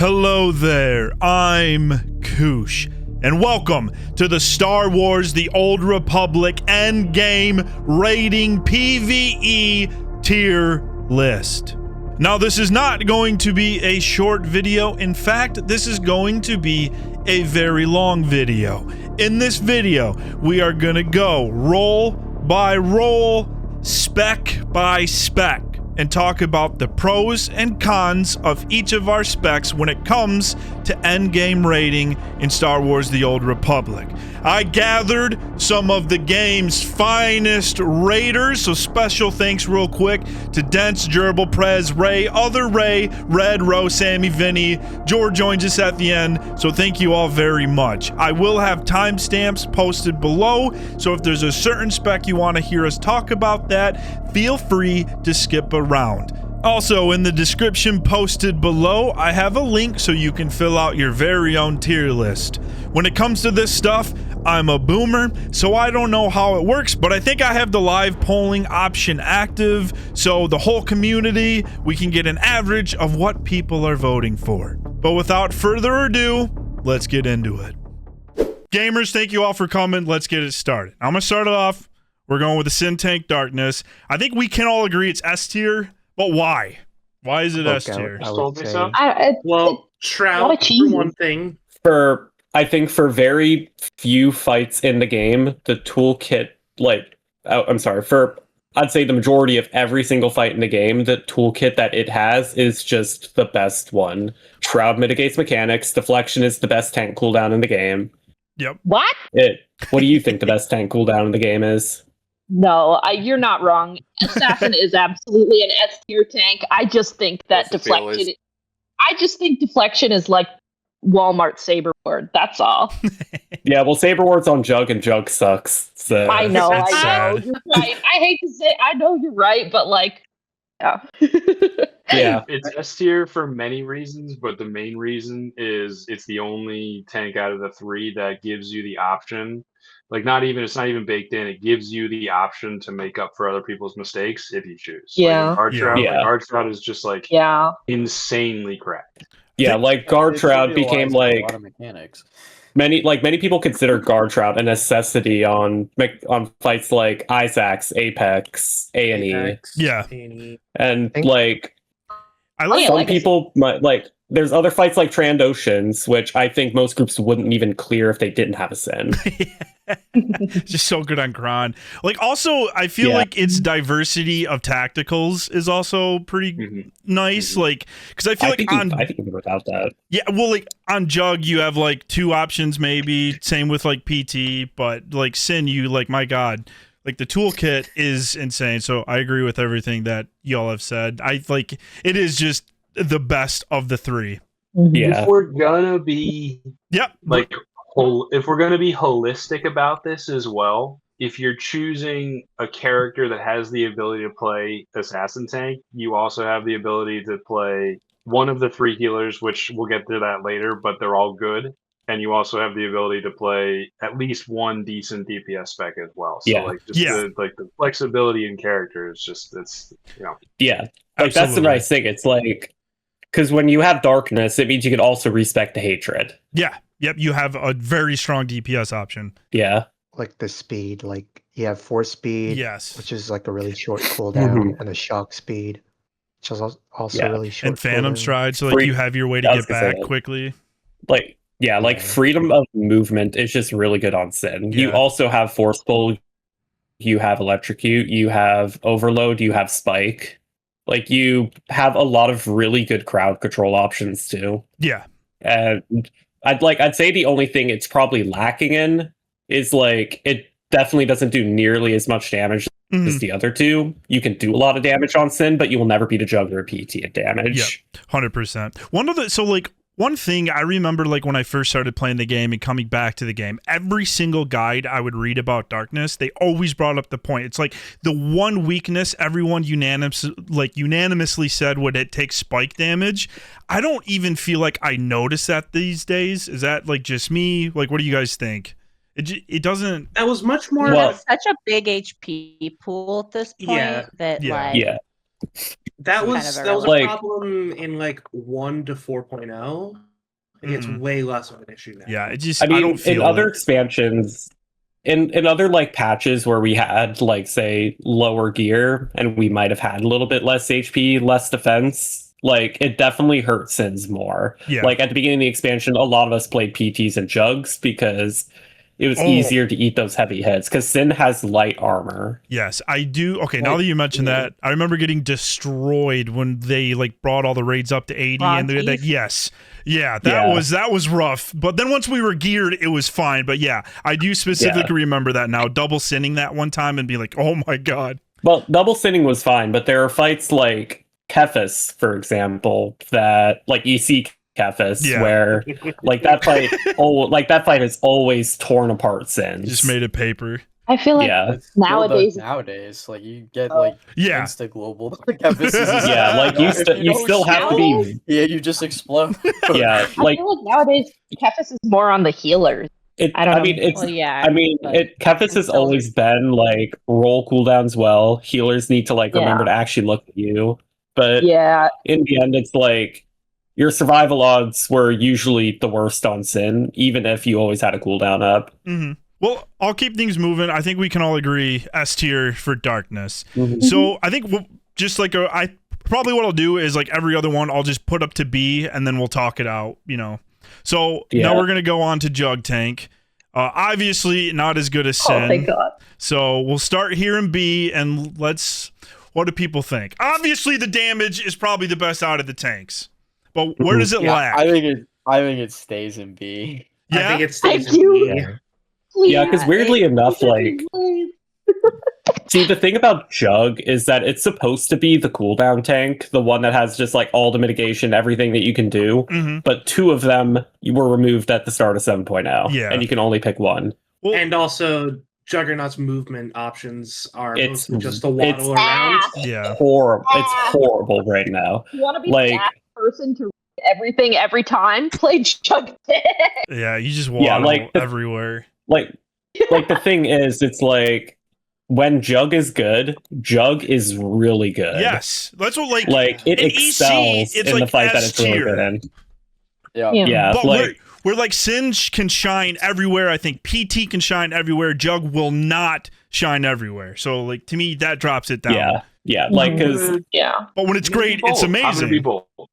Hello there, I'm Koosh, and welcome to the Star Wars The Old Republic Endgame Rating PvE tier list. Now, this is not going to be a short video. In fact, this is going to be a very long video. In this video, we are going to go roll by roll, spec by spec, and talk about the pros and cons of each of our specs when it comes to endgame rating in Star Wars The Old Republic. I gathered some of the game's finest raters, so special thanks real quick to Dents, Gerbil, Prez, Ray, Other Ray, Red, Rose, Sammy, Vinny. George joins us at the end, so thank you all very much. I will have timestamps posted below, so if there's a certain spec you want to hear us talk about that, feel free to skip around. Also, in the description posted below, I have a link so you can fill out your very own tier list. When it comes to this stuff, I'm a boomer, so I don't know how it works, but I think I have the live polling option active, so the whole community, we can get an average of what people are voting for. But without further ado, let's get into it. Gamers, thank you all for coming. Let's get it started. I'm gonna start it off. We're going with the Sin Tank Darkness. I think we can all agree it's S tier, but why? Why is it S tier? Well, Shroud, for one thing. I think for very few fights in the game, the toolkit, I'd say the majority of every single fight in the game, the toolkit that it has is just the best one. Shroud mitigates mechanics. Deflection is the best tank cooldown in the game. Yep. What? What do you think the best tank cooldown in the game is? No, you're not wrong. Assassin is absolutely an S tier tank. I just think that deflection. I just think deflection is like Walmart Saber Ward. That's all. Yeah, well, Saber Ward's on Jug, and Jug sucks. So. I know. You're right. I hate to say. I know you're right, but like, yeah. Yeah, it's S tier for many reasons, but the main reason is it's the only tank out of the three that gives you the option. Like, it's not even baked in. It gives you the option to make up for other people's mistakes if you choose. Yeah. Like, Guard Shroud is just like insanely cracked. Yeah, like Guard Shroud became like a lot of mechanics. Many people consider Guard Shroud a necessity on fights like Isaacs, Apex, A&E. Yeah. And like I like some people might like. There's other fights like Trandoshans, which I think most groups wouldn't even clear if they didn't have a Sin. Just so good on Kron. Like, also, I feel like its diversity of tacticals is also pretty nice. Like, because I feel I think without that. Yeah, well, like on Jug, you have like two options, maybe. Same with like PT, but like Sin, you like, my God, like the toolkit is insane. So I agree with everything that y'all have said. I like it is just the best of the three. Yeah. If we're gonna be if we're gonna be holistic about this as well, if you're choosing a character that has the ability to play Assassin Tank, you also have the ability to play one of the three healers, which we'll get to that later, but they're all good. And you also have the ability to play at least one decent DPS spec as well. So the flexibility in characters, Yeah. Like that's the nice thing. It's like, because when you have darkness, it means you can also respec the hatred. Yeah. Yep. You have a very strong DPS option. Yeah. Like the speed, like you have force speed, yes, which is like a really short cooldown, and a shock speed, which is also really short. And Phantom Stride, so like you have your way to get back quickly. Like freedom of movement is just really good on Sin. Yeah. You also have Forceful, you have Electrocute, you have Overload, you have Spike. Like, you have a lot of really good crowd control options too. Yeah. And I'd say the only thing it's probably lacking in is like it definitely doesn't do nearly as much damage as the other two. You can do a lot of damage on Sin, but you will never beat a Jug or a PT at damage. Yeah, 100%. One thing I remember, like when I first started playing the game and coming back to the game, every single guide I would read about Darkness, they always brought up the point. It's like the one weakness everyone unanimously said would it take spike damage. I don't even feel like I notice that these days. Is that like just me? Like, what do you guys think? It doesn't. That was much more. It's such a big HP pool at this point that like. Yeah. That was kind of that was a like- problem in like 1 to 4.0. I think it's way less of an issue now. Yeah, it just I mean, don't feel in other it. expansions, in other like patches where we had like say lower gear and we might have had a little bit less HP, less defense, like it definitely hurt Sins more. Yeah. Like at the beginning of the expansion, a lot of us played PTs and Jugs because it was easier to eat those heavy hits because Sin has light armor. Yes, I do. Okay, now that you mentioned that, I remember getting destroyed when they like brought all the raids up to 80 and they like, yes. Yeah, that was rough. But then once we were geared, it was fine. But yeah, I do specifically remember that now. Double sinning that one time and be like, oh my god. Well, double sinning was fine, but there are fights like Kephis, for example, that like EC Kephis, where like that fight has always torn apart Sins. Just made it paper. I feel like nowadays, like you get like insta global. Kephis is yeah, like you still have to be. Yeah, you just explode. Yeah, like I feel like nowadays Kephis is more on the healers. I don't know. Kephis has always been like roll cooldowns well. Healers need to like remember to actually look at you, but in the end, it's like your survival odds were usually the worst on Sin, even if you always had a cooldown up. Mm-hmm. Well, I'll keep things moving. I think we can all agree S tier for Darkness. So I think just like probably what I'll do is like every other one, I'll just put up to B and then we'll talk it out, you know. So now we're going to go on to Jug Tank. Obviously not as good as Sin. Oh, thank God. So we'll start here in B and what do people think? Obviously the damage is probably the best out of the tanks. But where does it lack? I think it stays in B. Yeah? I think it stays in B. Yeah, because weirdly enough, like, see, the thing about Jug is that it's supposed to be the cooldown tank, the one that has just like all the mitigation, everything that you can do. But 2 of them were removed at the start of 7.0. Yeah, and you can only pick one. Well, and also, Juggernaut's movement options are mostly just a waddle around. Yeah, horrible. It's horrible right now. You want to be the last person to read everything every time? Play Jug Tank. Yeah, you just waddle everywhere. Like the thing is, it's like when Jug is good, Jug is really good. Yes, that's what like it excels in the fight that it's really good in. Yeah. But like we're like Sin can shine everywhere. I think PT can shine everywhere. Jug will not shine everywhere. So like to me, that drops it down. Yeah. Like because but when it's great, it's amazing. I'm gonna be bold. Be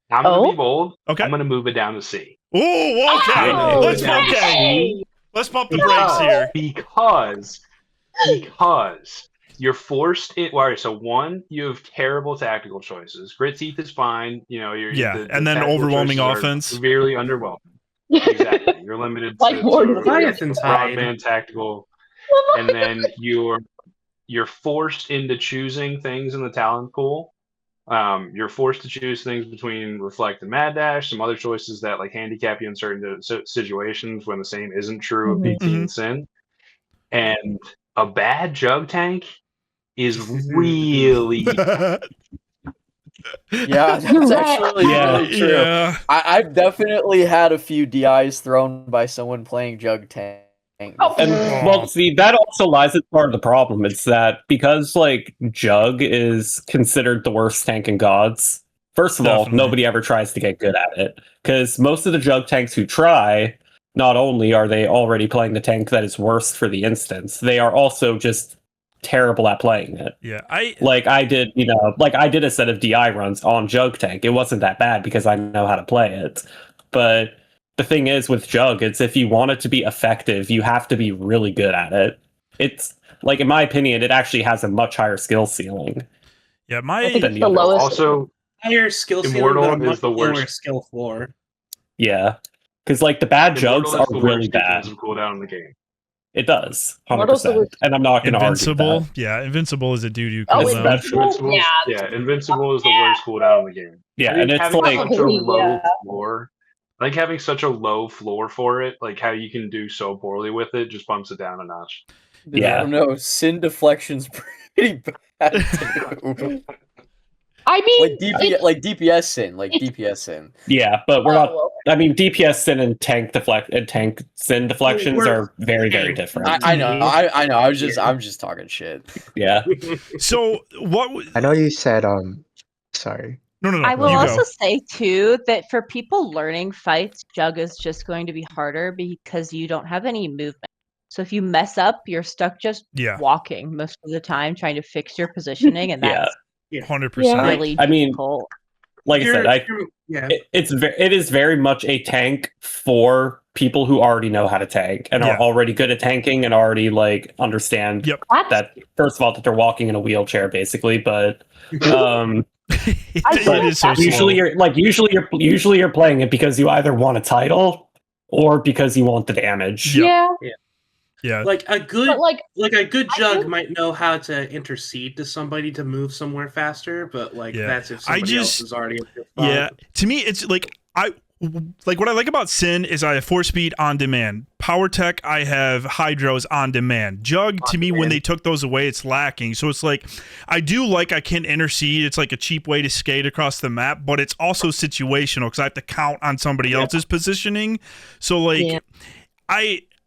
bold. Okay. I'm gonna move it down to C. Oh, okay. Let's pump the brakes here. Because you're forced in. Well, all right, so 1, you have terrible tactical choices. Grit Teeth is fine. You know, and then overwhelming offense. Severely underwhelming. Exactly. You're limited to Leviathan's broadband tactical. And then you're forced into choosing things in the talent pool. You're forced to choose things between Reflect and Mad Dash, some other choices that like handicap you in certain situations when the same isn't true of PT and Sin. And a bad Jug Tank is really Yeah, that's actually really true. Yeah. I've definitely had a few DIs thrown by someone playing Jug Tank. And well, see, that also lies at part of the problem. It's that because like Jug is considered the worst tank in Gods. First of all, nobody ever tries to get good at it because most of the Jug tanks who try, not only are they already playing the tank that is worst for the instance, they are also just terrible at playing it. Yeah, I did a set of DI runs on Jug tank. It wasn't that bad because I know how to play it, but the thing is with Jug, it's if you want it to be effective, you have to be really good at it. It's like, in my opinion, it actually has a much higher skill ceiling. Yeah, I think it's the lowest. Also, higher skill ceiling, Immortal but a is the much lower worst skill floor. Yeah, because like the bad Jugs are really bad. Cooldown in the game. It does, 100%. And I'm not going to argue that. Yeah, Invincible is a doo-doo cooldown. Invincible is the worst cooldown in the game. Yeah, and it's like such a low floor. Like having such a low floor for it, like how you can do so poorly with it, just bumps it down a notch. Yeah, no, Sin deflection's pretty bad too. I mean, DPS Sin. Yeah, but we're not. I mean, DPS Sin and tank Sin deflections are very, very different. I know. I'm just talking shit. Yeah. So what? I know you said Sorry. No. I will you also go. say too that for people learning fights, Jug is just going to be harder because you don't have any movement. So if you mess up, you're stuck just walking most of the time, trying to fix your positioning, and that's 100%. really difficult. Like I said, it is very much a tank for people who already know how to tank and are already good at tanking and already like understand that first of all that they're walking in a wheelchair basically, but it is so usually slow. usually you're playing it because you either want a title or because you want the damage. Yeah. Like a good Jug might know how to intercede to somebody to move somewhere faster, but that's if somebody else is already. To me, it's like what I like about Sin is I have force speed on demand. Pyrotech, I have hydros on demand. Jug, to me, when they took those away, it's lacking. So it's like I can intercede. It's like a cheap way to skate across the map, but it's also situational because I have to count on somebody else's positioning. So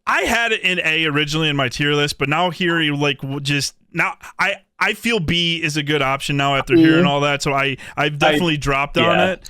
I had it in A originally in my tier list, but now here I feel B is a good option now after hearing all that. So I've definitely dropped on it.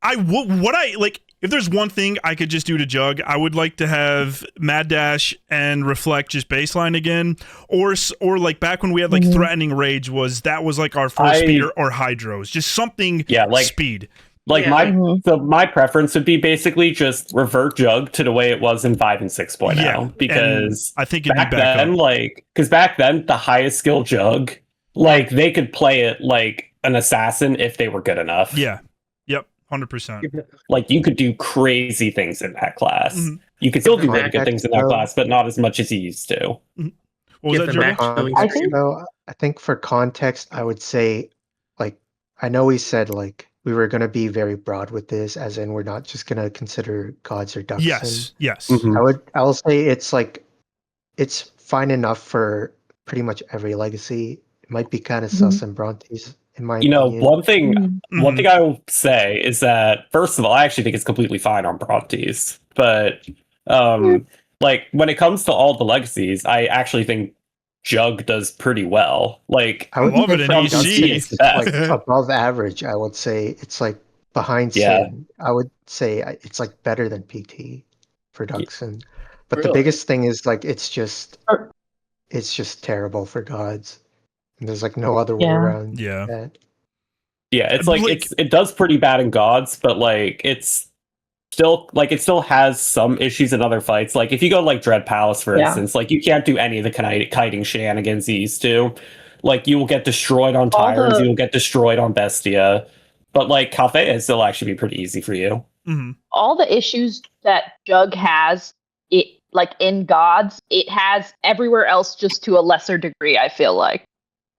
If there's one thing I could just do to Jug, I would like to have Mad Dash and Reflect just baseline again, or like back when we had like Threatening Rage was like our force speed or hydros, just something speed. Like my preference would be basically just revert Jug to the way it was in 5 and 6.0 because I think it'd back be back then, because back then the highest skill Jug, they could play it like an assassin if they were good enough. 100%. Like you could do crazy things in that class. You could still do really good things in that class, but not as much as you used to. What was that, I think for context, I would say, I know we said we were going to be very broad with this, as in we're not just going to consider gods or ducks. Yes. I'll say it's fine enough for pretty much every legacy. It might be kind of sus and Brontes, in my opinion. One thing I will say is that first of all, I actually think it's completely fine on Brontes, but when it comes to all the legacies, I actually think Jug does pretty well. I would love it in EC. It's above average. I would say it's behind Sin. I would say it's better than PT for Duxon. But the biggest thing is it's just terrible for gods. And there's no other way around that. Yeah, it does pretty bad in gods, but it's still it still has some issues in other fights. Like if you go Dread Palace, for instance, you can't do any of the kiting shenanigans you used to. You will get destroyed on Tyrants, you will get destroyed on Bestia. But Calfea is still actually be pretty easy for you. All the issues that Jug has, it in gods, it has everywhere else just to a lesser degree, I feel like.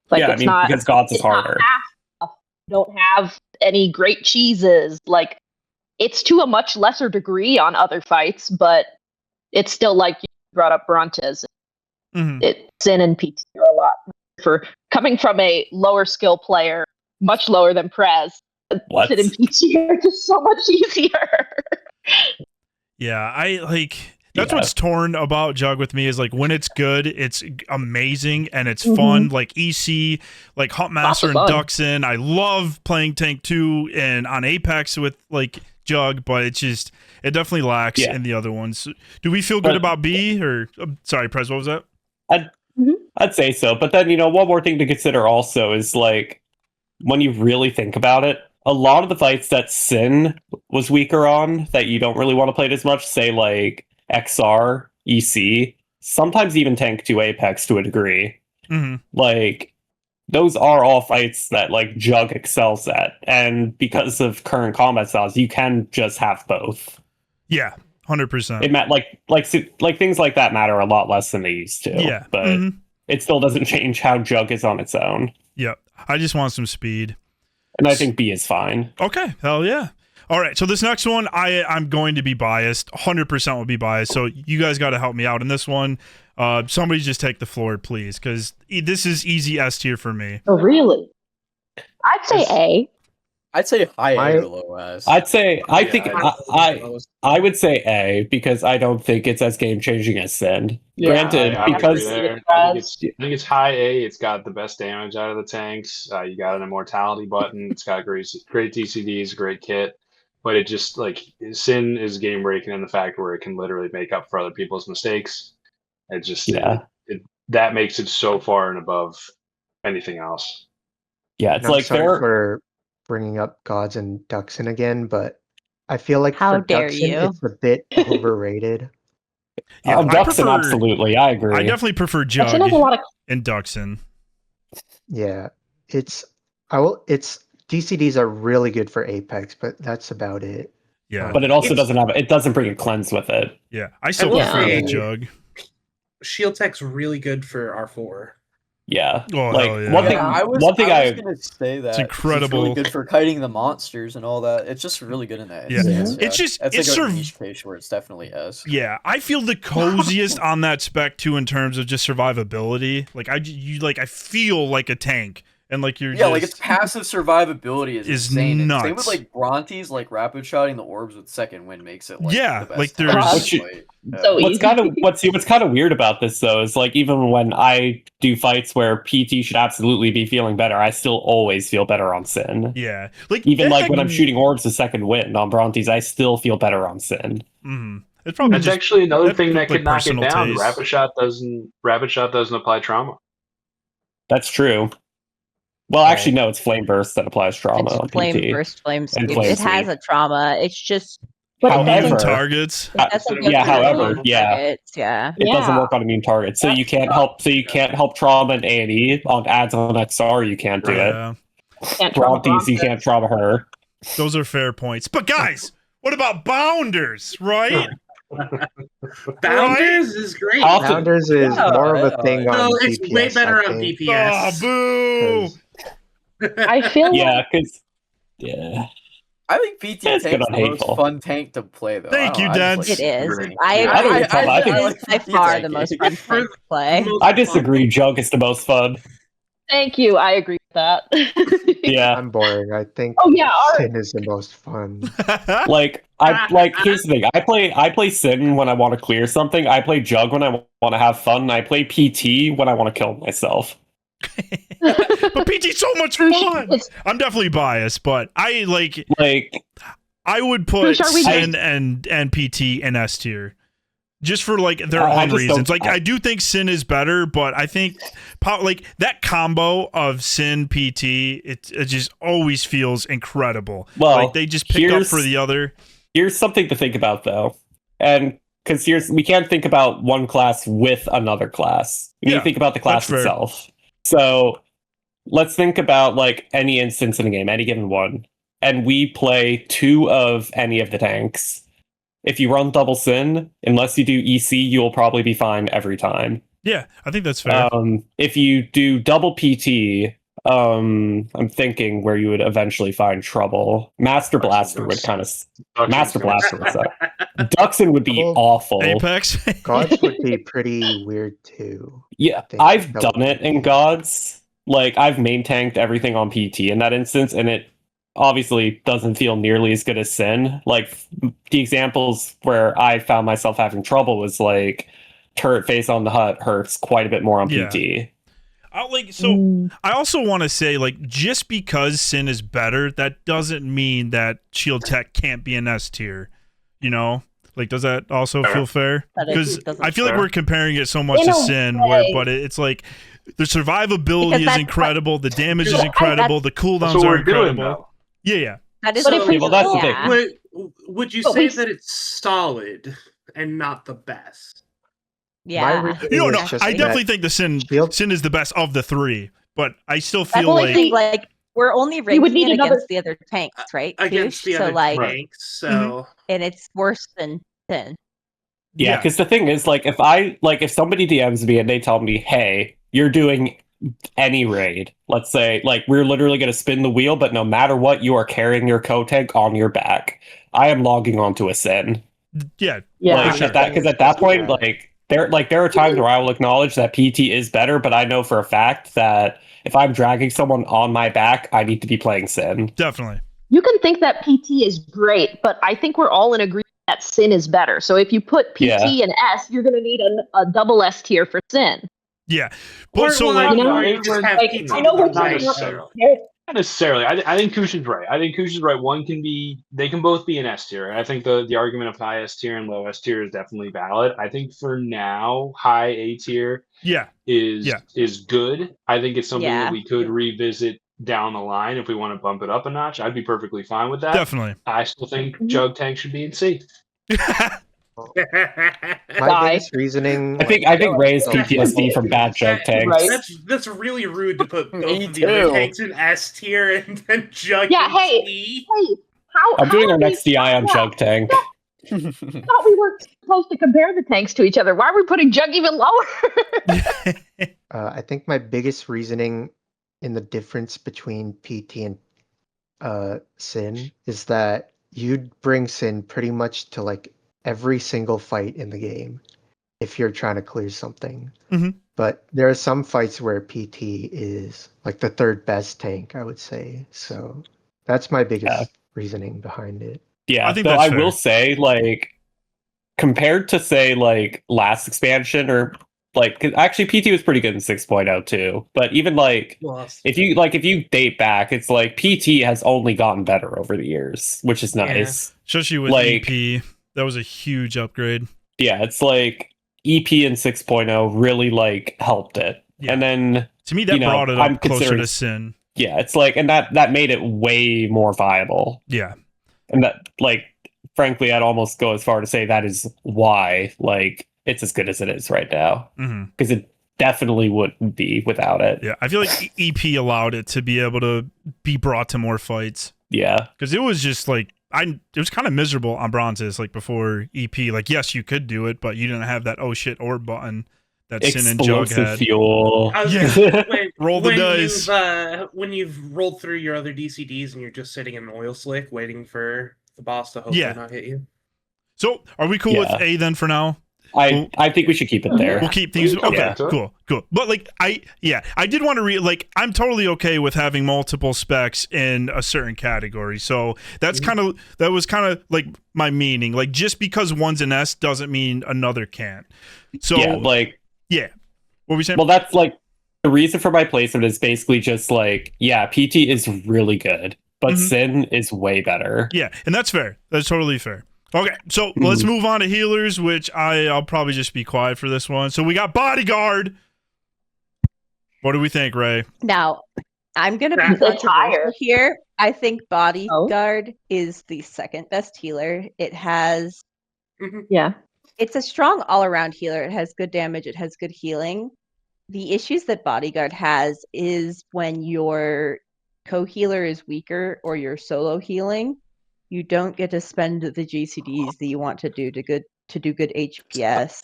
Because gods is harder. Don't have any great cheeses. It's to a much lesser degree on other fights, but it's still you brought up Brontes. Sin and PT are a lot for coming from a lower skill player, much lower than Prez. Sin and PT are just so much easier. That's what's torn about Jug with me is when it's good, it's amazing and it's fun. EC, Huntmaster and Duxon. I love playing Tank 2 and on Apex with Jug, but it definitely lacks in the other ones. Do we feel good about B or sorry, Prez, what was that? I'd say so. But then, one more thing to consider also is when you really think about it, a lot of the fights that Sin was weaker on that you don't really want to play it as much, say XR, EC, sometimes even Tank 2 Apex to a degree. Those are all fights that Jug excels at, and because of current combat styles, you can just have both. 100%. Things like that matter a lot less than they used to. But it still doesn't change how Jug is on its own. I just want some speed, and I think B is fine. Okay, hell yeah. All right, so this next one, I'm going to be biased. 100% will be biased. So you guys got to help me out in this one. Somebody just take the floor, please, because this is easy S tier for me. Oh, really? I'd say A. I'd say high A or low S. I would say A because I don't think it's as game changing as Sin. Granted, because I think it's high A. It's got the best damage out of the tanks. You got an Immortality button. It's got great TCDs, great kit. But it just Sin is game breaking in the fact where it can literally make up for other people's mistakes. It just that makes it so far and above anything else. Yeah, it's for bringing up Gods and Duxon again, but I feel like how for dare Duxon, you? it's a bit overrated. Yeah, Duxon, absolutely, I agree. I definitely prefer Jug and Duxon. Yeah, it's DCDs are really good for Apex, but that's about it. Yeah, but it also doesn't bring a cleanse with it. Yeah, I still prefer the Jug. Shield Tech's really good for R4. Yeah. Oh, yeah. One thing I was gonna say that it's incredible. It's really good for kiting the monsters and all that. It's just really good in that. Yeah. It's just it's like a niche case where it's definitely S. Yeah, I feel the coziest on that spec too in terms of just survivability. Like I feel like a tank. And like you're like its passive survivability is insane. Nuts. Same with like Brontes, like rapid shotting the orbs with second wind makes it like the best. Like there's what's kind of weird about this though is like even when I do fights where PT should absolutely be feeling better, I still always feel better on Sin. Yeah, like even like when I'm shooting orbs with second wind on Brontes, I still feel better on Sin. Mm-hmm. That's actually another thing that could knock it down. Taste. Rapid shot doesn't apply trauma. That's true. Well, actually, no. It's Flame Burst that applies trauma. It's Flame Burst, Flame Sweep. It has a trauma. It's just. However, targets. However, it doesn't work on immune targets. So you can't help. So you can't help trauma and A&E on ads on XR. You can't do it. Brontes, you can't trauma her. Those are fair points. But guys, what about Bounders? Right. Bounders is great. Bounders is more of a thing on DPS. It's way better on DPS. Oh, boo! I feel because I think PT tank's the most fun tank to play though. Thank you, Dan. It is. I think it's by far the most fun tank to play. I disagree. Jug is the most fun. Thank you. I agree with that. Yeah, I'm boring. I think Sin is the most fun. Here's the thing. I play Sin when I want to clear something. I play Jug when I want to have fun. And I play PT when I want to kill myself. But PT's so much fun. I'm definitely biased, but I I would put Sin and PT in S tier. Just for like their own reasons. Like I do think Sin is better, but I think like that combo of Sin PT, it just always feels incredible. Well, like they just pick up for the other. Here's something to think about though, and because we can't think about one class with another class. We need to think about the class itself. So let's think about like any instance in a game, any given one, and we play 2 of any of the tanks. If you run double Sin, unless you do EC, you'll probably be fine every time. Yeah, I think that's fair. If you do double PT, I'm thinking where you would eventually find trouble. Master Blaster would kind of... Master Blaster would suck. Duxon would be awful. Apex? Gods would be pretty weird too. Yeah, I've done it in Gods. Like, I've main tanked everything on PT in that instance, and it obviously doesn't feel nearly as good as Sin. Like, the examples where I found myself having trouble was like turret face on the hut hurts quite a bit more on PT. I also want to say, like, just because Sin is better, that doesn't mean that Shield Tech can't be an S tier. You know, like, does that also feel fair? Because I feel like we're comparing it so much to Sin, but it's like the survivability is incredible, the damage is incredible, the cooldowns are incredible. Yeah. That is that's the thing. Would you say that it's solid and not the best? Yeah. I definitely think the Sin is the best of the 3, but I still feel like we're only rating it against the other tanks, right? Against the other tanks, so and it's worse than Sin. Yeah, because the thing is, like, if somebody DMs me and they tell me, "Hey, you're doing any raid," let's say, like, we're literally going to spin the wheel, but no matter what, you are carrying your co-tank on your back. I am logging onto a Sin. Yeah. Because at that point, there are times where I will acknowledge that PT is better, but I know for a fact that if I'm dragging someone on my back, I need to be playing Sin. Definitely. You can think that PT is great, but I think we're all in agreement that Sin is better. So if you put PT and S, you're going to need a double S tier for Sin. Yeah, but so I know what not necessarily. I think Koosh is right. They can both be an S tier. I think the argument of high S tier and low S tier is definitely valid. I think for now, high A tier is good. I think it's something that we could revisit down the line if we want to bump it up a notch. I'd be perfectly fine with that. Definitely. I still think Jug Tank should be in C. My biggest reasoning. I think Ray's PTSD from bad Jug Tanks. Right? That's really rude to put both of the other tanks in S tier and then Jug in C. I'm doing our next DI on Jug Tank. I thought we weren't supposed to compare the tanks to each other. Why are we putting Jug even lower? I think my biggest reasoning in the difference between PT and Sin is that you'd bring Sin pretty much to like every single fight in the game if you're trying to clear something. But there are some fights where PT is like the third best tank, I would say. So that's my biggest reasoning behind it. Yeah, I will say, like, compared to say like last expansion or like, actually PT was pretty good in 6.0 too, but even like if you date back, it's like PT has only gotten better over the years, which is nice. Especially with EP, that was a huge upgrade. Yeah, it's like EP in 6.0 really like helped it, and then to me that brought it up closer to Sin. Yeah, it's like, and that made it way more viable. Yeah, and that, like, frankly, I'd almost go as far to say that is why like it's as good as it is right now, because it definitely wouldn't be without it. Yeah, I feel like EP allowed it to be able to be brought to more fights. Yeah, because it was just like it was kind of miserable on bronzes, like before EP. Like, yes, you could do it, but you didn't have that oh shit orb button that Sin and Jug had. Fuel. Roll the dice. When you've rolled through your other DCDs and you're just sitting in an oil slick waiting for the boss to hopefully not hit you. So, are we cool with A then for now? I think we should keep it there. We'll keep things. Okay, cool. But like, I did want to I'm totally okay with having multiple specs in a certain category. So that's that was kind of like my meaning. Like, just because one's an S doesn't mean another can't. So what were we saying? Well, that's like the reason for my placement is basically just like, PT is really good, but Sin is way better. Yeah, and that's fair. That's totally fair. Okay, so let's move on to healers, which I'll probably just be quiet for this one. So we got Bodyguard. What do we think, Ray? Now, I'm going to be controversial here. I think Bodyguard is the second best healer. It has... It's a strong all-around healer. It has good damage. It has good healing. The issues that Bodyguard has is when your co-healer is weaker or you're solo healing, you don't get to spend the GCDs that you want to do good HPS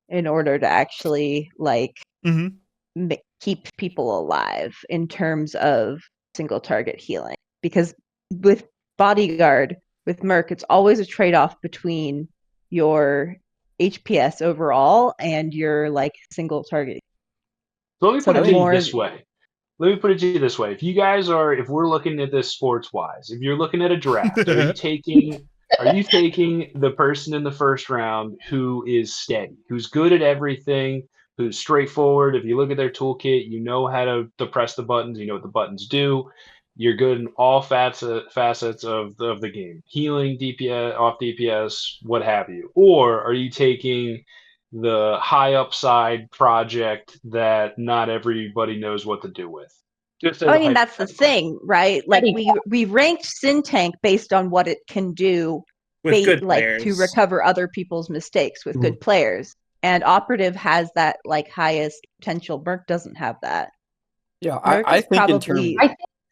in order to actually keep people alive in terms of single target healing. Because with Bodyguard, with Merc, it's always a trade-off between your HPS overall and your like single target. So let me put it to you this way. If we're looking at this sports wise, if you're looking at a draft, are you taking the person in the first round who is steady, who's good at everything, who's straightforward? If you look at their toolkit, you know how to press the buttons, you know what the buttons do. You're good in all facets of the game, healing, DPS, off DPS, what have you. Or are you taking the high upside project that not everybody knows what to do with? That's the thing, right? Like we ranked Sin Tank based on what it can do, with good players, to recover other people's mistakes with good players. And Operative has that like highest potential. Merc doesn't have that. Yeah, I think probably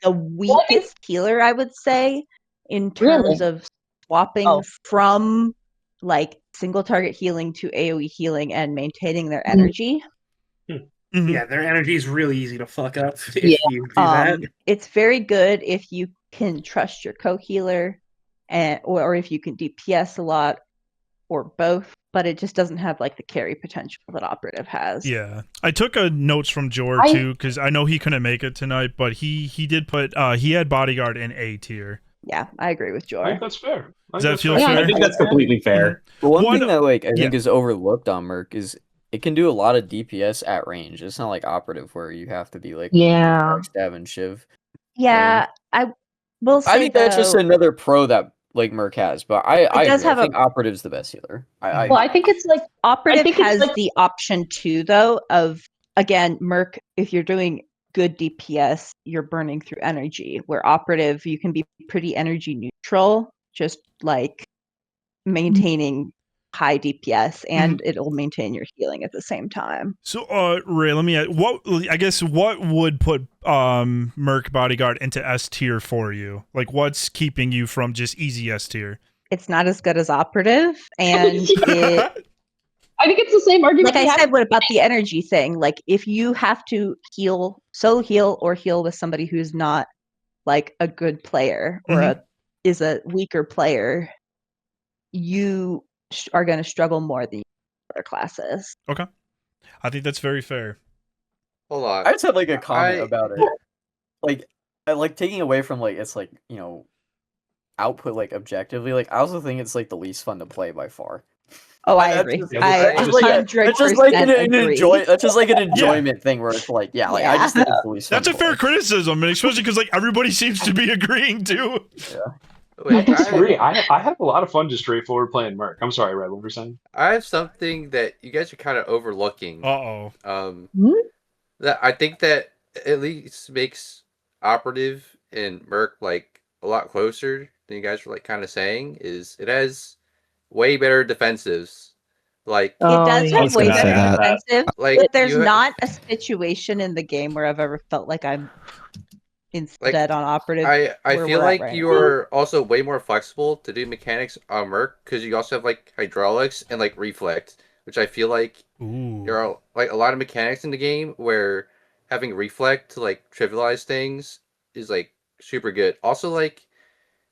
the weakest healer, I would say, in terms of swapping from like single target healing to AoE healing and maintaining their energy. Yeah, their energy is really easy to fuck up if you do that. It's very good if you can trust your co-healer, or if you can DPS a lot, or both. But it just doesn't have like the carry potential that Operative has. Yeah, I took notes from Jor too because I know he couldn't make it tonight, but he did put he had Bodyguard in A tier. Yeah, I agree with I Jor. think that's fair. Does that feel fair? I think that's completely fair. The one thing that I think is overlooked on Merc is it can do a lot of DPS at range. It's not like Operative where you have to be like stab and shiv. Yeah, I will say I think that's just another pro that like Merc has, but I think Operative's the best healer. I think it's like Operative has the option too, though, of again, Merc, if you're doing good DPS, you're burning through energy, where Operative, you can be pretty energy neutral, just like maintaining high DPS, and it'll maintain your healing at the same time. So, Ray, let me ask, what would put Merc Bodyguard into S tier for you? Like, what's keeping you from just easy S tier? It's not as good as Operative, and I think it's the same argument. Like I said, what about the energy thing? Like, if you have to heal with somebody who's not like a good player or is a weaker player, you are going to struggle more than other classes. Okay, I think that's very fair. Hold on, I just had like a comment about it. Like taking away from like it's like output like objectively. Like I also think it's like the least fun to play by far. Oh, I agree. That's just like an enjoyment thing where it's like, I just think it's the least fun. That's a fair criticism, and especially because like everybody seems to be agreeing too. Yeah. I disagree. I have a lot of fun just straightforward playing Merc. I'm sorry, Red, what were you saying? I have something that you guys are kind of overlooking. That I think that at least makes Operative and Merc like a lot closer than you guys were like kind of saying is it has way better defensives. Like it does have way better defensive. Like, but there's not a situation in the game where I've ever felt like I'm instead on Operative. I feel like you're also way more flexible to do mechanics on Merc because you also have like hydraulics and like reflect, which I feel like there are like a lot of mechanics in the game where having reflect to like trivialize things is like super good. Also, like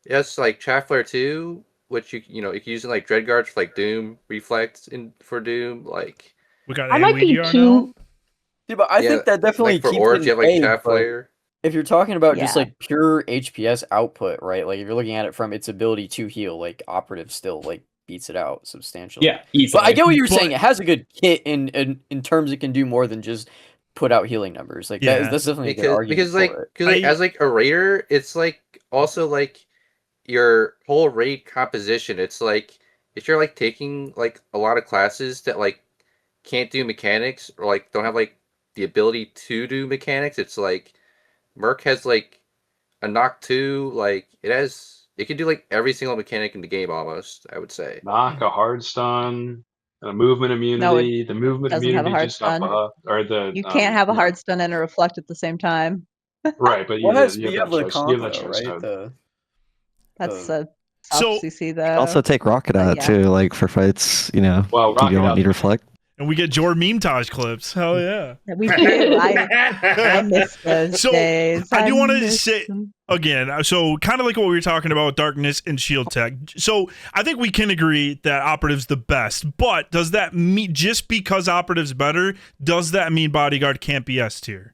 yes, like Chaff Flare 2, which you can use in like Dreadguards for like Doom reflects for Doom. Like we got I might be too. Yeah, but I think that definitely like for keeps Orge, you have like Chaff Flare. If you're talking about just like pure HPS output, right? Like if you're looking at it from its ability to heal, like Operative still like beats it out substantially. Yeah, easily. But I get what you're saying. It has a good kit in terms it can do more than just put out healing numbers. Like that's definitely a good argument because as like a raider, it's like also like your whole raid composition. It's like if you're like taking like a lot of classes that like can't do mechanics or like don't have like the ability to do mechanics, it's like Merc has like a knock 2, like it can do like every single mechanic in the game almost, I would say. Knock, a hard stun, a movement immunity. The movement immunity just up or the you can't have a hard stun and a reflect at the same time. Right, but you have that choice. That's a soft CC though. Also take Rocket out too, like for fights, you don't need reflect. And we get Jor Meme-Taj clips. Hell yeah. We do. I miss those days. I do want to say, again, so kind of like what we were talking about with Darkness and Shield Tech. So I think we can agree that Operative's the best. But does that mean, just because Operative's better, does that mean Bodyguard can't be S tier?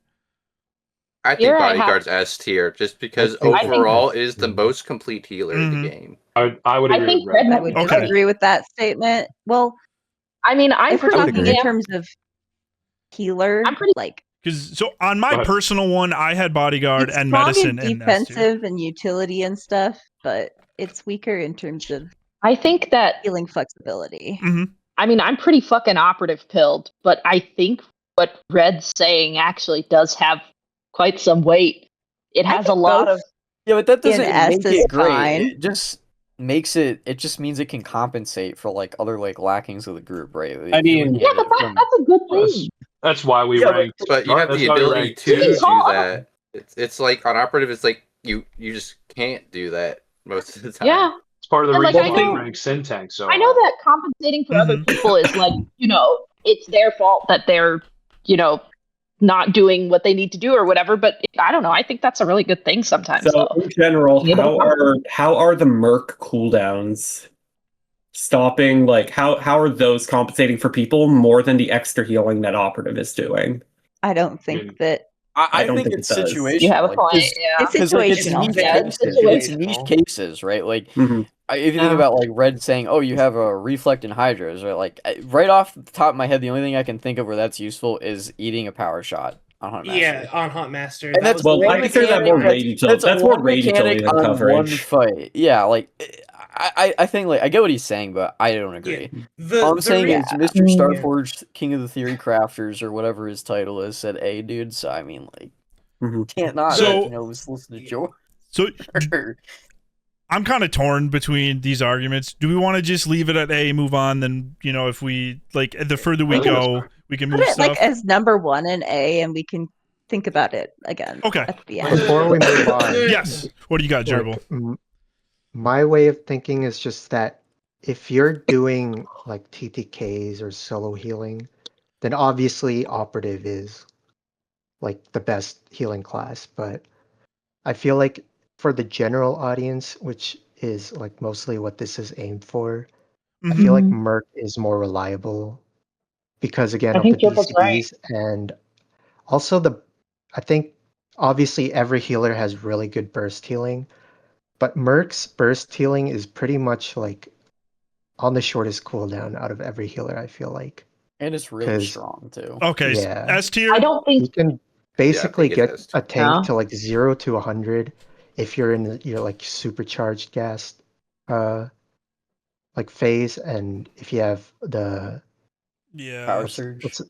I think Bodyguard's S tier, just because overall it is the most complete healer in the game. I would agree with Red. I would agree with that statement. Well, I mean, if we're talking in terms of healer, I'm pretty because on my personal one, I had Bodyguard and Medicine and defensive and utility and stuff, but it's weaker in terms of I think that healing flexibility. I mean, I'm pretty fucking Operative pilled, but I think what Red's saying actually does have quite some weight. It has a lot of but that doesn't make it great. Fine. It just makes it just means it can compensate for like other like lackings of the group, right? I mean, but that's a good thing. That's why we rank. But you have the ability to do that. It's like on Operative, it's like you just can't do that most of the time. Yeah, it's part of the reason we rank Syntax. So I know that compensating for other people is like it's their fault that they're not doing what they need to do or whatever, but I don't know. I think that's a really good thing sometimes. So in general, how are the Merc cooldowns stopping? Like how are those compensating for people more than the extra healing that Operative is doing? I don't think that I think it's situational. You have a point. Yeah, it's situational. It's niche cases, right? Like, if you think about like Red saying, "Oh, you have a reflect and hydras," right? Like, right off the top of my head, the only thing I can think of where that's useful is eating a power shot on Huntmaster. Yeah, on Huntmaster. And that's I consider that more rage utility. That's more rage utility than coverage. One fight. Yeah, like I think like I get what he's saying, but I don't agree. All I'm saying is Mr. Starforge, King of the Theory Crafters, or whatever his title is, said A, dude. So I mean, like, can't not listen to George. So I'm kind of torn between these arguments. Do we want to just leave it at A, move on? Then if we like the further we go, we can move Put it stuff like as number 1 in A, and we can think about it again. Okay. At the end. Before we move on, yes. What do you got, Gerbil? My way of thinking is just that if you're doing like TTKs or solo healing, then obviously operative is like the best healing class. But I feel like for the general audience, which is like mostly what this is aimed for, I feel like Merc is more reliable because again of the DCBs and also I think obviously every healer has really good burst healing. But Merc's burst healing is pretty much like on the shortest cooldown out of every healer, I feel like. And it's really strong too. Okay, yeah. S tier? I don't think you can basically get a tank to like 0 to 100 if you're in your like supercharged gas like phase, and if you have the power surge.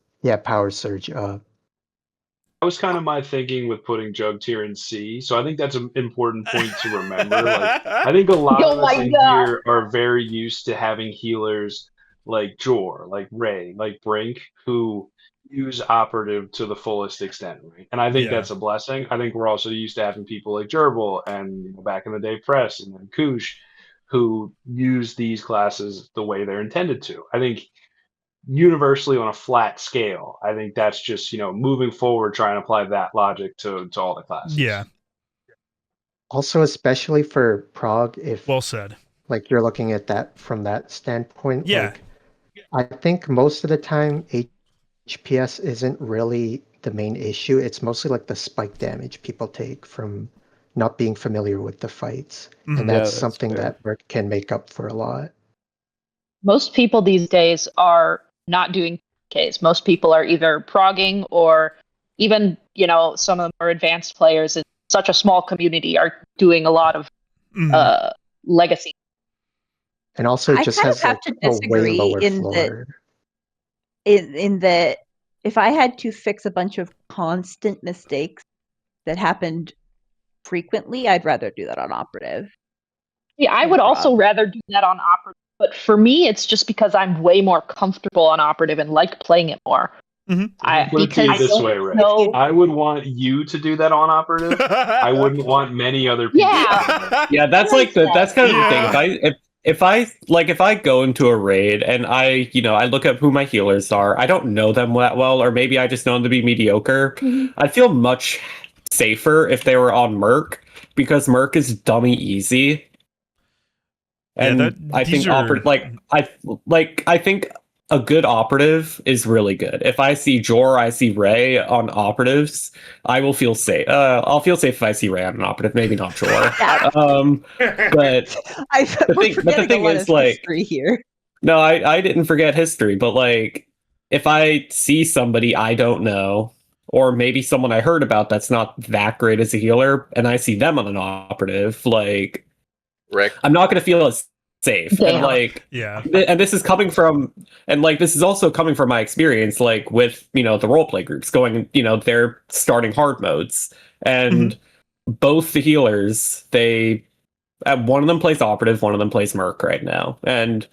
Power surge. That was kind of my thinking with putting Jug tier in C, so I think that's an important point to remember. Like, I think a lot of us in here are very used to having healers like Jor, like Ray, like Brink, who use operative to the fullest extent, right? And I think that's a blessing. I think we're also used to having people like Gerbil and back in the day Press and then Koosh, who use these classes the way they're intended to. I think universally on a flat scale, I think that's just moving forward, trying to apply that logic to all the classes. Yeah. Also, especially for Prog, if well said, like you're looking at that from that standpoint. Yeah. Like, I think most of the time HPS isn't really the main issue. It's mostly like the spike damage people take from not being familiar with the fights, and that's something that Merc can make up for a lot. Most people these days are not doing Ks. Most people are either progging or even, some of the more advanced players in such a small community are doing a lot of legacy. And also it just has have to disagree in that if I had to fix a bunch of constant mistakes that happened frequently, I'd rather do that on operative. Yeah, I would also rather do that on operative. But for me, it's just because I'm way more comfortable on operative and like playing it more. I would want you to do that on operative. I wouldn't want many other people. Yeah, that's like that's kind of the thing. If I go into a raid and I look up who my healers are, I don't know them that well, or maybe I just know them to be mediocre. I'd feel much safer if they were on Merc, because Merc is dummy easy. And I think I think a good operative is really good. If I see Jor, I see Ray on operatives, I will feel safe. I'll feel safe if I see Ray on an operative, maybe not Jor. But the thing is, like, here. No, I didn't forget history, but like, if I see somebody I don't know, or maybe someone I heard about that's not that great as a healer, and I see them on an operative, like, Rick, I'm not going to feel as safe. Damn. And like, and this is coming from, and like, this is also coming from my experience, like with, the roleplay groups going, they're starting hard modes, and both the healers, one of them plays operative, one of them plays Merc right now. And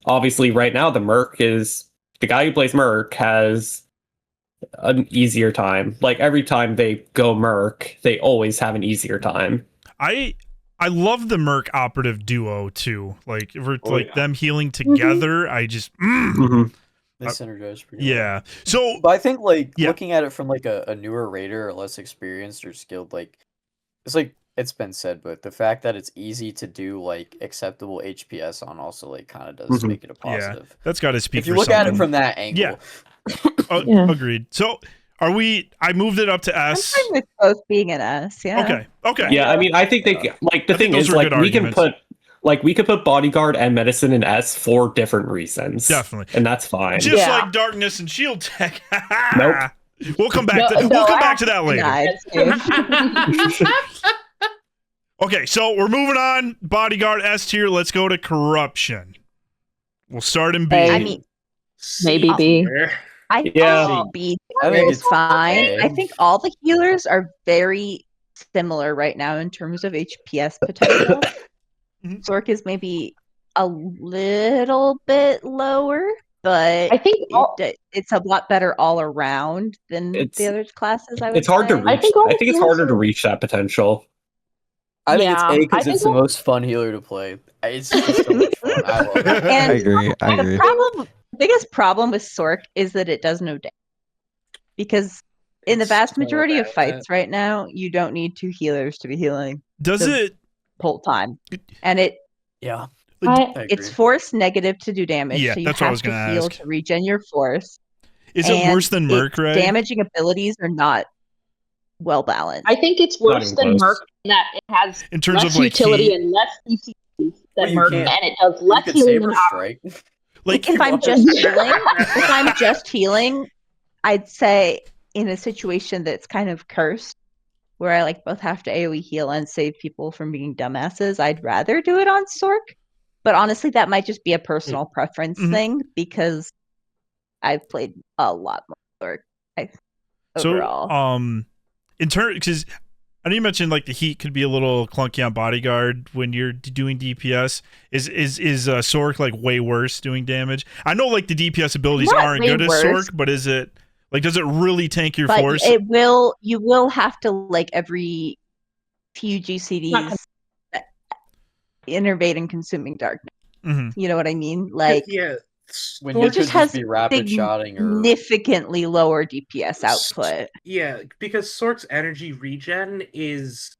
obviously right now the guy who plays Merc has an easier time. Like, every time they go Merc, they always have an easier time. I love the Merc operative duo too. Like, them healing together. I just they synergize pretty well. So, but I think looking at it from like a newer raider or less experienced or skilled, like, it's like it's been said, but the fact that it's easy to do like acceptable HPS on also like kind of does make it a positive. Yeah, that's got to speak. If you for look something. at it from that angle. Agreed. So, Are we? I moved it up to S. I'm fine with both being an S. Yeah. Okay. Yeah, I mean, I think they like the thing is like we can put Bodyguard and Medicine in S for different reasons. Definitely, and that's fine. Just like Darkness and Shield Tech. Nope. We'll come back. We'll come back to that later. Okay, so we're moving on. Bodyguard S tier. Let's go to Corruption. We'll start in B. I mean, maybe B. I think B is fine. I think all the healers are very similar right now in terms of HPS potential. Sork is maybe a little bit lower, but I think it's a lot better all around than the other classes. It's hard to reach. I think it's harder to reach that potential. I think it's A because it's the most fun healer to play. It's just so much fun. I love it. I agree. The biggest problem with Sork is that it does no damage. Because in the vast majority of fights right now, you don't need 2 healers to be healing. Does it whole time? And it's force negative to do damage. Yeah, so you that's have what I was going to heal to regen your force. Is it worse than Merc, right? Damaging abilities are not well balanced. I think it's worse than Merc in that it has in terms less of like utility and less DPS than Merc, and it does less healing than Strike. Like if I'm just healing, I'd say in a situation that's kind of cursed, where I like both have to AoE heal and save people from being dumbasses, I'd rather do it on Sork. But honestly, that might just be a personal preference thing because I've played a lot more Sork overall. So, in turn, because I know you mentioned like the heat could be a little clunky on Bodyguard when you're doing DPS. Is Sork like way worse doing damage? I know like the DPS abilities aren't good as Sork, but is it like does it really tank your force? It will. You will have to like every few GCDs innervate and consuming darkness. You know what I mean? Like when you just has be rapid shotting or significantly lower DPS output. Yeah, because Sork's energy regen is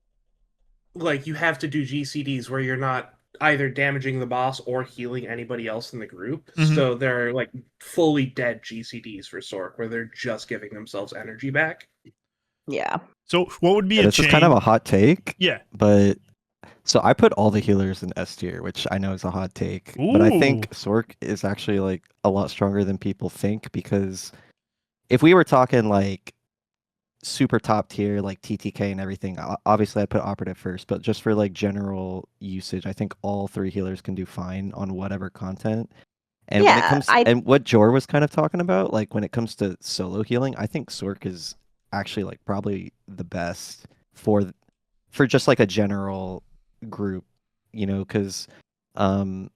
like you have to do GCDs where you're not either damaging the boss or healing anybody else in the group. So they're like fully dead GCDs for Sork where they're just giving themselves energy back. Yeah. So what would be a this change? is kind of a hot take. Yeah. But so I put all the healers in S tier, which I know is a hot take. Ooh. But I think Sork is actually like a lot stronger than people think because if we were talking like super top tier, like TTK and everything, obviously I'd put Operative first, but just for like general usage, I think all 3 healers can do fine on whatever content. And when it comes and what Jor was kind of talking about, like when it comes to solo healing, I think Sork is actually like probably the best for just like a general group, you know, because when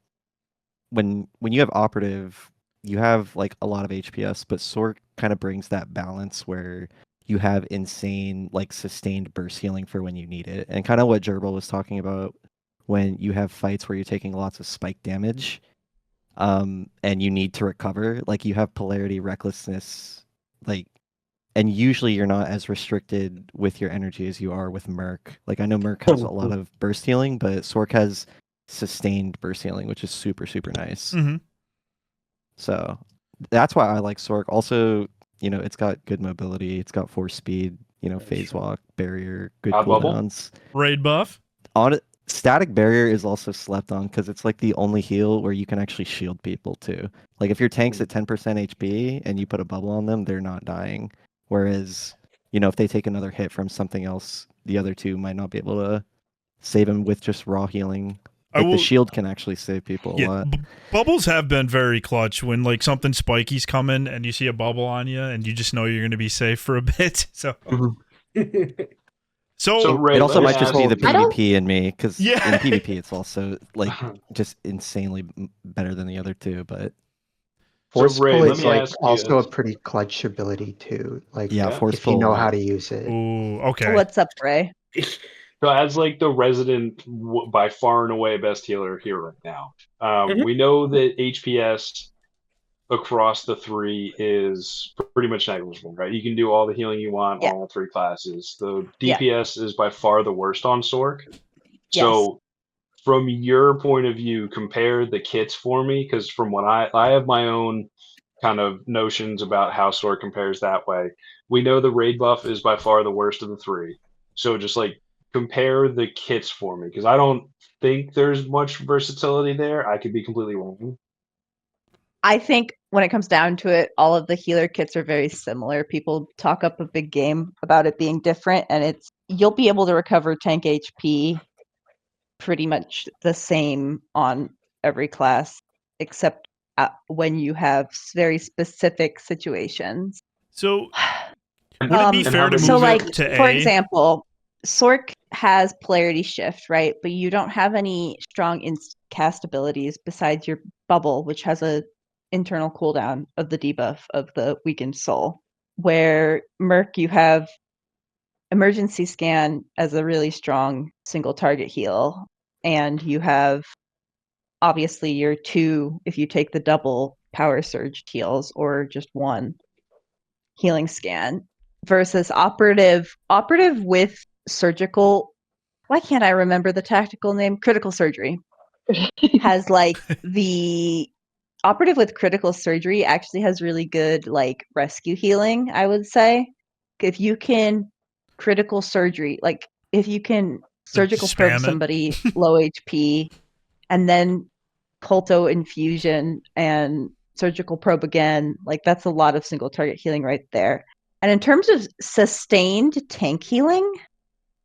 you have Operative, you have like a lot of HPS, but Sork kind of brings that balance where you have insane like sustained burst healing for when you need it, and kind of what Gerbil was talking about when you have fights where you're taking lots of spike damage and you need to recover, like you have Polarity, Recklessness, like, and usually you're not as restricted with your energy as you are with Merc. Like I know Merc has a lot of burst healing, but Sork has sustained burst healing, which is super, super nice. So that's why I like Sork. Also, you know, it's got good mobility, it's got force speed, you know, phase walk, barrier, good cooldowns. Raid buff. On it, static barrier is also slept on because it's like the only heal where you can actually shield people too. Like if your tank's at 10% HP and you put a bubble on them, they're not dying. Whereas, you know, if they take another hit from something else, the other 2 might not be able to save them with just raw healing. Like the shield can actually save people a lot. Bubbles have been very clutch when like something spiky's coming and you see a bubble on you and you just know you're going to be safe for a bit. So, so Ray, it also might just be the PvP in me because in PvP it's also like just insanely better than the other 2. But force pull is like also a pretty clutch ability too. Like force if pull, you know how to use it. Ooh, okay. What's up, Ray? So as like the resident, by far and away best healer here right now, we know that HPS across the 3 is pretty much negligible, right? You can do all the healing you want on all 3 classes. The DPS is by far the worst on Sork. So from your point of view, compare the kits for me, because from what I have my own kind of notions about how Sork compares that way. We know the raid buff is by far the worst of the three. So just like compare the kits for me, because I don't think there's much versatility there. I could be completely wrong. I think when it comes down to it, all of the healer kits are very similar. People talk up a big game about it being different, and you'll be able to recover tank HP pretty much the same on every class, except when you have very specific situations. So, would it be fair to move it to A? For example, Sork has polarity shift, right? But you don't have any strong cast abilities besides your bubble, which has a internal cooldown of the debuff of the weakened soul. Where Merc, you have emergency scan as a really strong single target heal, and you have obviously your 2 if you take the double power surge heals, or just 1 healing scan, versus operative with surgical. Why can't I remember the tactical name? Critical surgery has like the operative with critical surgery actually has really good like rescue healing. I would say if you can critical surgery, like if you can surgical probe somebody low HP, and then Colto infusion and surgical probe again, like that's a lot of single target healing right there. And in terms of sustained tank healing,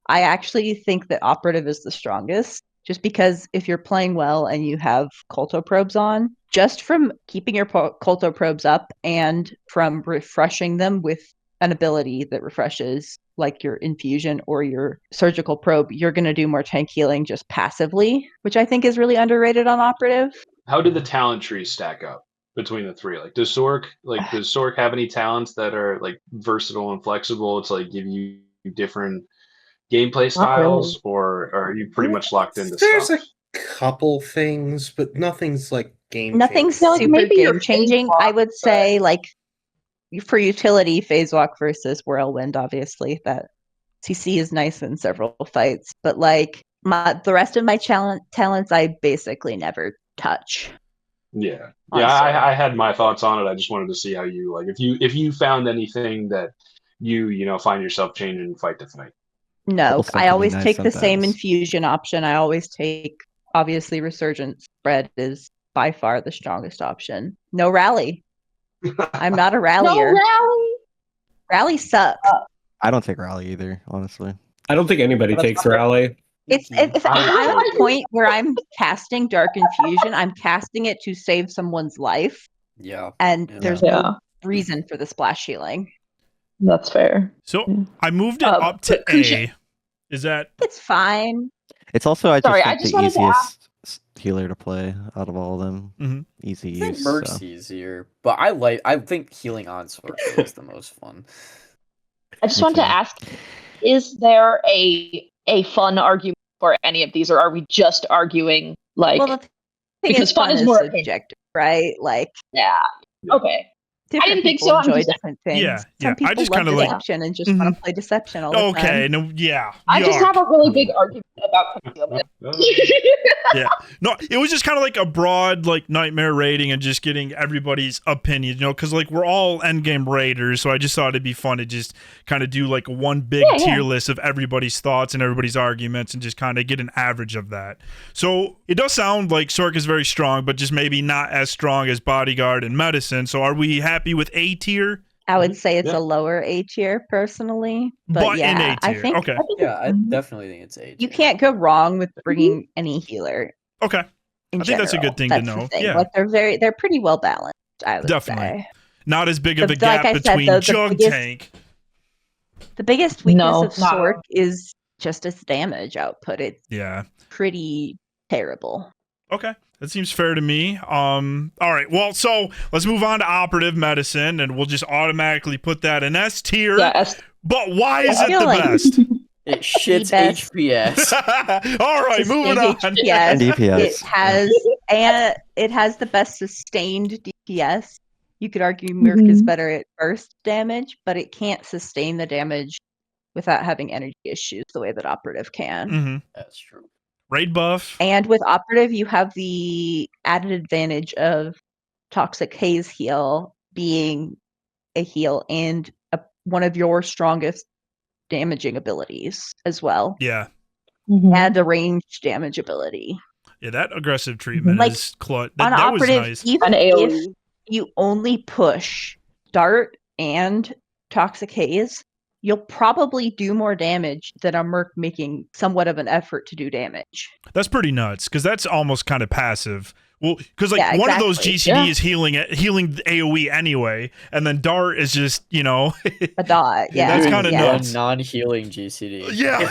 I actually think that operative is the strongest, just because if you're playing well and you have Colto probes on, just from keeping your Colto probes up and from refreshing them with an ability that refreshes, like your infusion or your surgical probe, you're going to do more tank healing just passively, which I think is really underrated on operative. How did the talent trees stack up between the three? Like, does Sork have any talents that are like versatile and flexible to like give you different gameplay styles, or are you pretty much locked into There's stuff? A couple things, but nothing's like nothing's super maybe game changing. I would say like for utility, phase walk versus whirlwind, obviously that CC is nice in several fights, but like the rest of my talents I basically never touch. Yeah, I had my thoughts on it. I just wanted to see how you like if you found anything that you find yourself changing fight to fight. No, I always take the same infusion option. I always take, obviously, Resurgent Spread is by far the strongest option. No rally. I'm not a rallier. No rally. Rally sucks. I don't take rally either, honestly. I don't think anybody takes rally. If I'm at a point where I'm casting Dark Infusion, I'm casting it to save someone's life. Yeah. And there's no reason for the splash healing. That's fair. So I moved it up to A. Is that? It's fine. It's also I just think the easiest healer to play out of all of them. Mm-hmm. Easy use. I think Merc's easier, but I think healing on Sword is the most fun. I just want to ask: is there a fun argument for any of these, or are we just arguing like? Well, because fun is more subjective, right? Like, yeah. Okay. I didn't think so. Enjoy different things. Yeah. Some people I just love kind of deception and just want to play deception all the time. Okay. No. Yeah. I just have a really big argument about concealment. Yeah. No, it was just kind of like a broad like nightmare rating and just getting everybody's opinion, because like we're all endgame raiders, so I just thought it'd be fun to just kind of do like one big tier list of everybody's thoughts and everybody's arguments and just kind of get an average of that. So it does sound like Sork is very strong, but just maybe not as strong as Bodyguard and Medicine. So are we happy with A tier? I would say it's a lower A tier personally, but in A tier. I think okay. I definitely think it's A tier. You can't go wrong with bringing any healer. Okay. I think that's a good thing to know. Yeah, like they're pretty well balanced. I would say not as big of a gap between Jug Tank. The biggest weakness of Sork is just its damage output. It's pretty terrible. Okay. That seems fair to me. All right. Well, so let's move on to operative medicine, and we'll just automatically put that in S tier. Yes. But why is it the best? It shits HPS. All right, moving on. DPS. It has the best sustained DPS. You could argue Merc is better at burst damage, but it can't sustain the damage without having energy issues the way that operative can. Mm-hmm. That's true. Raid buff. And with operative, you have the added advantage of Toxic Haze heal being a heal and a one of your strongest damaging abilities as well. Yeah. And a ranged damage ability. Yeah, that aggressive treatment is on that operative, was nice. Even if you only push Dart and Toxic Haze, you'll probably do more damage than a Merc making somewhat of an effort to do damage. That's pretty nuts, because that's almost kind of passive. Well, because like one of those GCD is healing AoE anyway, and then Dart is just a dot. Yeah, that's kind of nuts. Non-healing GCD. Yeah.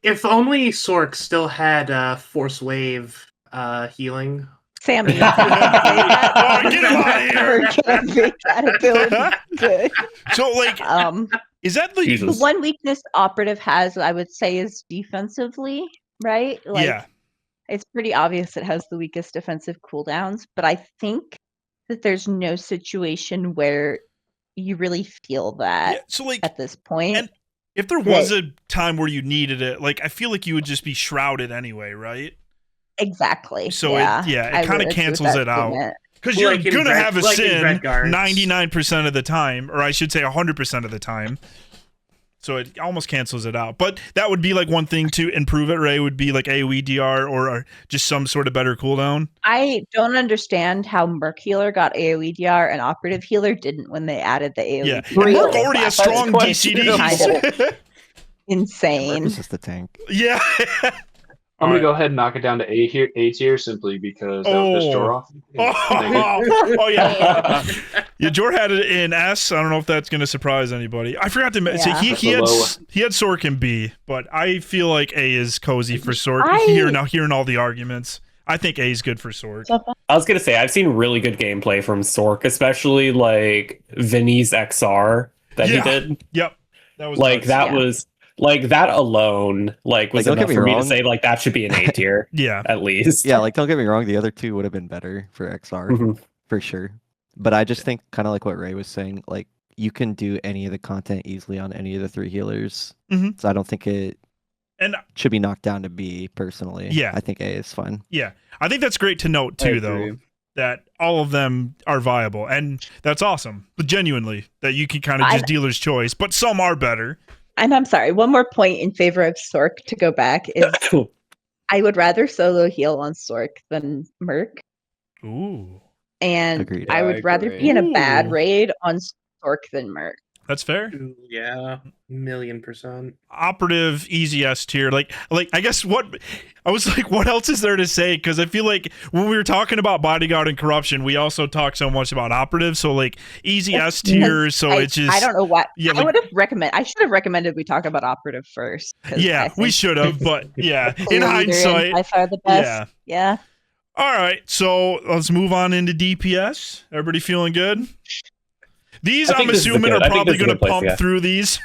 If only Sork still had Force Wave healing. Sammy, get him out of here. We're gonna make that ability good. So like, is that like the one weakness operative has? I would say is defensively, right? Like, it's pretty obvious it has the weakest defensive cooldowns, but I think that there's no situation where you really feel that at this point. And if there was a time where you needed it, like I feel like you would just be shrouded anyway, right? Exactly. So it kind of cancels it out. Because you're gonna have a sin 99% of the time, or I should say 100% of the time. So it almost cancels it out. But that would be like one thing to improve it, Ray, would be like AoE DR or just some sort of better cooldown. I don't understand how Merc Healer got AoE DR and Operative Healer didn't when they added the AoE. Yeah, and Merc already has strong DCDs. Insane. Merc is just a tank. Yeah. I'm going to go ahead and knock it down to A tier simply because that would piss Jor off. Oh, yeah. Yeah, Jor had it in S. I don't know if that's going to surprise anybody. I forgot to mention, he had Sork in B, but I feel like A is cozy for Sork. Hearing all the arguments, I think A is good for Sork. I was going to say, I've seen really good gameplay from Sork, especially like Vinny's XR that he did. Yep. That was like, that was... Like, that alone, was enough for me to say, that should be an A tier. Yeah. At least. Yeah, don't get me wrong, the other two would have been better for XR, for sure. But I just think, kind of like what Ray was saying, you can do any of the content easily on any of the three healers. So I don't think it should be knocked down to B, personally. Yeah. I think A is fine. Yeah. I think that's great to note, too, though, that all of them are viable. And that's awesome. But genuinely, that you can kind of just dealer's choice. But some are better. And I'm sorry, one more point in favor of Sork to go back is I would rather solo heal on Sork than Merc. Ooh. And Agreed. I would rather be in a bad raid on Sork than Merc. That's fair. Ooh, yeah, 1,000,000%. Operative, easy S tier. Like I guess what else is there to say? Because I feel like when we were talking about Bodyguard and Corruption, we also talked so much about Operative. So easy S tier. So it's just I don't know what. Yeah, I should have recommended we talk about Operative first. Yeah, we should have. But yeah, in hindsight, by far the best. Yeah. All right, so let's move on into DPS. Everybody feeling good? These, I'm assuming, are probably going to pump through these.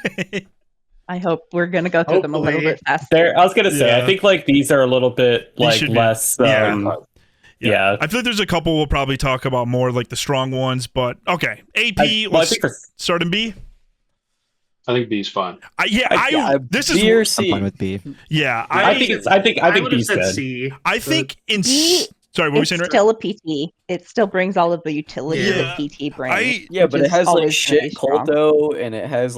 I hope we're going to go through them a little bit faster. I was going to say, I think these are a little bit less. Yeah. I feel like there's a couple we'll probably talk about more, like the strong ones. But okay, AP. Let's start in B. I think B's fine. This is I'm fine with B. Yeah, I think B's good. C. I think in B. Sorry, what were we saying? It's still a PT. It still brings all of the utility that PT brings. But it has shit Colto, and it has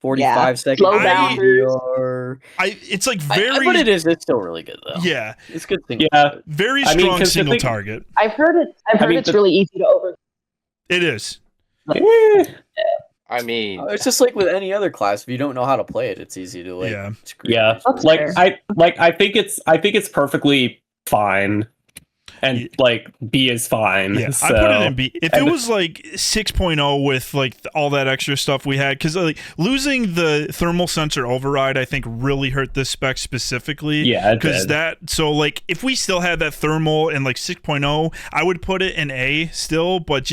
45 seconds. Slow down. It's very. But it's still really good though. Yeah, it's good thing. Yeah, very strong single target. I've heard it's really easy to over. It is. I mean, it's just like with any other class. If you don't know how to play it, it's easy to I think it's perfectly fine, and B is fine. Yeah, so. I put it in B. If it was 6.0 with all that extra stuff we had, because losing the thermal sensor override, I think really hurt this spec specifically. Yeah, because if we still had that thermal in 6.0, I would put it in A still, but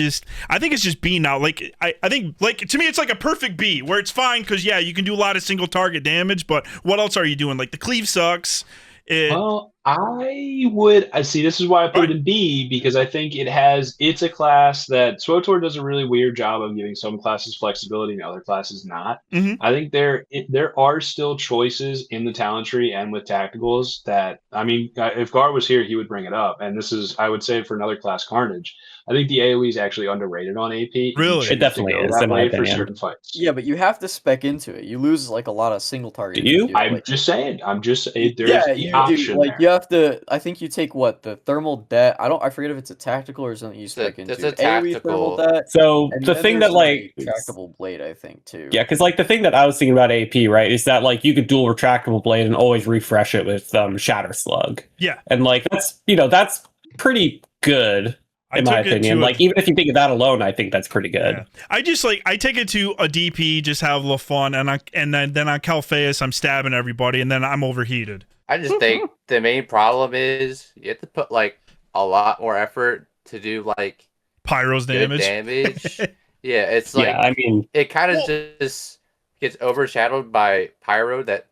I think it's just B now. I think to me it's a perfect B where it's fine because you can do a lot of single target damage, but what else are you doing? The cleave sucks. Well, I see. This is why I put it in B, because I think it's a class that Swtor does a really weird job of giving some classes flexibility and other classes not. Mm-hmm. I think there are still choices in the talent tree and with tacticals that, I mean, if Gar was here, he would bring it up. And this is, I would say, for another class, Carnage. I think the AoE is actually underrated on AP. Really? It definitely is, that in my way for opinion. certain fights. Yeah, but you have to spec into it. You lose like a lot of single target. Do you? I'm just saying. There's Yeah, the you option do. Like there. you have to. I think you take what the thermal debt. I forget if it's a tactical or something you spec into. It's a AoE thermal tactical. debt. So And the then thing there's that like retractable blade, I think too. yeah, because like the thing that I was thinking about AP, right, is that like you could dual retractable blade and always refresh it with Shatter Slug. Yeah. And like that's pretty good in my opinion. Like even if you think of that alone, I think that's pretty good. Yeah. I just I take it to a DP, just have a little fun, and then on Calpheus I'm stabbing everybody, and then I'm overheated. I just think the main problem is you have to put like a lot more effort to do like Pyro's damage. Yeah, it's like I mean it kind of just gets overshadowed by Pyro that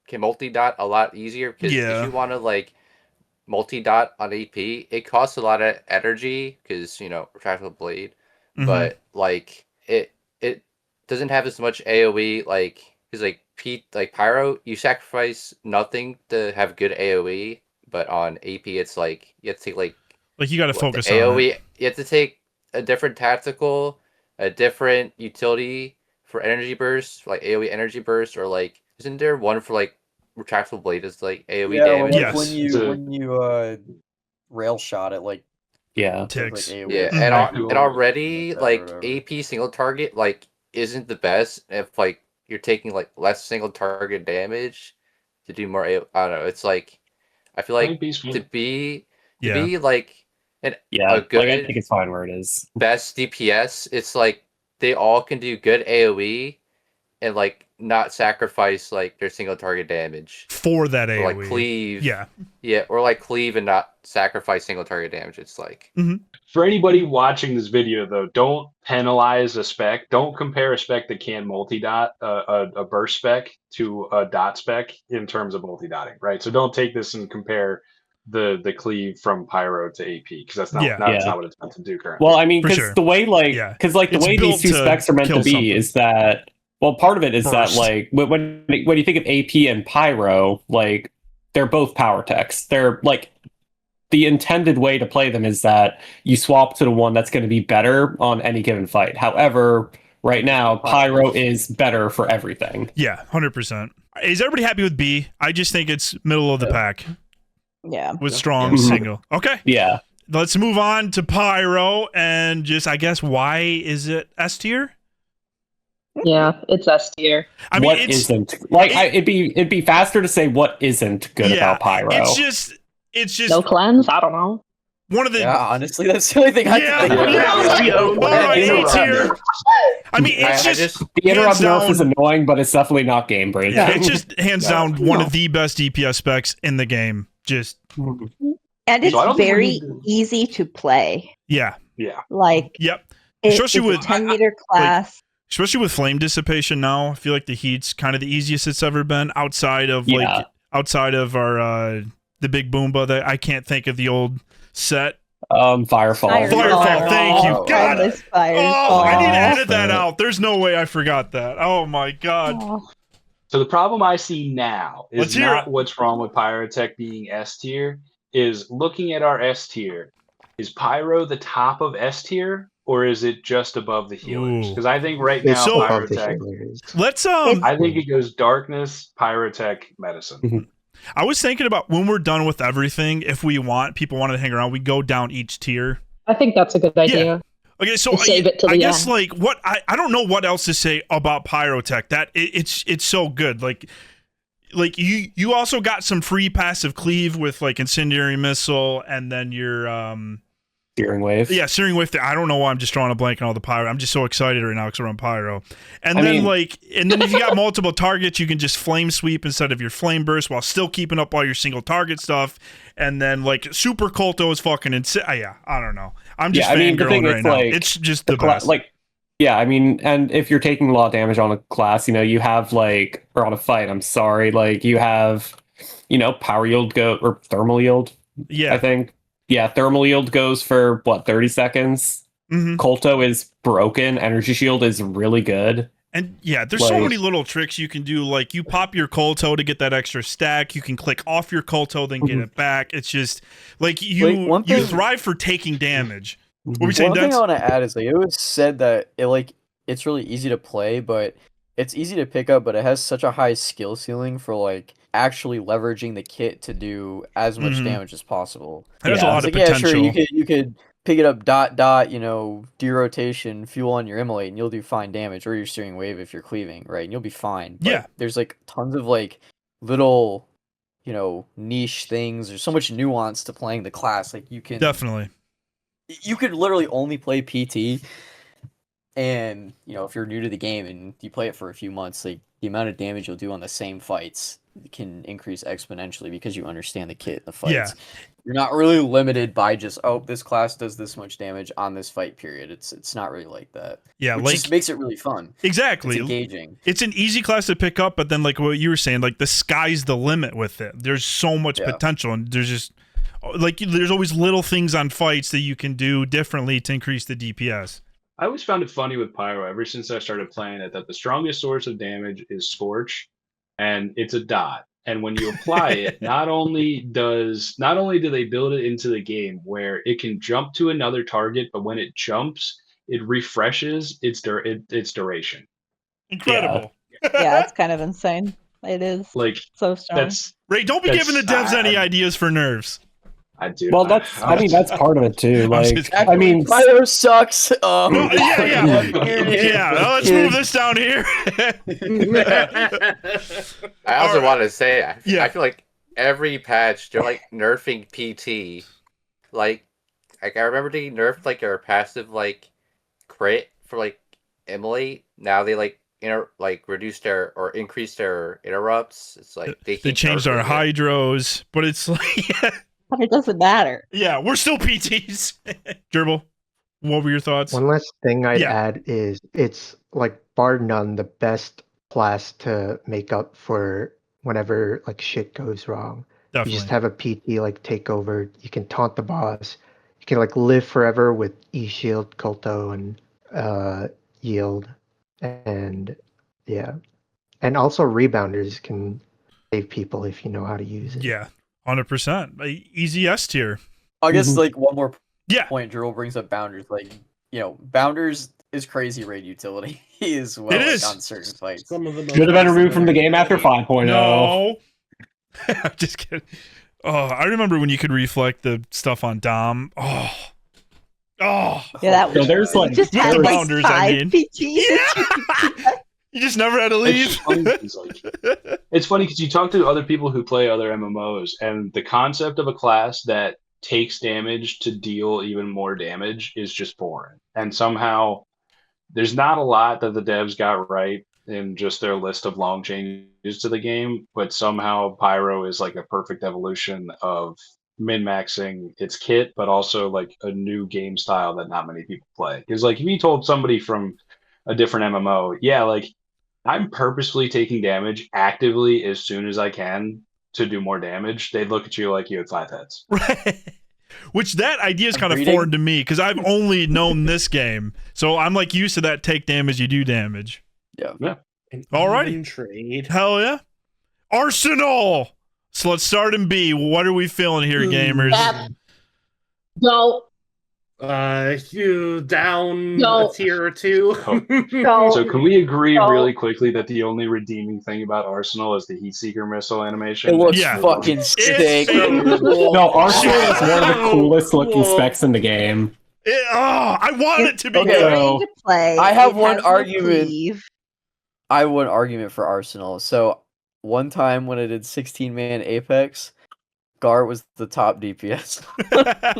can multi-dot a lot easier because if you want to like multi-dot on AP, it costs a lot of energy because retractable blade, but like it doesn't have as much AoE like because like Pyro, you sacrifice nothing to have good AoE, but on AP it's like you have to take like you got to focus on AoE. it. You have to take a different tactical, a different utility for energy burst, like AoE energy burst, or like isn't there one for like retractable blade is like AoE damage? Like when you rail shot it like ticks. Like and already like AP single target like isn't the best if like you're taking like less single target damage to do more. I don't know. It's like I feel like to be like a good. Like I think it's fine where it is. Best DPS. It's like they all can do good AoE and like not sacrifice like their single target damage for that AoE. Or, like cleave. Yeah, or like cleave and not sacrifice single target damage. It's like for anybody watching this video though, don't penalize a spec. Don't compare a spec that can multi-dot a burst spec to a dot spec in terms of multi-dotting, right? So don't take this and compare the cleave from Pyro to AP because that's not what it's meant to do currently. Well, I mean, because the way the way these two specs are meant to be is that. Well, part of it is that, like, when you think of AP and Pyro, like, they're both power techs. They're, like, the intended way to play them is that you swap to the one that's going to be better on any given fight. However, right now, Pyro is better for everything. Yeah, 100%. Is everybody happy with B? I just think it's middle of the pack. Yeah. With strong single. Okay. Yeah. Let's move on to Pyro and just, I guess, why is it S tier? Yeah, it's S tier. I mean, what isn't it'd be faster to say what isn't good about Pyro. It's just no cleanse. I don't know. One of the honestly, that's the only thing I can think of. All right, A tier. I mean, it's just the interrupt nerf is annoying, but it's definitely not game breaking. Yeah, it's just hands down one of the best DPS specs in the game. Just and it's very easy to play. Yeah. Like especially with 10-meter class. Especially with flame dissipation now, I feel like the heat's kind of the easiest it's ever been outside of our the big Boomba that I can't think of the old set. Firefall. Thank you. God. Firefall. I need to edit that out. There's no way I forgot that. Oh my god. So the problem I see now is not what's wrong with Pyrotech being S tier, is looking at our S tier. Is Pyro the top of S tier? Or is it just above the healers? Because I think right now Pyrotech. Let's I think it goes darkness, Pyrotech, medicine. I was thinking about when we're done with everything, if people wanted to hang around, we go down each tier. I think that's a good idea. Yeah. Okay, so save it to the I guess end. like what I don't know what else to say about Pyrotech. That it's so good. Like you also got some free passive cleave with like incendiary missile, and then your Searing Wave. Yeah, Searing Wave. I don't know why I'm just drawing a blank on all the Pyro. I'm just so excited right now because we're on Pyro. And then if you got multiple targets, you can just flame sweep instead of your flame burst while still keeping up all your single target stuff. And then like Super Colto is fucking insane. Yeah, I don't know. I'm just fangirling right now. It's just the best. And if you're taking a lot of damage on a class, you have or on a fight, I'm sorry, like you have power yield or thermal yield. Yeah. I think. Yeah, thermal yield goes for 30 seconds. Kolto is broken. Energy shield is really good. And yeah, there's so many little tricks you can do. Like you pop your Kolto to get that extra stack. You can click off your Kolto, then get it back. It's just like you thrive for taking damage. What were you saying, One thing I want to add is it was said that it's really easy to play, but it's easy to pick up, but it has such a high skill ceiling for actually leveraging the kit to do as much damage as possible. There's a lot of potential. Yeah, sure, you could pick it up derotation, fuel on your immolate, and you'll do fine damage, or your steering wave if you're cleaving, right? And you'll be fine. But there's tons of little niche things. There's so much nuance to playing the class. You can definitely. You could literally only play PT, and if you're new to the game and you play it for a few months, the amount of damage you'll do on the same fights can increase exponentially because you understand the kit in the fights. Yeah. You're not really limited by just this class does this much damage on this fight period. It's not really like that. Yeah, which just makes it really fun. Exactly. It's engaging. It's an easy class to pick up, but then what you were saying, the sky's the limit with it. There's so much potential, and there's just there's always little things on fights that you can do differently to increase the DPS. I always found it funny with Pyro ever since I started playing it that the strongest source of damage is Scorch, and it's a dot. And when you apply it, not only do they build it into the game where it can jump to another target, but when it jumps, it refreshes its duration. Incredible. Yeah, it's kind of insane. It is so strong. Ray, don't be giving the devs any ideas for nerves. I do. Well, that's part of it too. Pyro sucks. Yeah. Let's move this down here. I also want to say, I feel like every patch they're nerfing PT. I remember they nerfed their passive crit for immolate. Now they reduce their or increase their interrupts. It's they changed our hydros, but it's it doesn't matter. Yeah, we're still PTs. Gerbil, what were your thoughts? One last thing I'd add is it's bar none the best class to make up for whenever shit goes wrong. Definitely. You just have a PT take over. You can taunt the boss. You can live forever with E-Shield, Kolto, and Yield. And and also rebounders can save people if you know how to use it. Yeah. 100%. Easy S tier. I guess one more point. Drill brings up bounders. Bounders is crazy raid utility as well. It is on certain fights. Should have been removed from the game after 5.0. No, just kidding. Oh, I remember when you could reflect the stuff on Dom. Oh. Yeah, that was. So there's just had bounders. PTs. Yeah. You just never had to leave. It's funny because you talk to other people who play other MMOs, and the concept of a class that takes damage to deal even more damage is just foreign. And somehow there's not a lot that the devs got right in just their list of long changes to the game, but somehow Pyro is a perfect evolution of min-maxing its kit, but also a new game style that not many people play. Because if you told somebody from a different MMO, I'm purposefully taking damage actively as soon as I can to do more damage, they'd look at you like you had 5 heads. Right. Which that idea is kind of foreign to me because I've only known this game. So I'm used to that take damage, you do damage. Yeah. All right. Trade. Hell yeah. Arsenal. So let's start in B. What are we feeling here, gamers? No. You down a tier or two. So can we agree really quickly that the only redeeming thing about Arsenal is the Heatseeker missile animation? It looks fucking sick. No, Arsenal is one of the coolest looking specs in the game. I want it to be good. I have one argument. I have one argument for Arsenal. So one time when I did 16-man Apex, Gar was the top DPS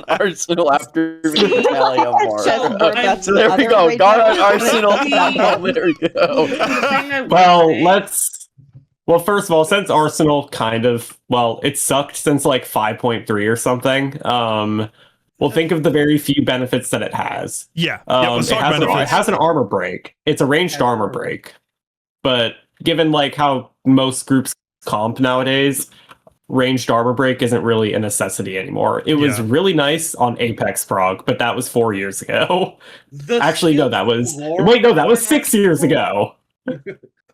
Arsenal after Vitalia Mar. So there we go. Gar on Arsenal. There we go. Well, first of all, since Arsenal it sucked since 5.3 or something. Think of the very few benefits that it has. Yeah. It has an armor break. It's a ranged armor break. But given how most groups comp nowadays, ranged armor break isn't really a necessity anymore. It was really nice on Apex Prog, but that was 4 years ago. Actually, no, that was 6 years ago.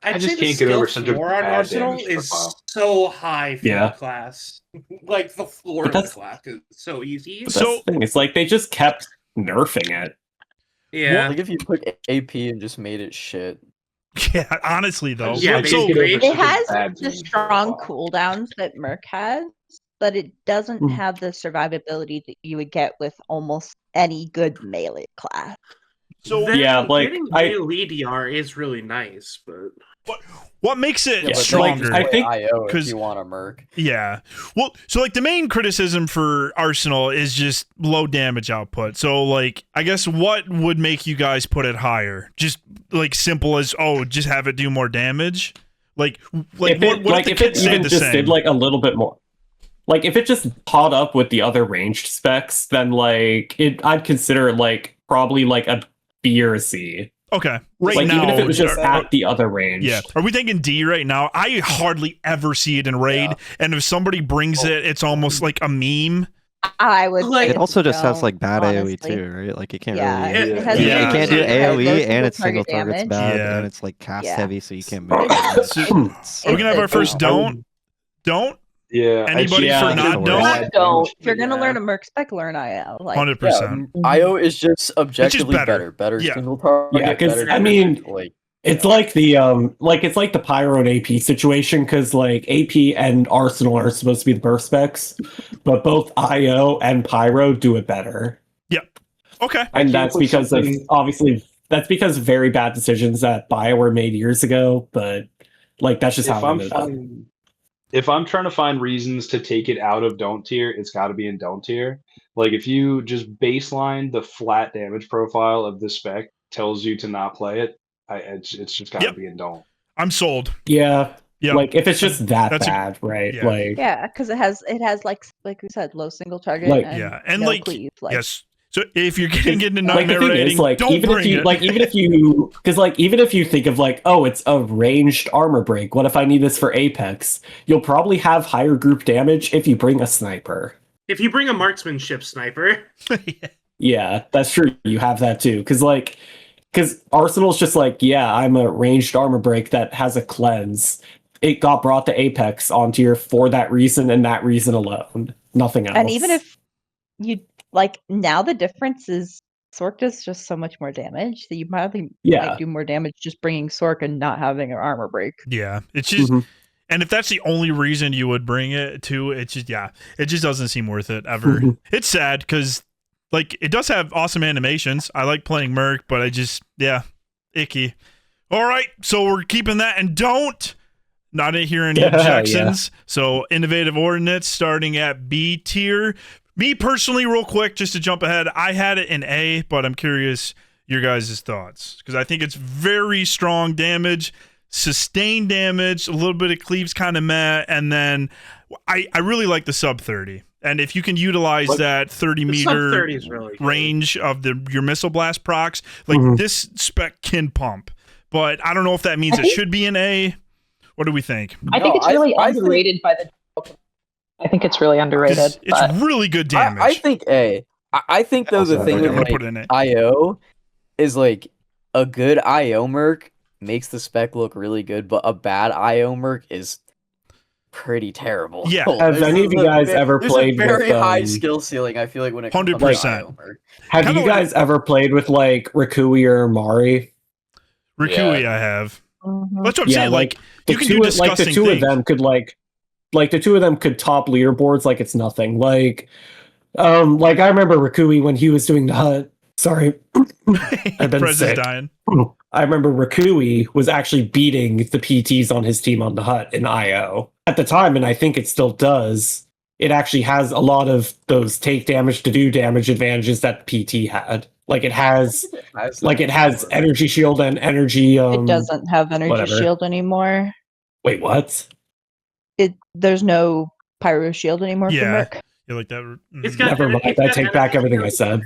I just can't get over such a bad Arsenal damage is profile. so high for the class. Like the floor of the class is so easy. That's the thing. It's like they just kept nerfing it. Yeah. Like if you took AP and just made it shit. Yeah, honestly though. Yeah, it has the strong cooldowns that Merc has, but it doesn't have the survivability that you would get with almost any good melee class. So getting melee DR is really nice, but what makes it stronger? I think because you want a Merc. Yeah. Well, so like the main criticism for Arsenal is just low damage output. So like, I guess what would make you guys put it higher? Just like simple as just have it do more damage. Like what if it even just did like a little bit more? Like if it just caught up with the other ranged specs, then like I'd consider it like probably like a B or a C. Okay. Right now, even if it was just at the other range. Yeah. Are we thinking D right now? I hardly ever see it in Raid, and if somebody brings it, it's almost like a meme. I would like it also just has like bad AoE too, right? Like it can't really. It can't do AoE, and it's single target's bad, and it's like cast heavy, so you can't move. Are we gonna have our first don't? Yeah. Anybody for not don't? If you're gonna learn a Merc spec, learn IO. 100%. IO is just objectively better single target. Yeah, because I mean, it's like the Pyro and AP situation, because like AP and Arsenal are supposed to be the burst specs, but both IO and Pyro do it better. Yep. Okay. And that's because of very bad decisions that BioWare made years ago, but like that's just how it ended up. If I'm trying to find reasons to take it out of don't tier, it's got to be in don't tier. Like if you just baseline the flat damage profile of the spec tells you to not play it, it's just got to be in don't. I'm sold. Yeah. Yeah. Like if it's just that's bad, right? Yeah. Like because it has like we said, low single target. Like and no like cleave, yes. So if you're getting into nightmare like rating, don't even bring it. even if you think of like, oh, it's a ranged armor break. What if I need this for Apex? You'll probably have higher group damage if you bring a sniper. If you bring a marksmanship sniper. Yeah, that's true. You have that too. Because Arsenal's just like, yeah, I'm a ranged armor break that has a cleanse. It got brought to Apex on tier for that reason and that reason alone. Nothing else. And even if you like now the difference is Sork does just so much more damage that you probably might do more damage just bringing Sork and not having an armor break. Yeah, it's just, and if that's the only reason you would bring it to, it's just it just doesn't seem worth it ever. It's sad because like it does have awesome animations. I like playing Merc, but I just icky. All right, so we're keeping that and don't. Not hear any objections. So innovative Ordnance starting at B tier. Me personally, real quick, just to jump ahead, I had it in A, but I'm curious your guys' thoughts. Because I think it's very strong damage, sustained damage, a little bit of cleaves kind of meh, and then I really like the sub 30. And if you can utilize that 30-meter range of your missile blast procs, like this spec can pump. But I don't know if that means it should be an A. What do we think? I think it's really underrated by the... I think it's really underrated. It's really good damage. I think A. I think though the thing with like IO is like a good IO merc makes the spec look really good, but a bad IO merc is pretty terrible. Yeah. Have any of you guys ever played with very high skill ceiling? I feel like when it comes to 100%. Have you guys ever played with like Rikui or Mari? Rikui, I have. That's what I'm saying. Like you can do disgusting things. The two of them could the two of them could top leaderboards like it's nothing. Like I remember Rikui when he was doing the hut. Sorry, I've been sick. Dying. I remember Rikui was actually beating the PTs on his team on the hut in IO at the time, and I think it still does. It actually has a lot of those take damage to do damage advantages that PT had. Like it has energy shield and energy. It doesn't have energy shield anymore. Wait, what? There's no pyro shield anymore for Merc. You like that? Never mind. I take back everything I said.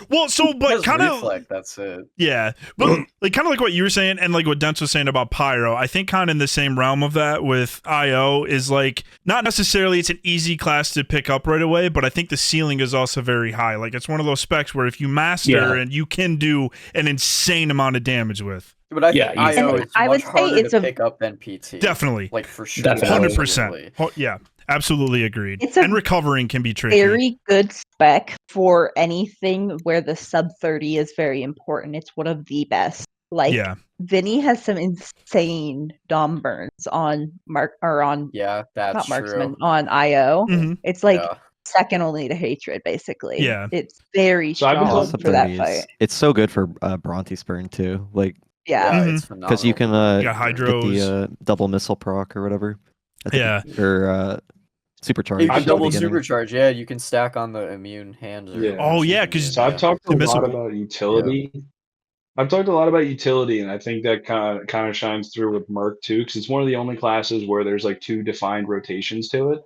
Well, so but kind of that's it. Yeah, but like kind of like what you were saying, and like what Dents was saying about Pyro. I think kind of in the same realm of that with IO is like not necessarily it's an easy class to pick up right away, but I think the ceiling is also very high. Like it's one of those specs where if you master and you can do an insane amount of damage with. But I think IO is much harder to pick up than PT. Definitely, like for sure, 100%. Yeah. Absolutely agreed. And recovering can be tricky. Very good spec for anything where the sub 30 is very important. It's one of the best. Like Vinny has some insane dom burns on that's Marksman on IO. It's like second only to Hatred, basically. Yeah, it's very strong for that fight. It's so good for Bronte's burn too. Like it's phenomenal because you can get hydros, the double missile proc or whatever. Or supercharge. You can double supercharge. Yeah, you can stack on the immune hands. Because I've talked a lot about utility. I've talked a lot about utility, and I think that kind of shines through with Merc too, because it's one of the only classes where there's like 2 defined rotations to it,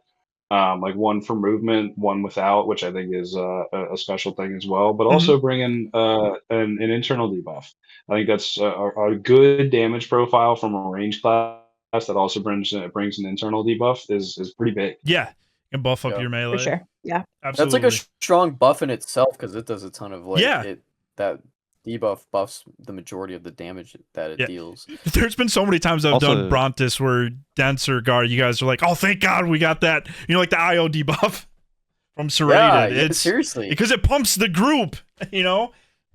like one for movement, one without, which I think is a special thing as well. But also bring in an internal debuff. I think that's a good damage profile from a range class. That also brings an internal debuff is pretty big. Yeah, and buff up your melee for sure. Yeah, absolutely. That's like a strong buff in itself because it does a ton of that debuff buffs the majority of the damage that it deals. There's been so many times I've done Brontis where Denser Guard, you guys are like, oh, thank God we got that. You know, like the IO debuff from Serrated. It's seriously because it pumps the group. You know.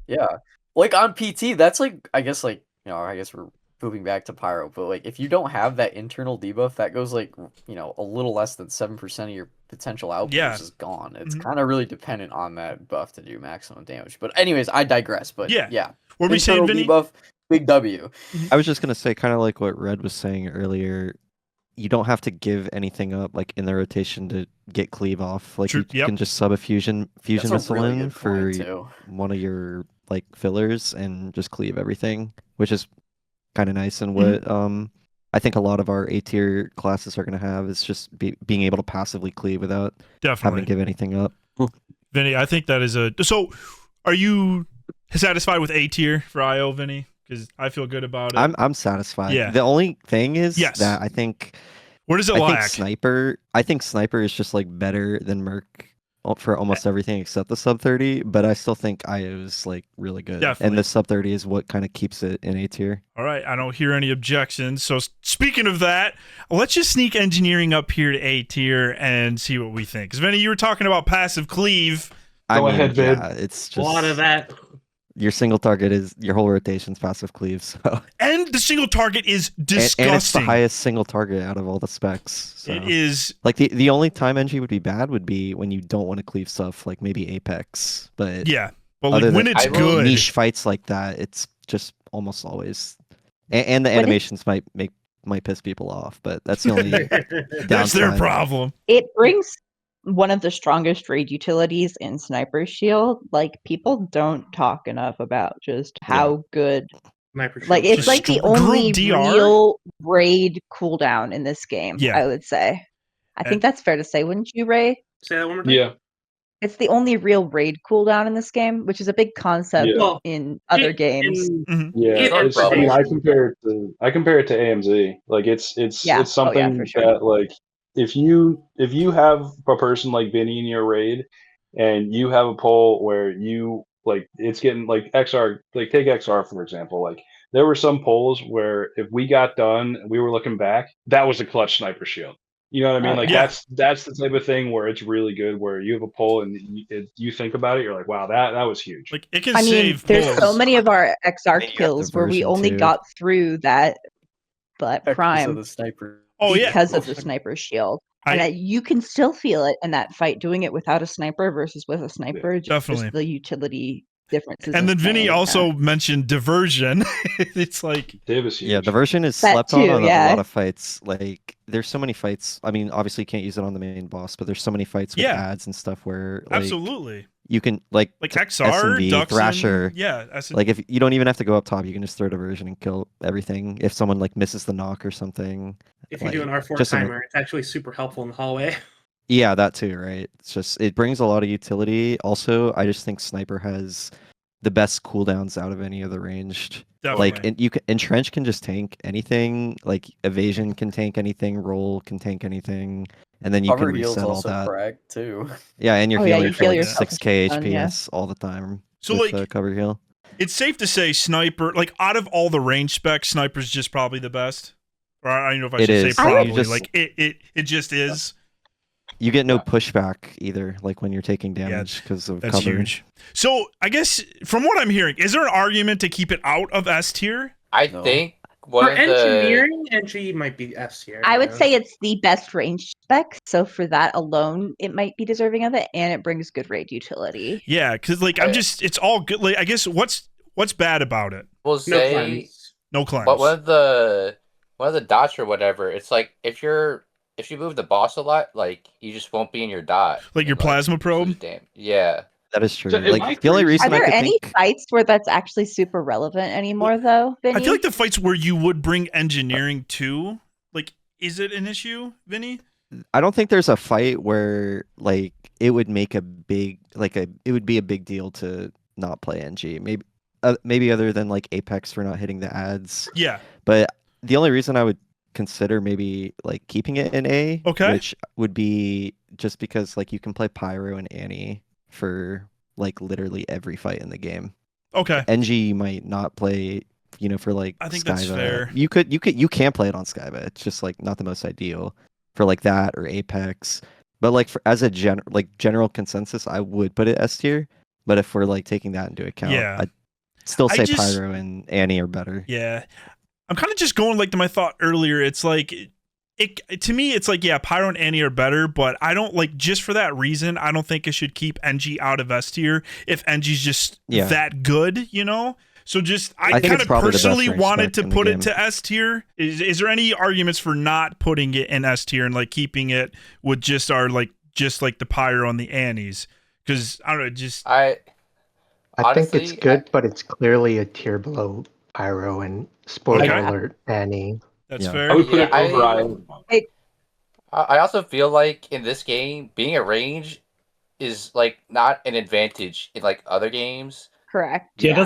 Yeah, like on PT, that's like I guess we're moving back to Pyro, but like if you don't have that internal debuff, that goes like a little less than 7% of your potential outburst is gone. It's kind of really dependent on that buff to do maximum damage. But anyways, I digress. But what were we saying, Vinny? Debuff, big W. I was just gonna say, kind of like what Red was saying earlier. You don't have to give anything up like in the rotation to get cleave off. Like you can just sub a fusion missile in for one of your like fillers and just cleave everything, which is kind of nice. And what I think a lot of our A tier classes are going to have is just being able to passively cleave without having to give anything up. Vinny, I think that is so are you satisfied with A tier for IO, Vinny? Because I feel good about it. I'm satisfied. Yeah. The only thing is that I think where does it lack? I think Sniper is just like better than Merc for almost everything except the sub 30, but I still think IO is like really good. Definitely. And the sub 30 is what kind of keeps it in A tier. All right, I don't hear any objections. So speaking of that, let's just sneak engineering up here to A tier and see what we think. Because Vinny, you were talking about passive cleave. Go ahead, Vin. Yeah, it's just a lot of that. Your single target is your whole rotation's passive cleave. So and the single target is disgusting. And it's the highest single target out of all the specs. So. It is like the only time NG would be bad would be when you don't want to cleave stuff, like maybe Apex. But but like when it's good, niche fights like that, it's just almost always. And the animations might piss people off, but that's the only. That's their problem. It brings one of the strongest raid utilities in Sniper Shield. Like people don't talk enough about just how good Sniper Shield. Like it's like the only real raid cooldown in this game. I would say. I think that's fair to say, wouldn't you, Ray? Say that one more time. Yeah. It's the only real raid cooldown in this game, which is a big concept in other games. I compare it to AMZ. Like it's something that like. If you have a person like Vinny in your raid, and you have a poll where you like it's getting like XR, like take XR for example, like there were some polls where if we got done, we were looking back, that was a clutch Sniper Shield. You know what I mean? Like that's the type of thing where it's really good, where you have a poll and you think about it, you're like, wow, that was huge. Like it can save. There's so many of our XR kills where we only got through that, but Prime. Of the sniper. Because of the Sniper Shield. And you can still feel it in that fight, doing it without a sniper versus with a sniper. Just the utility differences. And then Vinny also mentioned diversion. It's like diversion is slept on a lot of fights. Like there's so many fights. I mean, obviously you can't use it on the main boss, but there's so many fights with ads and stuff where absolutely you can like XR, SMV, Thrasher. SMV. Like if you don't even have to go up top, you can just throw diversion and kill everything. If someone like misses the knock or something. If you do an R4 timer, it's actually super helpful in the hallway. Yeah, that too, right? It's just it brings a lot of utility. Also, I just think sniper has the best cooldowns out of any of the ranged. Definitely. Like entrench can just tank anything. Like evasion can tank anything. Roll can tank anything, and then you Cover can heal's reset all also that. cracked too. Yeah, and you're Oh, yeah, healing you for heal like yourself 6k a ton, yeah. HPS all the time. So, with like, cover heal. It's safe to say sniper, like out of all the range specs, sniper's just probably the best. Or I don't know if I It should is. say I would- probably. Like it just is. You get no pushback either, like when you're taking damage because of That's cover. huge. So I guess from what I'm hearing, is there an argument to keep it out of S tier? I think one For of the engineering, NG might be S tier. I would yeah. say it's the best range spec, so for that alone, it might be deserving of it, and it brings good raid utility. Yeah, because like it's all good. Like I guess what's bad about it? will No say cleanse. No cleanse. but one of the dots or whatever, it's like if you move the boss a lot, like you just won't be in your dot. Like your plasma probe? Yeah. That is true. So am I Like the only crazy? reason Are there I could any think fights where that's actually super relevant anymore, though, Vinny? I feel like the fights where you would bring engineering to, like, is it an issue, Vinny? I don't think there's a fight where like it would make a big it would be a big deal to not play NG. Maybe other than like Apex for not hitting the ads. Yeah. But the only reason I would consider maybe like keeping it in A, which would be just because like you can play Pyro and Annie for like literally every fight in the game. Okay. NG might not play, for like I think Skyva. that's fair. You can play it on Skyva. It's just like not the most ideal for like that or Apex. But like as a general consensus, I would put it S tier. But if we're like taking that into account, I'd still say Pyro and Annie are better. Yeah. I'm kind of just going like to my thought earlier. It's like to me, it's like, yeah, Pyro and Annie are better, but I don't like just for that reason. I don't think it should keep NG out of S tier if NG's just that good, So just I kind of personally wanted to put it to S tier. Is there any arguments for not putting it in S tier and like keeping it with just our like the Pyro and the Annies? Because I don't know, I think it's good, but it's clearly a tier below Pyro and spoiler alert Annie. That's fair. I would put it over I also feel like in this game, being a range is like not an advantage in like other games. Correct. Yeah, it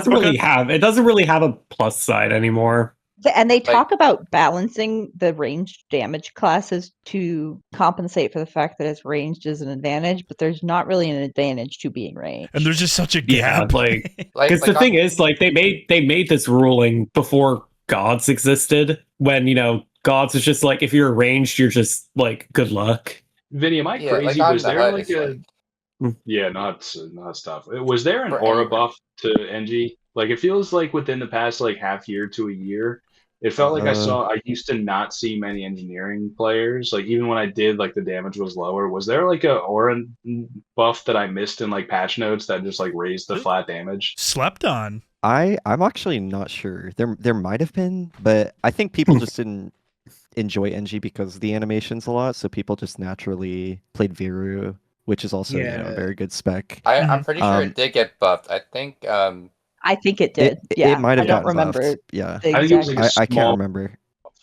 doesn't really have a plus side anymore. And they talk about balancing the ranged damage classes to compensate for the fact that it's ranged is an advantage, but there's not really an advantage to being ranged. And there's just such a gap. Because the thing is, like they made this ruling before gods existed. When gods is just like if you're ranged, you're just like good luck. Vinny, am I crazy? Was there like a not stuff. Was there an aura buff to NG? Like it feels like within the past like half year to a year, it felt like I used to not see many engineering players. Like even when I did, like the damage was lower. Was there like a aura buff that I missed in like patch notes that just like raised the flat damage? Slept on. I'm actually not sure. There might have been, but I think people just didn't enjoy NG because of the animations a lot. So people just naturally played Viru, which is also a very good spec. I'm pretty sure it did get buffed. I think it did. It might have gotten remember. buffed. Yeah, I think it was like I can't remember.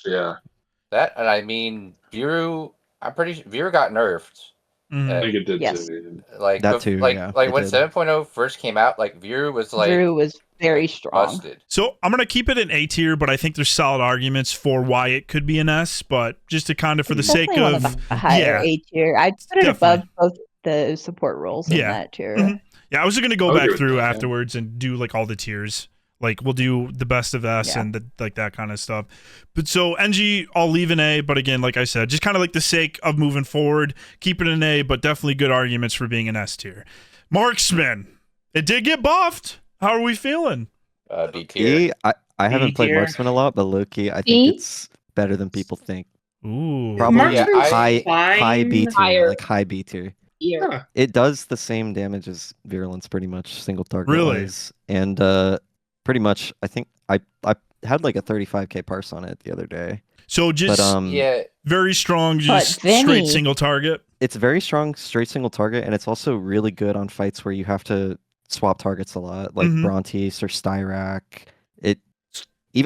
Yeah, that, and I mean Viru. I'm pretty sure Viru got nerfed. I think it did yes. too. Like that too. Like when 7.0 first came out, like Viru was very strong. busted. So I'm gonna keep it in A tier, but I think there's solid arguments for why it could be an S. But just to kind of for the sake of a higher A tier, I'd put it above both the support roles in that tier. Mm-hmm. Yeah, I was going to go back through afterwards and do like all the tiers. Like we'll do the best of S and that kind of stuff. But so NG, I'll leave an A. But again, like I said, just kind of like the sake of moving forward, keep it an A. But definitely good arguments for being an S tier. Marksman, it did get buffed. How are we feeling? B tier. I haven't played Marksman a lot, but low-key, I think it's better than people think. Ooh, probably high B tier, like high B tier. Yeah. It does the same damage as Virulence, pretty much single target. Really? And pretty much, I think I had like a 35k parse on it the other day. So just very strong, just straight single target. It's very strong, straight single target, and it's also really good on fights where you have to swap targets a lot, like Brontes or Styrak.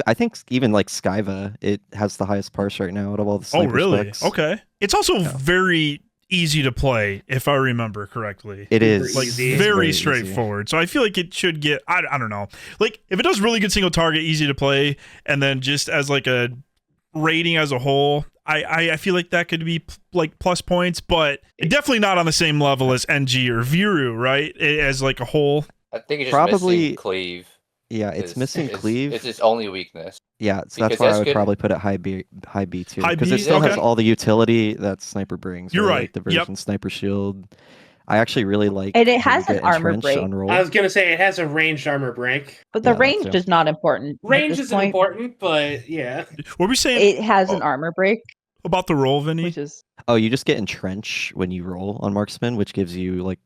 I think even like Skyva, it has the highest parse right now out of all the sniper specs. Okay. It's also very easy to play, if I remember correctly. It is. Like, very straightforward. So I feel like it should get, I don't know. Like, if it does really good single target, easy to play, and then just as like a rating as a whole, I feel like that could be like plus points, but definitely not on the same level as NG or Viru, right? As like a whole. I think it's just Probably missing cleave. Yeah, it's missing cleave. It's its only weakness. Yeah, so that's why I would probably put it high B too, High because B? it still Okay. has all the utility that sniper brings. You're right. Like the version sniper shield. I actually really like. And it how you has an get armor entrenched break. on roll. I was gonna say it has a ranged armor break. But the Yeah, that range too. is not important. at Range this isn't point. important, but yeah. What were we saying It has an armor break, about the roll, Vinny? which is Oh, you just get entrench when you roll on marksman, which gives you like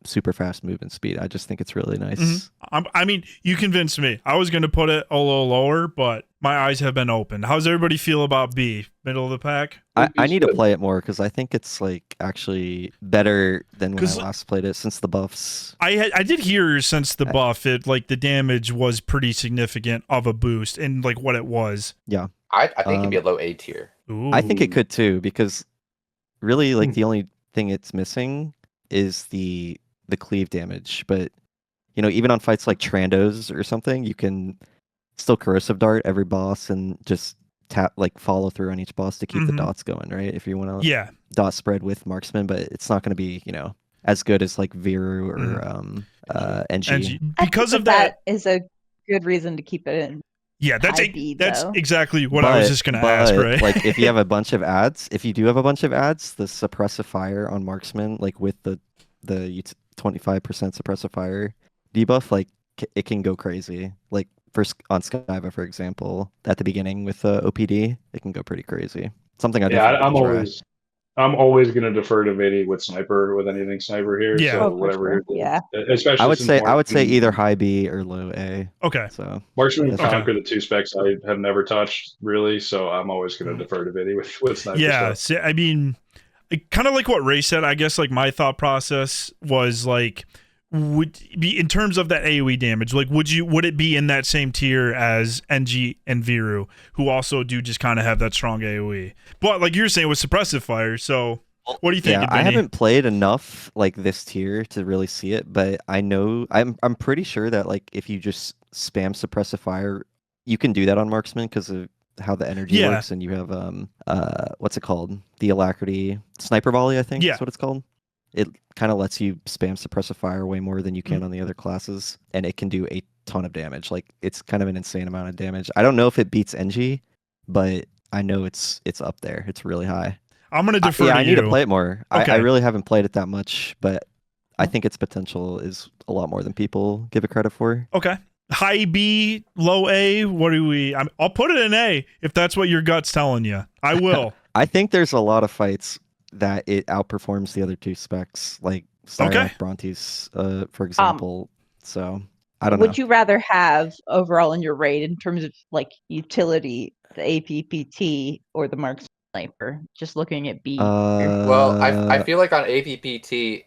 super fast movement speed. I just think it's really nice. I mean, you convinced me. I was going to put it a little lower, but my eyes have been opened. How's everybody feel about B? Middle of the pack? I need to play it more because I think it's like actually better than when I 'Cause last played it since the buffs. I did hear since the buff, it like the damage was pretty significant of a boost and like what it was. Yeah. I think it'd be a low A tier. Ooh. I think it could too, because really like the only thing it's missing is the cleave damage. But you know, even on fights like Trandos or something, you can still corrosive dart every boss and just tap like follow through on each boss to keep the dots going, right? If you want to dot spread with marksman, but it's not going to be, you know, as good as like Viru or NG. Because of that is a good reason to keep it in. Yeah, that's high B, that's though. exactly what I was just going to ask, right? Like if you have a bunch of ads, if you do have a bunch of ads, the suppressive fire on marksman, like with the 25% suppressive fire debuff, like it can go crazy. Like on Skyva, for example, at the beginning with OPD, it can go pretty crazy. Something I I'm always going to defer to Vinny with sniper, with anything sniper here. Yeah. So whatever. Sure. Yeah. Especially I would say either high B or low A. Okay. So Marksman and Conquer, the two specs I have never touched really. So I'm always going to defer to Vinny with sniper. Yeah. stuff. See, I mean, kind of like what Ray said. I guess like my thought process was like, would be in terms of that AoE damage, like would it be in that same tier as NG and Viru, who also do just kind of have that strong AoE? But like you're saying with suppressive fire, so what do you think? Yeah, I haven't played enough like this tier to really see it, but I know I'm pretty sure that like if you just spam suppressive fire, you can do that on marksman because of how the energy works, and you have what's it called? The alacrity sniper volley, I think that's what it's called. It kind of lets you spam suppressive fire way more than you can on the other classes, and it can do a ton of damage. Like it's kind of an insane amount of damage. I don't know if it beats NG, but I know it's up there. It's really high. I'm gonna defer. I need to play it more. Okay. I really haven't played it that much, but I think its potential is a lot more than people give it credit for. Okay. High B, low A. What do we? I'll put it in A if that's what your gut's telling you. I will. I think there's a lot of fights that it outperforms the other two specs, like Styrock Brontes, for example. So I don't know. Would you rather have overall in your raid in terms of like utility, the APPT or the marksman sniper? Just looking at B. Well, I feel like on APPT,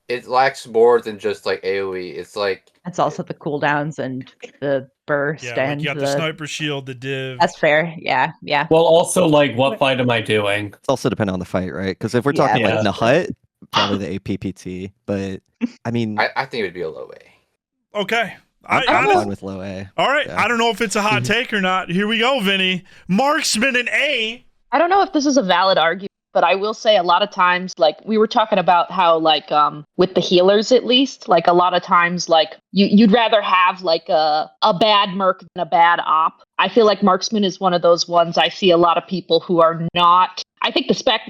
it lacks more than just like AoE. It's like it's also the cooldowns and the burst and you got the sniper shield, the div. That's fair. Yeah. Well, also like what fight am I doing? It's also dependent on the fight, right? Because if we're talking like in the hut, probably the APPT. But I mean, I think it would be a low A. Okay. I'm fine with low A. All right. Yeah. I don't know if it's a hot take or not. Here we go, Vinny. Marksman and A. I don't know if this is a valid argument, but I will say a lot of times, like we were talking about how like with the healers at least, like a lot of times like you'd rather have like a bad merc than a bad op. I feel like marksman is one of those ones I see a lot of people who are not. I think the spec,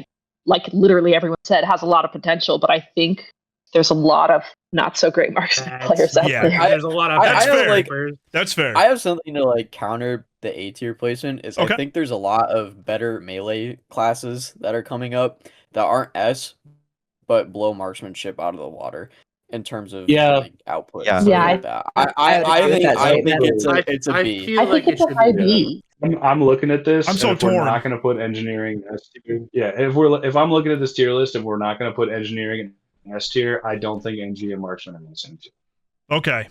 like literally everyone said, has a lot of potential, but I think there's a lot of not so great marksman players out there. There's a lot of that's fair. I have something to like counter the A tier placement. I think there's a lot of better melee classes that are coming up that aren't S, but blow marksmanship out of the water in terms of like, output. I think it's a B. I think it's a high B. I'm looking at this. I'm so torn. We're not going to put engineering in S tier. Yeah, if I'm looking at this tier list and we're not going to put engineering in S tier, I don't think NG and marksman are in the same tier. Okay.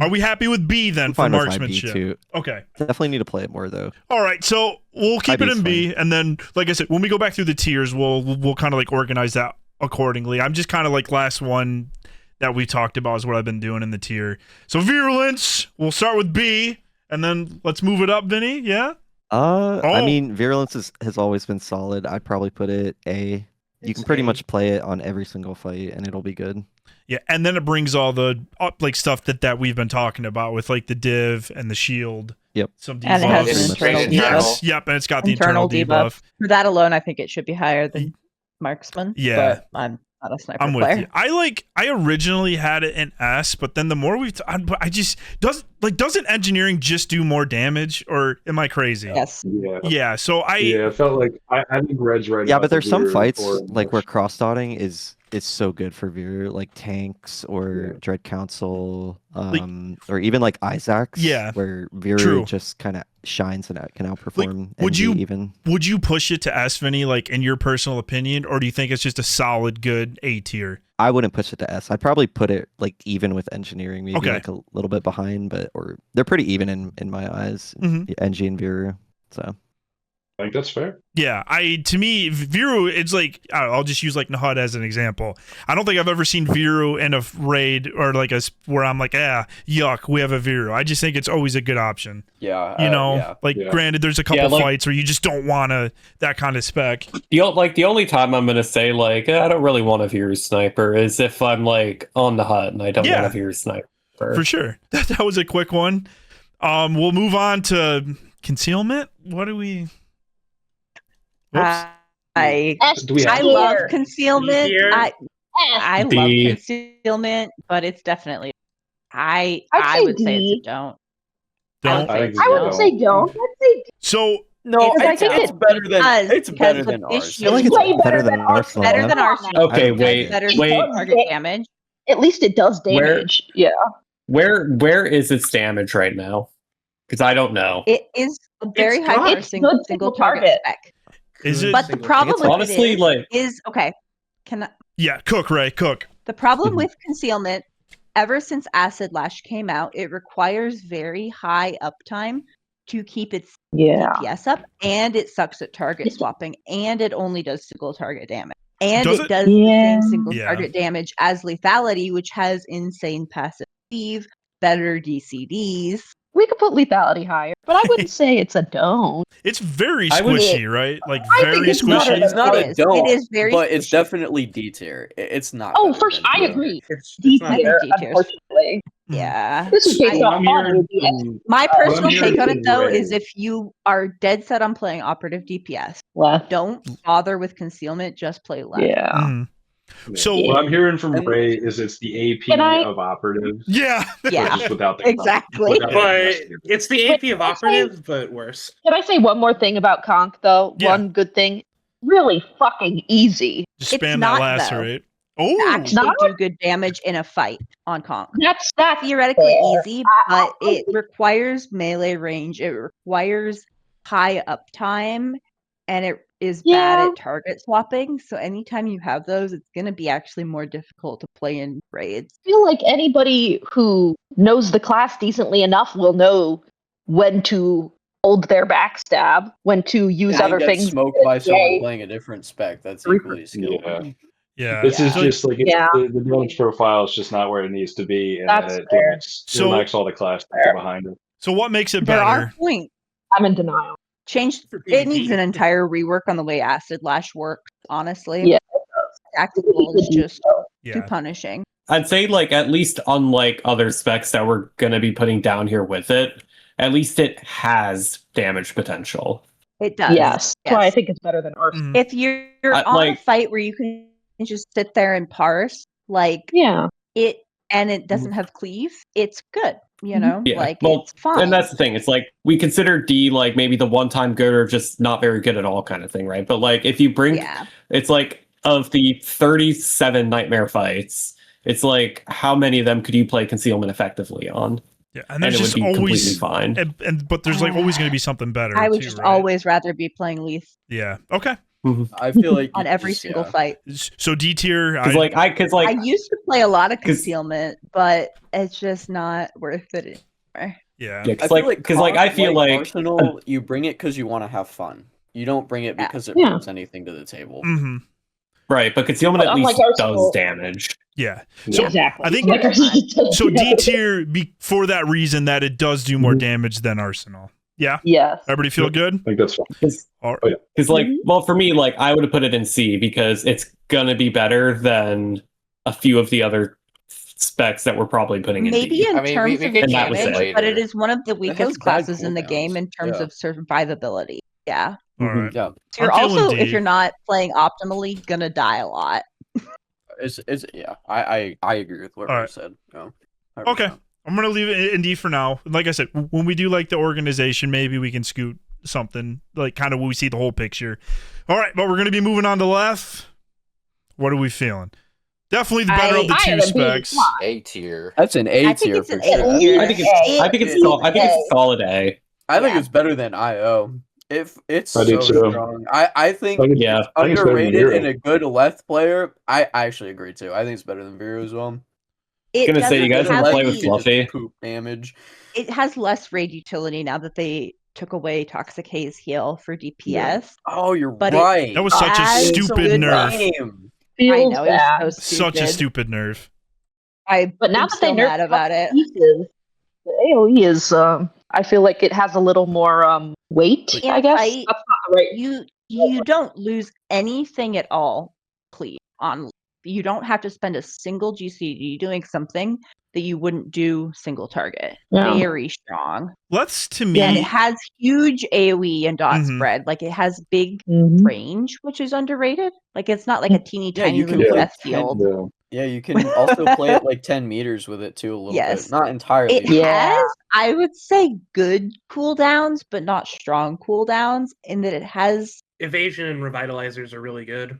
Are we happy with B then for marksmanship? Too. Okay. Definitely need to play it more though. All right, so we'll keep it in B, and then, like I said, when we go back through the tiers, we'll kind of like organize that accordingly. I'm just kind of like last one that we talked about is what I've been doing in the tier. So Virulence, we'll start with B, and then let's move it up, Vinny. Yeah. I mean, Virulence has always been solid. I'd probably put it A. You can pretty much play it on every single fight, and it'll be good. Yeah, and then it brings all the stuff that we've been talking about with like the div and the shield. Yep. Some and it has an internal debuff. Yes. Yep, and it's got the internal debuff. For that alone, I think it should be higher than Marksman. Yeah. But I'm not a sniper I'm with player. you. I originally had it in S, but then the more doesn't engineering just do more damage, or am I crazy? Yes. Yeah. So I felt like I think Red's right. Yeah, but there's some fights like where cross dotting is so good for Vir, like tanks or Dread Council, or even like Isaacs. Yeah, where Vir just kind of shines and can outperform. Would you push it to S, Vinny, like in your personal opinion, or do you think it's just a solid good A tier? I wouldn't push it to S. I'd probably put it like even with engineering, maybe like a little bit behind, or they're pretty even in my eyes. Engie and Viru, so. I think that's fair. Yeah, to me, Viru, it's like, I'll just use like Nahud as an example. I don't think I've ever seen Viru in a raid or like where I'm like, yuck, we have a Viru. I just think it's always a good option. Yeah. Granted, there's a couple fights where you just don't want that kind of spec. The only time I'm going to say, like, I don't really want a Viru sniper is if I'm like on the hut and I don't want a Viru sniper. For sure. That was a quick one. We'll move on to Concealment. What do we... I love Concealment. I love Concealment, but it's definitely I would say it's a don't. I would say don't. So no, it's better than ours. I feel like it's better than Arsenal. Better than Arsenal. Okay, wait. Target damage. At least it does damage. Where is its damage right now? Because I don't know. It is a very high for single target spec. Is it? But the problem with honestly, is okay. Cook. The problem with Concealment, ever since Acid Lash came out, it requires very high uptime to keep its DPS up, and it sucks at target swapping, and it only does single target damage. And it does the same single target damage as Lethality, which has insane passive leave, better DCDs. We could put Lethality higher, but I wouldn't say it's a don't. It's very squishy, right? Like very squishy. It's not a don't, it is very but squishy. it's definitely D tier. It's not. Oh, first, I agree. D tier, unfortunately. Yeah. This is based on my personal take on it, though, is if you are dead set on playing operative DPS, don't bother with Concealment. Just play left. Yeah. Mm-hmm. So what I'm hearing from Ray is it's the AP of operatives. Yeah. Just without the exactly. But it's the AP of operatives, but worse. Can I say one more thing about Conk though? Yeah. One good thing. Really fucking easy. Just spam that lacerate. Actually do good damage in a fight on Conk. That's theoretically easy, but it requires melee range. It requires high uptime, and it is bad at target swapping. So anytime you have those, it's going to be actually more difficult to play in raids. I feel like anybody who knows the class decently enough will know when to hold their backstab, when to use other things. Smoked by someone playing a different spec. That's equally skilled. Yeah. This is just like the damage profile is just not where it needs to be, and then it lacks all the class behind it. So what makes it better? There are points. I'm in denial. It needs an entire rework on the way Acid Lash works, honestly. Yeah. Tactical is just too punishing. I'd say, like, at least unlike other specs that we're going to be putting down here with it, at least it has damage potential. It does. Yes. That's why I think it's better than Arsenal. If you're on a fight where you can just sit there and parse, like, it doesn't have cleave, it's good. You know, it's fine. And that's the thing. It's like we consider D like maybe the one-time good or just not very good at all kind of thing, right? But like if you bring, it's like of the 37 nightmare fights, it's like how many of them could you play Concealment effectively on? Yeah, and there's just always fine. But there's like always going to be something better. I would just always rather be playing Leaf. Yeah. Okay. I feel like on every single fight. So D tier, I used to play a lot of Concealment, but it's just not worth it anymore. Yeah, I feel like Arsenal, you bring it because you want to have fun. You don't bring it because it brings anything to the table. Mm-hmm. Right, but Concealment at least does damage. Yeah. So exactly. I think so. D tier for that reason that it does do more damage than Arsenal. Yeah. Yes. Everybody feel good? I think that's fine. Because, like, well, for me, like, I would have put it in C because it's gonna be better than a few of the other specs that we're probably putting in maybe D. in terms of damage, but it is one of the has weakest bad classes in the cooldowns. game in terms of survivability. Yeah. All right. Yeah. So you're also, if you're not playing optimally, gonna die a lot. I agree with what you said. Yeah, okay. I'm gonna leave it in D for now. Like I said, when we do like the organization, maybe we can scoot something like kind of when we see the whole picture. All right, but we're gonna be moving on to left. What are we feeling? Definitely the better of the two specs. A tier. That's an A tier for sure. I think it's solid A. I think it's better than IO. If it's I do so too. strong, I think I think it's better than underrated Vero. and a good left player. I actually agree too. I think it's better than Vero as well. It gonna say you guys doesn't can have play with the- Fluffy. Poop damage. It has less raid utility now that they took away Toxic Haze Heal for DPS. Oh, you're But right. That was such a adds stupid good nerf. Game. I know, bad. it's so Such a stupid. stupid nerf. But now I'm that they so nerfed mad about it. pieces, the AOE is I feel like it has a little more weight, In I guess. fight, That's not the right. You don't lose anything at all, please. You don't have to spend a single GCD doing something that you wouldn't do single target. Yeah. Very strong. Let's to me. And it has huge AoE and dot Mhm. spread. Like it has big Mhm. range, which is underrated. Like it's not like a teeny tiny you can little play death field. Yeah, you can also play it like 10 meters with it too a little Yes. bit. Not entirely. It has, I would say, good cooldowns, but not strong cooldowns, in that it has. Evasion and revitalizers are really good.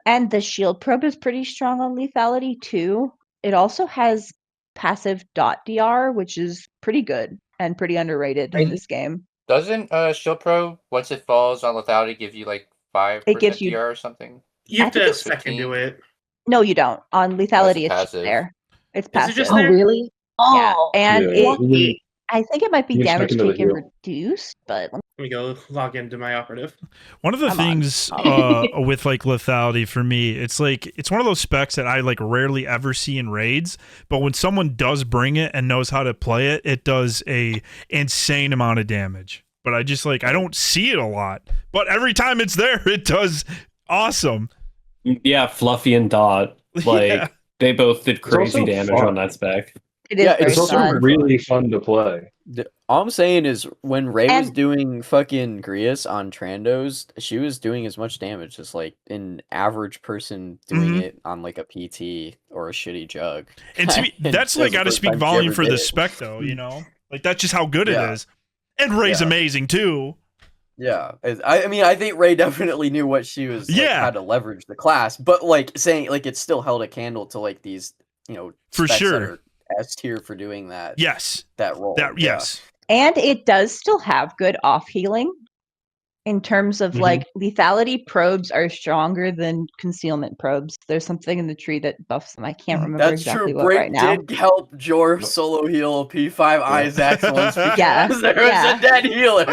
And the shield probe is pretty strong on lethality too. It also has passive .dr, which is pretty good and pretty underrated in this game. Doesn't Shield Pro, once it falls on lethality, give you like 5% It gives you- DR or something? You have I think to it's second do it. No, you don't. On lethality, it's just passive. there. It's Is it passive. just Oh, there? really? Yeah, Oh, and Yeah. I think it might be You can damage second to the taken heal. reduced, but Let me go log into my operative. One of the I'm on. things with like lethality for me, it's like it's one of those specs that I like rarely ever see in raids, but when someone does bring it and knows how to play it, it does a insane amount of damage. But I just like I don't see it a lot. But every time it's there, it does awesome. Yeah, Fluffy and Dot, like Yeah. they both did crazy also damage fun. on that spec. it is Yeah, very It's also fun. really fun to play. All I'm saying is when Ray was And- doing fucking Grius on Trandos, she was doing as much damage as like an average person doing Mhm. it on like a PT or a shitty jug. And to me, And that's that like was the got to first speak time she volume ever for did the it. spec, though. You know, like that's just how good Yeah. it is. And Ray's Yeah. amazing too. Yeah, I mean, I think Ray definitely knew what she was, like, Yeah. how to leverage the class, but like saying like it still held a candle to like these, For specs sure. that are S tier for doing that. Yes. that role. That yeah. yes. And it does still have good off healing. In terms of Mhm. like lethality probes are stronger than concealment probes. There's something in the tree that buffs them. I can't remember That's exactly true. what Break right now. did help Jor solo heal P5 Isaacs once because Yeah, there was yeah. a dead healer.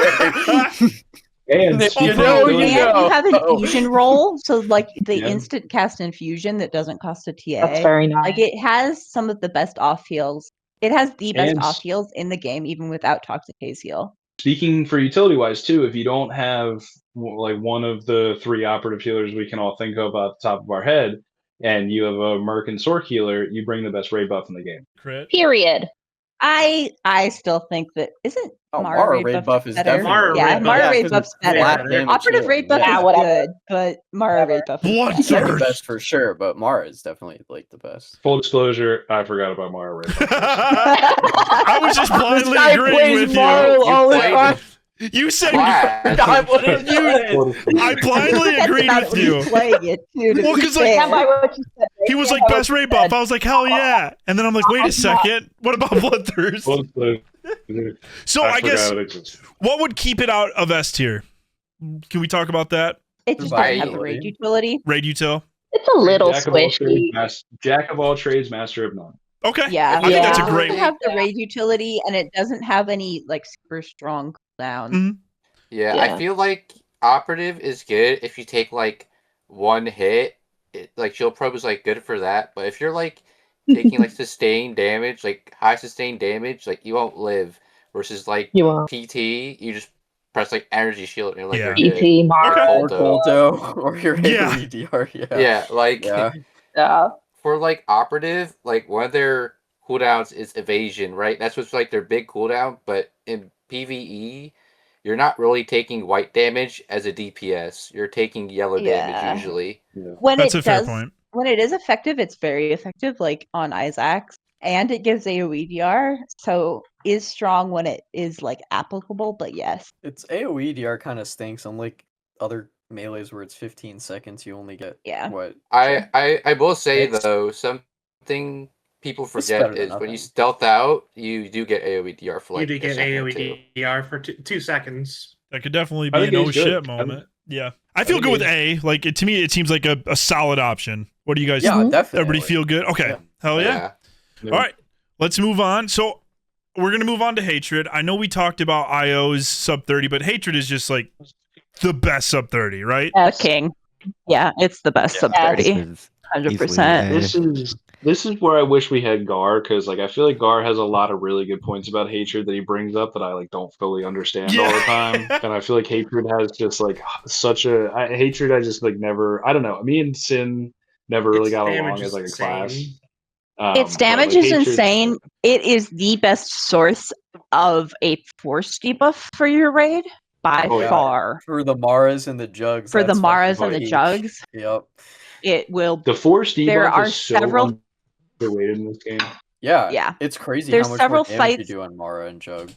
And If speaking you know, of you doing And that, know. you have infusion roll, so like the Yeah. instant cast infusion that doesn't cost a TA. that's very nice. Like it has some of the best off heals. It has the best And- off heals in the game, even without Toxic Haze heal. speaking for utility wise too, if you don't have like one of the 3 operative healers we can all think of off the top of our head, and you have a Merc and Sork healer, you bring the best raid buff in the game. Crit. Period. I still think that isn't Mara, Mara raid raid buff is better? definitely Mara Yeah, raid Mara buff. raid 'cause buff's it's better. flat Better. damage Operative healing, raid buff yeah. is whatever. good, but Mara raid buff is Blood better. Second surge. best for sure, but Mara is definitely like the best. Full disclosure, I forgot about Mara raid buff. I was just blindly This guy agreeing plays with Marl you. all the played time. You said God, what is this? I blindly That's agreed about with when you. he's playing it too. To Well, be 'cause, like, fair. Stand by what you said. He was Stand like by what best you raid said. buff. I was like, hell yeah. And then I'm like, wait a second. What about Bloodthirst? Full disclosure, So I guess forgot it existed. what would keep it out of S tier? Can we talk about that? It just doesn't have the Survivability. raid utility. Raid util? It's a little Jack of all squishy. trades, Jack of all trades, master of none. Okay. Yeah, I think that's a It great doesn't have the raid utility, and it doesn't have any like super strong cooldown. Mhm. Yeah, Yeah. I feel like operative is good if you take like one hit like shield probe is like good for that, but if you're like taking like sustained damage, like high sustained damage, like you won't live. Versus like PT, you just press like energy shield and like you're good. PT, Or Kolto, or your AoE Yeah, like for like operative, like one of their cooldowns is evasion, right? That's what's like their big cooldown, but in PvE, you're not really taking white damage as a DPS. You're taking yellow damage usually. When That's a fair point. When it is effective, it's very effective, like on Isaacs. And it gives AoE DR, so is strong when it is like applicable, but yes. Its AoE DR kind of stinks, unlike other melees where it's 15 seconds, you only get what? I will say though, something people forget is when you stealth out, you do get AoE DR for like you do get AoE DR for 2 seconds. That could definitely be an oh shit moment. Yeah. I feel good with A. Like to me it seems like a solid option. What do you guys think? Definitely. Everybody feel good? Okay. Yeah. Hell yeah. All right, let's move on. So we're going to move on to Hatred. I know we talked about IO's sub 30, but Hatred is just like the best sub 30, right? The king. Yeah, it's the best sub 30. 100%. This is where I wish we had Gar, because like I feel like Gar has a lot of really good points about Hatred that he brings up that I like don't fully understand all the time. And I feel like Hatred has just like such a Hatred I just like never, I don't know. Me and Sin never really got along as like a class. Its damage is insane. It is the best source of a force debuff for your raid by far. For the Maras and the Jugs. For the Maras and the Jugs. Yep. It will. The force debuff there are is so several underrated in this game. Yeah. It's crazy There's how much several more damage fights you do on Mara and Jug.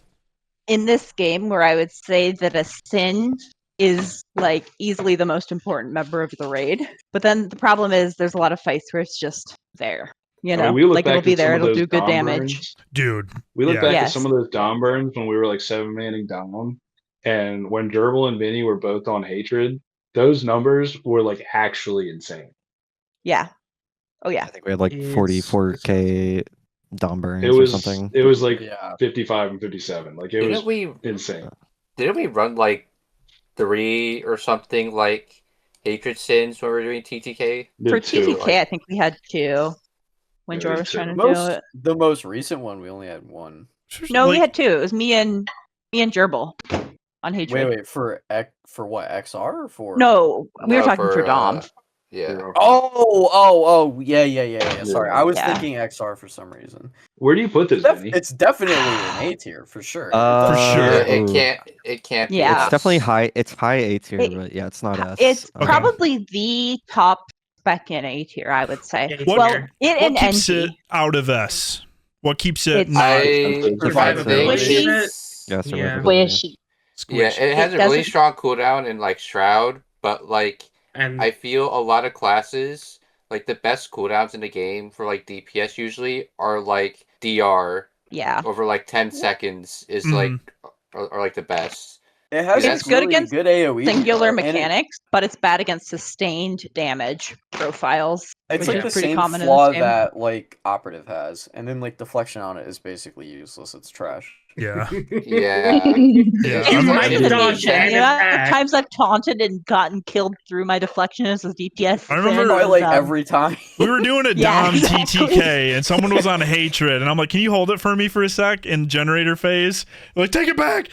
in this game where I would say that a Sin is like easily the most important member of the raid. But then the problem is there's a lot of fights where it's just there. You know, like it'll be there, it'll do good damage. Dude. We look back at some of those Dom burns when we were like 7-manning Dom, and when Gerbil and Vinny were both on Hatred, those numbers were like actually insane. Yeah. Oh yeah. I think we had like 44k Dom burns or something. It was like 55 and 57. Like it was insane. Didn't we run like 3 or something like Hatred Sins when we were doing TTK? For TTK, I think we had 2. When George was trying to do it. The most recent one, we only had 1. No, we had 2. It was me and Gerbil on Hatred. Wait, for what? XR or for? No, we were talking for Dom. Yeah. Yeah. Sorry, I was thinking XR for some reason. Where do you put this? It's definitely an A tier for sure. For sure. It can't. Yeah. It's definitely high. It's high A tier, but yeah, it's not S. It's probably the top spec in A tier, I would say. What keeps it out of S? What keeps it not? Squishy. Yeah, it has a really strong cooldown in like Shroud, but like I feel a lot of classes, like the best cooldowns in the game for like DPS usually are like DR. Yeah. Over like 10 seconds is like are like the best. It has good against good AoE singular mechanics, but it's bad against sustained damage profiles. It's like the same flaw that like operative has, and then like deflection on it is basically useless. It's trash. Yeah. Times I've taunted and gotten killed through my deflection as a DPS. I remember like every time we were doing a Dom TTK and someone was on Hatred, and I'm like, "Can you hold it for me for a sec?" In generator phase, they're like, take it back.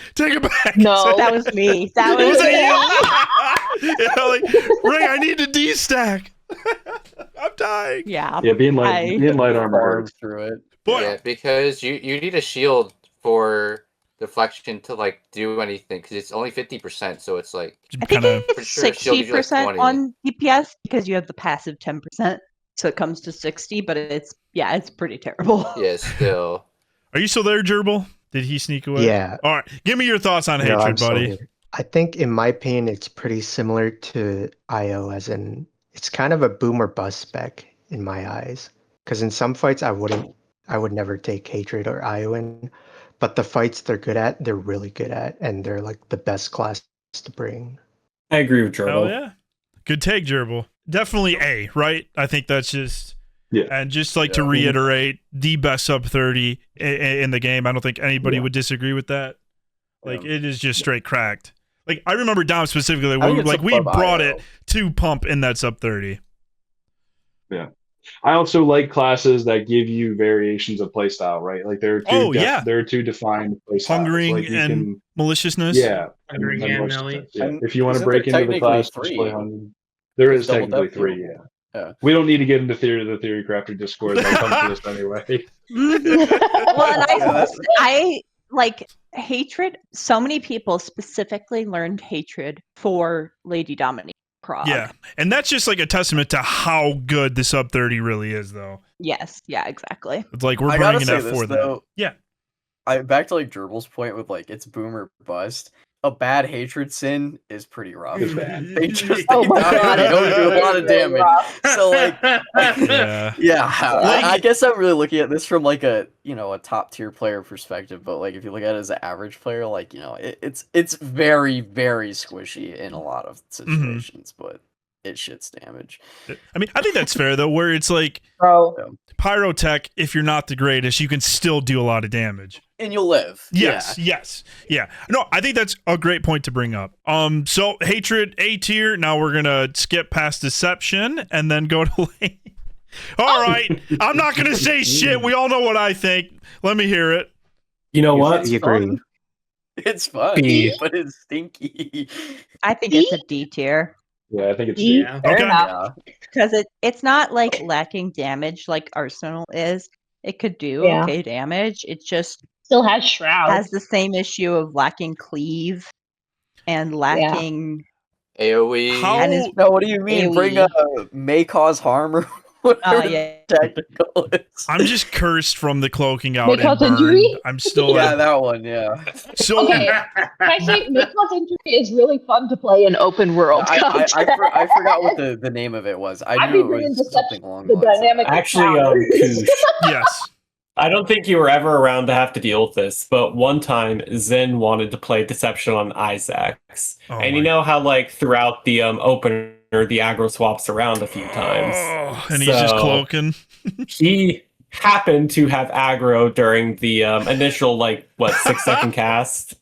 No, that was me. That was me. Like, Ray, I need to destack. I'm dying. Yeah. Yeah, being light armor hard through it. But yeah, because you need a shield for deflection to like do anything because it's only 50%, so it's like I think it's 60% on DPS because you have the passive 10%, so it comes to 60. But it's pretty terrible. Yeah, still. Are you still there, Gerbil? Did he sneak away? Yeah. All right, give me your thoughts on Hatred, buddy. I think, in my opinion, it's pretty similar to IO, as in it's kind of a boom or bust spec in my eyes. Because in some fights, I would never take Hatred or IO in. But the fights they're good at, they're really good at, and they're like the best class to bring. I agree with Gerbil. Oh yeah, good take, Gerbil. Definitely A, right? I think that's just and just like to reiterate, the best sub 30 in the game. I don't think anybody would disagree with that. Like it is just straight cracked. Like I remember Dom specifically, we brought it to pump in that sub 30. Yeah. I also like classes that give you variations of playstyle, right? Like there are two defined playstyles. Hungering like you and can, maliciousness. Yeah. Hungering and melee. Yeah. If you want to Isn't there break into the class, technically just play three? Hungering. There is Double technically depth, three, yeah. yeah. We don't need to get into the Theory Crafter Discord. They'll come to this anyway. Well, and I like hatred. So many people specifically learned hatred for Lady Dominique Krog. Yeah, and that's just like a testament to how good the sub 30 really is, though. Yes, yeah, exactly. It's like we're bringing it up for them. Yeah. Back to like Gerbil's point with like it's boom or bust. A bad hatred sin is pretty rough. It's bad. They just they don't do a lot of damage. So like, I guess I'm really looking at this from like a a top tier player perspective. But like if you look at it as an average player, like it's very very squishy in a lot of situations, but it shits damage. I mean, I think that's fair though. Where it's like, Pyrotech, if you're not the greatest, you can still do a lot of damage. And you'll live. Yes. Yeah. No, I think that's a great point to bring up. So hatred A tier. Now we're gonna skip past deception and then go to lane. All right. I'm not gonna say shit. We all know what I think. Let me hear it. You know what? It's fun. It's fun, but it's stinky. I think it's a D tier. Yeah, I think it's D. D. Fair enough. Because it's not like lacking damage like Arsenal is. It could do okay damage. It just still has Shroud. Has the same issue of lacking cleave and lacking AoE. No, what do you mean? AoE. Bring a may cause harm or whatever technical is. I'm just cursed from the cloaking out May and cause burn. injury? I'm still that one, yeah. So okay, can I say May cause injury is really fun to play in open world. I forgot what the name of it was. I knew it was something along the those lines. dynamic. Actually, Koosh. Yes. I don't think you were ever around to have to deal with this, but one time Zen wanted to play Deception on Isaacs. And you know how like throughout the opener the aggro swaps around a few times. And he's just cloaking. He happened to have aggro during the initial 6-second cast.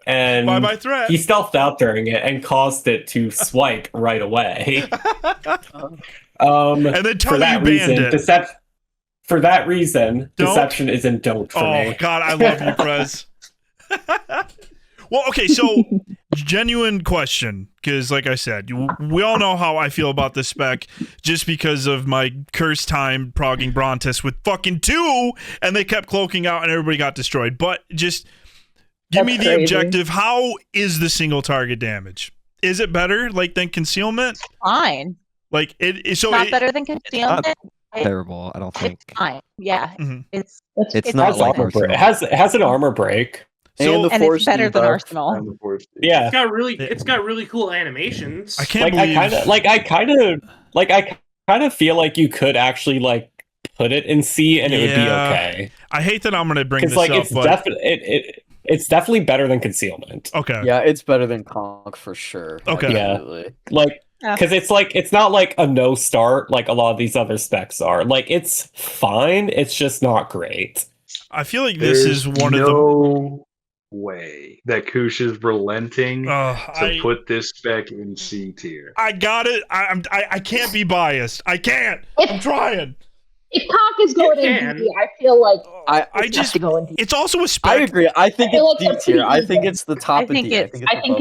And Bye-bye threat. He stealthed out during it and caused it to swipe right away. And then tell me you banned it. For that reason, Deception isn't don't for me. Oh, God, I love you, Prez. Well, okay, so genuine question, because like I said, we all know how I feel about this spec just because of my cursed time progging Brontes with fucking 2, and they kept cloaking out and everybody got destroyed. But just give me the objective. How is the single target damage? Is it better than Concealment? Fine. It's not better than Concealment. Terrible, I don't think. It's fine. Yeah. Mm-hmm. It's not like Arsenal. It has an armor break. And it's better than Arsenal. Yeah. It's got really cool animations. I can't believe I kind of feel like you could actually put it in C and it would be okay. I hate that I'm going to bring this up, it's definitely better than Concealment. Okay. Yeah, it's better than Conk for sure. Okay. Absolutely. Because it's not like a no start like a lot of these other specs are. It's fine. It's just not great. I feel like this is one of the way that Koosh is relenting to put this spec in C tier. I got it. I can't be biased. I can't. I'm trying. If Conk is going in D, I feel like I just to go in D. It's also a spec. I agree. I think it's D tier. I think it's the top of D. I think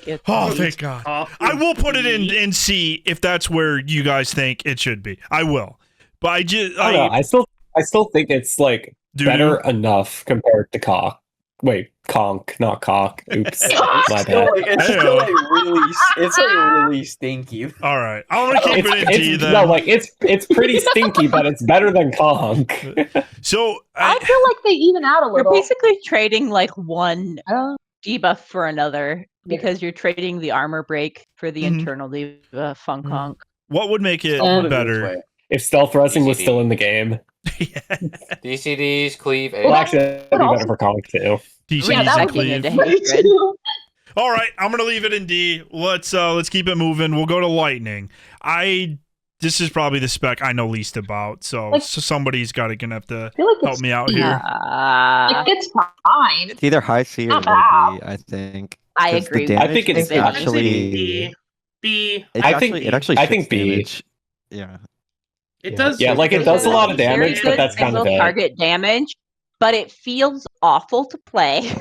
it's Oh, thank God. I will put it in C if that's where you guys think it should be. I will. But I still think it's better enough compared to Conk. Wait, Conk, not Cock. Oops, my bad. It's really stinky. All right, I'm gonna keep it in D then. No, it's pretty stinky, but it's better than Conk. So I feel like they even out a little. You're basically trading one debuff for another because you're trading the armor break for the internal debuff on Conk. What would make it better? If stealth resing was still in the game. DCDs, cleave. Well, actually, that'd be better for Conk too. DCDs and cleave. All right, I'm gonna leave it in D. Let's keep it moving. We'll go to lightning. This is probably the spec I know least about, so somebody's gonna have to help me out here. It's fine. It's either high C or low B, I think. I agree. I think it's actually B. It actually I think B. damage. Yeah. It does. Yeah, like it does a lot of damage, but that's kind of it. Target damage, but it feels awful to play.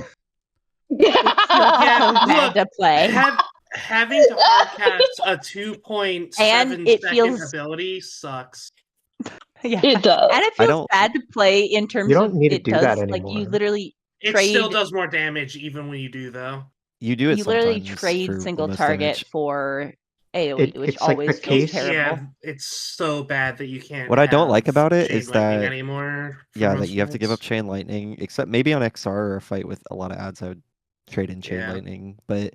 It's so bad to play. Having to hardcast a 2.7 second ability sucks. Yeah, it does. And it feels bad to play in terms You don't of need to it do does that like anymore. you literally It trade. still does more damage even when you do though. You do it. You literally sometimes trade for single most target damage. for AOE, which it's like always the feels case- terrible. Yeah, it's so bad that you can't. What I don't like have about it chain is lightning that anymore. that you have to give up chain lightning, except maybe on XR or a fight with a lot of ads, I would trade in chain lightning. But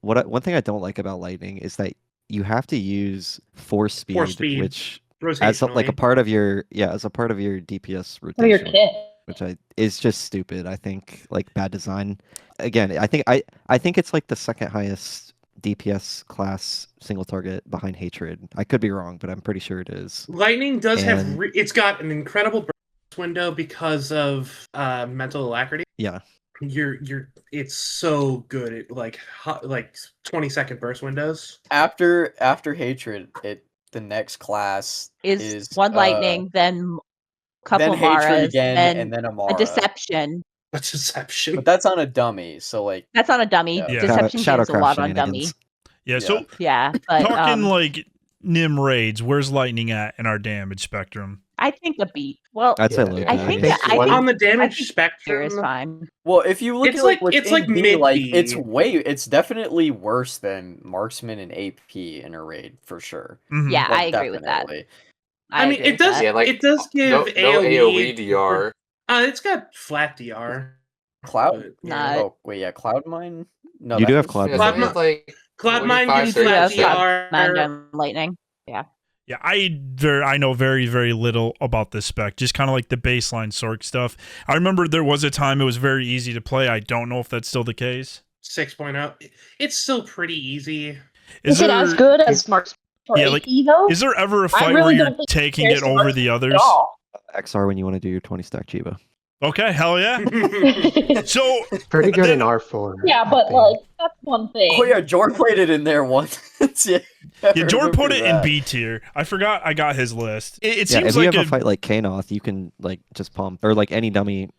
one thing I don't like about lightning is that you have to use force speed, which as like a part of your DPS rotation. Your kit. Which is just stupid. I think like bad design. Again, I think it's like the second highest DPS class single target behind Hatred. I could be wrong, but I'm pretty sure it is. Lightning does have. It's got an incredible burst window because of mental alacrity. Yeah. It's so good at like 20-second burst windows. After Hatred, the next class is one lightning, then couple Hatred Maras, again, then and then a Mara. a deception. A deception. But that's on a dummy, so like that's on a dummy. Yeah. Deception gains a lot on shenanigans. dummy. Yeah, so yeah, but talking like Nim raids, where's lightning at in our damage spectrum? I think a beat. Well, I'd say low. I think on the damage spectrum is fine. Well, if you look It's at what's it's in like B, mid like B. it's definitely worse than Marksman and AP in a raid for sure. Yeah, Like, I agree with that. I mean, it does. It does give no AOE DR. It's got flat DR. Cloud? Not. Oh wait, yeah, Cloud Mine. No, You do that have is- Cloud Yeah, Mine. so it's like Cloud Mine 25, gives flat 30%. DR. on lightning. Yeah. Yeah, I know very, very little about this spec. Just kind of like the baseline Sork stuff. I remember there was a time it was very easy to play. I don't know if that's still the case. 6.0. It's still pretty easy. Is it as good as Marksmanship or AP though? Is there ever a fight really where you're don't think taking there's it over the others? at all. XR when you want to do your 20 stack Chiba. Okay, hell yeah. So Pretty good in R4. Yeah, but like that's one thing. Oh yeah, Jordan played it in there once. yeah, Jordan put it in B tier. I forgot I got his list. It seems if like you have a fight like Kanoth, you can like just pump, or like any dummy